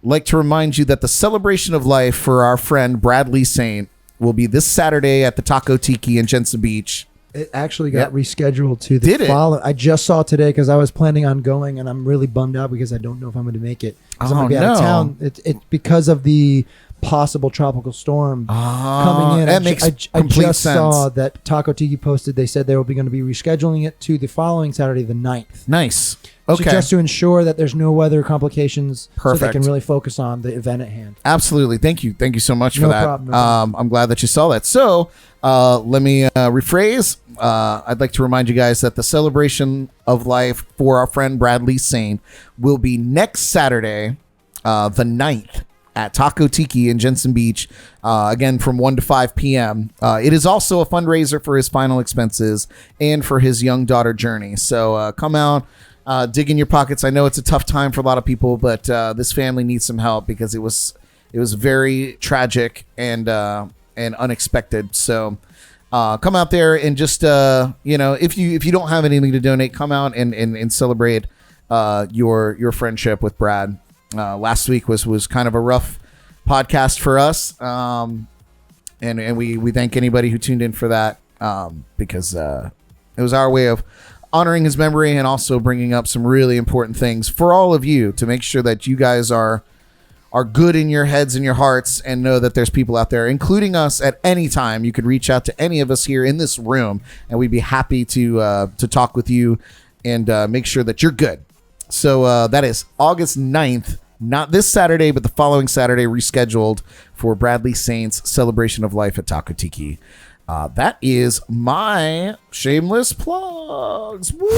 like to remind you that the celebration of life for our friend Bradley Saint will be this Saturday at the Taco Tiki in Jensen Beach. It actually got rescheduled to the Did it? following. I just saw today because I was planning on going, and I'm really bummed out because I don't know if I'm going to make it. 'Cause I'm going to be out of town. It's because of the possible tropical storm coming in. That makes I complete just sense. saw that Taco Tiki posted. They said they were going to be rescheduling it to the following Saturday, the 9th. Nice. So Okay. just to ensure that there's no weather complications, so they Perfect. can really focus on the event at hand. Absolutely. Thank you so much for No that. problem, no problem. I'm glad that you saw that. So let me rephrase. I'd like to remind you guys that the celebration of life for our friend Bradley Saint will be next Saturday, the 9th, at Taco Tiki in Jensen Beach, again from 1 to 5 p.m. It is also a fundraiser for his final expenses and for his young daughter journey. So come out, dig in your pockets. I know it's a tough time for a lot of people, but this family needs some help because it was very tragic and unexpected. So come out there and just if you don't have anything to donate, come out and celebrate your friendship with Brad. Last week was kind of a rough podcast for us, and we thank anybody who tuned in for that, because it was our way of honoring his memory and also bringing up some really important things for all of you to make sure that you guys are good in your heads and your hearts, and know that there's people out there, including us, at any time. You could reach out to any of us here in this room, and we'd be happy to talk with you and make sure that you're good. So that is August 9th, not this Saturday, but the following Saturday, rescheduled for Bradley Saint's celebration of life at Taco Tiki. That is my shameless plugs. Woo!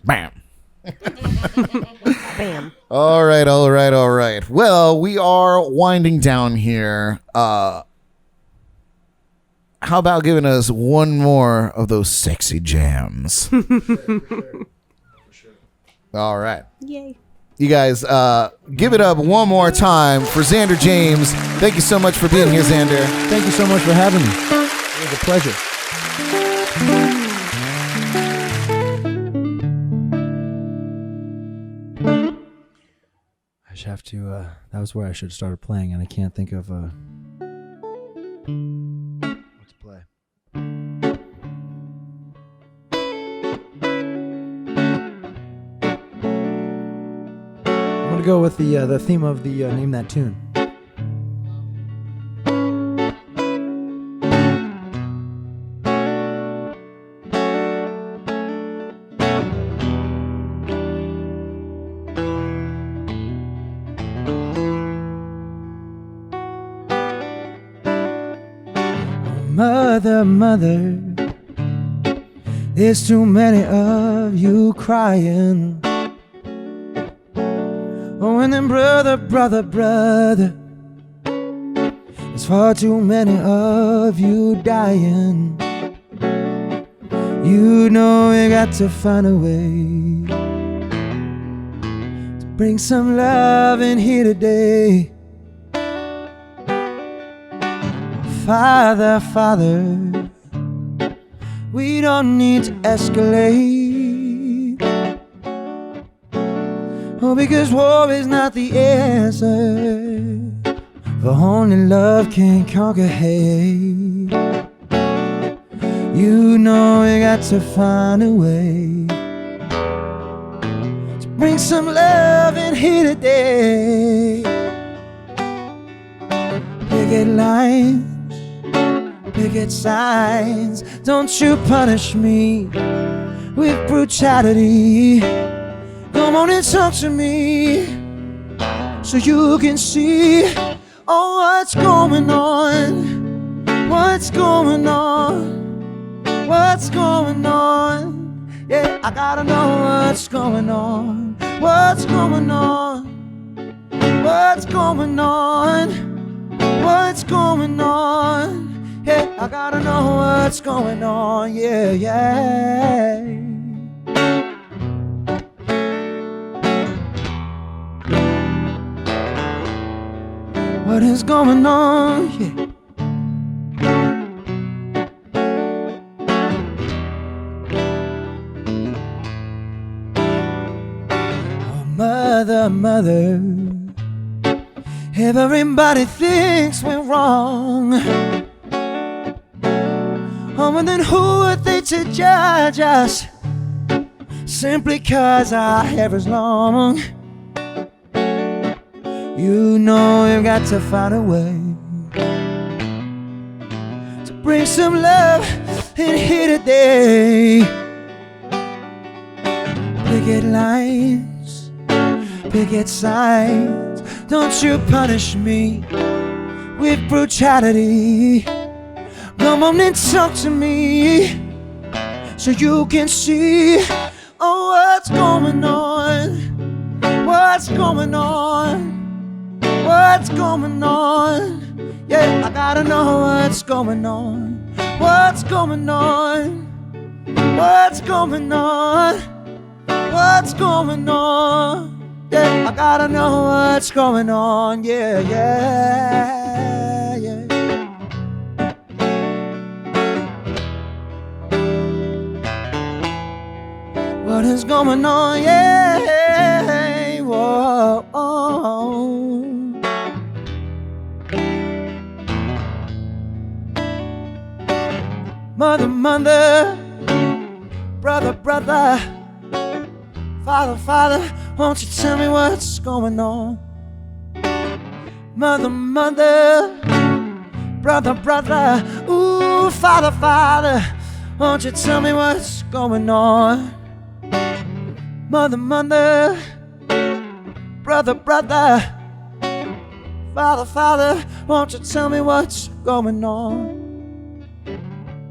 Bam. Bam. All right. Well, we are winding down here. How about giving us one more of those sexy jams? All right. Yay. You guys, give it up one more time for Xander James. Thank you so much for being here, Xander. Thank you so much for having me. It was a pleasure. I just have to, that was where I should have started playing, and I can't think of what to play. I'm going to go with the theme of the Name That Tune. Mother, there's too many of you crying. Oh, and then brother, There's far too many of you dying. You know you got to find a way to bring some love in here today. Father, Father, we don't need to escalate. Oh, because war is not the answer. For only love can conquer hate. You know you got to find a way to bring some love in here today. Picket lines, picket signs. Don't you punish me with brutality. Come on and talk to me so you can see what's going on. What's going on? What's going on? Yeah, I gotta know what's going on. What's going on? What's going on? What's going on? Yeah, I gotta know what's going on. Yeah, yeah. What is going on? Yeah. Mother, mother, everybody thinks we're wrong. Oh, and then who are they to judge us? Simply 'cause our hair is long. You know you've got to find a way to bring some love in here today. Picket lines, picket signs. Don't you punish me with brutality. Come on and talk to me so you can see what's going on. What's going on? What's going on? Yeah, I gotta know what's going on. What's going on? What's going on? What's going on? Yeah, I gotta know what's going on. Yeah, yeah, yeah. What is going on? Yeah, whoa, oh. Mother, mother, brother, brother, father, father, won't you tell me what's going on? Mother, mother, brother, brother, ooh, father, father, won't you tell me what's going on? Mother, mother, brother, brother, father, father, won't you tell me what's going on?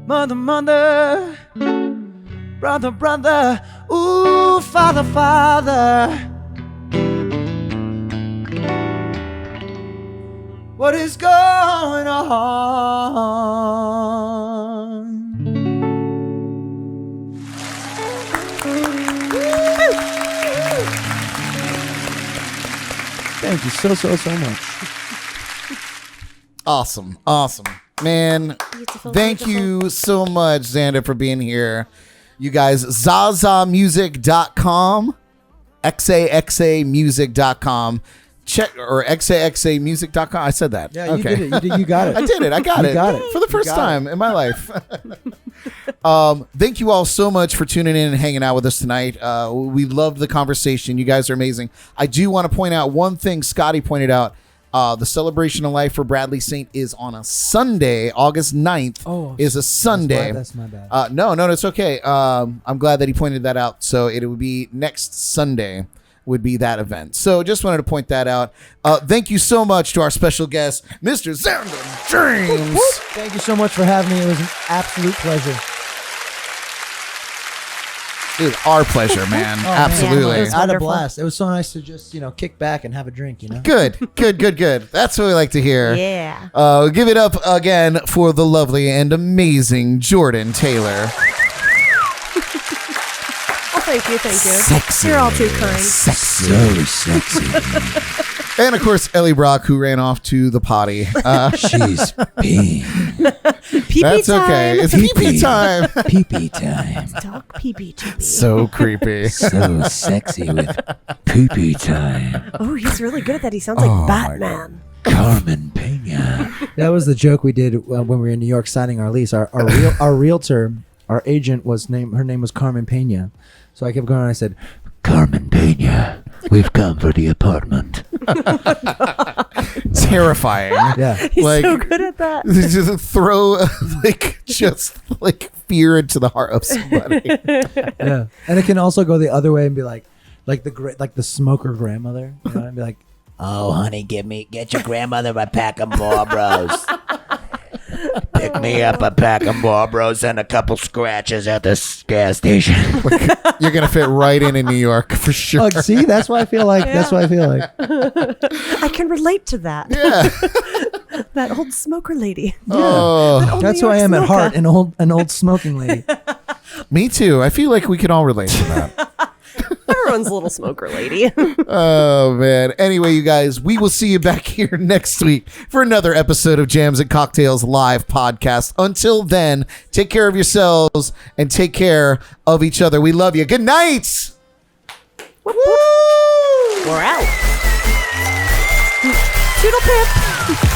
Mother, mother, brother, brother, ooh, father, father. What is going on? Thank you so much. Awesome. Man, Beautiful, thank you so much, Xander, for being here. You guys, XaXaMusic.com, XAXaMusic.com. Check, or XAXaMusic.com. I said that. Yeah, okay. you did it. You got it. I did it. I got You it. got it. For the first time in my life. Thank you all so much for tuning in and hanging out with us tonight. We loved the conversation. You guys are amazing. I do want to point out one thing Scotty pointed out. The celebration of life for Bradley Saint is on a Sunday. August 9th is a Sunday. That's my bad. No, it's okay. I'm glad that he pointed that out. So it would be next Sunday would be that event. So just wanted to point that out. Thank you so much to our special guest, Mr. Xander James. Thank you so much for having me. It was an absolute pleasure. It was our pleasure, man. Oh, Absolutely. man. It was I had a wonderful. blast. It was so nice to just, kick back and have a drink, Good. That's what we like to hear. Yeah. Give it up again for the lovely and amazing Jordan Taylor. Oh, thank you. Sexy. You're all too kind. Sexy. So sexy. And of course, Ellie Brock, who ran off to the potty. She's peeing. Pee-pee That's okay. time. It's pee-pee time. Pee-pee time. Dog pee-pee time. So creepy. So sexy with pee-pee time. Oh, he's really good at that. He sounds like Batman. Carmen Pena. That was the joke we did when we were in New York signing our lease. Our realtor, our agent her name was Carmen Pena. So I kept going and I said, Carmen Pena, we've come for the apartment. Terrifying. yeah. He's Like- so good at that. Just throw fear into the heart of somebody. Yeah. And it can also go the other way and be like the smoker grandmother, and be like, Oh, honey, get your grandmother a pack of Marlboros. Pick me up a pack of Marlboros and a couple scratches at the gas station. You're gonna fit right in New York for sure. oh, see, that's what I feel like. That's what I feel like. I can relate to that. Yeah. That old smoker lady. Oh, Old That's New who I York am at smoker. heart, an old smoking lady. me too. I feel like we can all relate to that. Everyone's a little smoker lady. Oh man. Anyway, you guys, we will see you back here next week for another episode of Jams and Cocktails live podcast. Until then, take care of yourselves and take care of each other. We love you. Good night. Whoop, whoop. We're out. Toodle pip.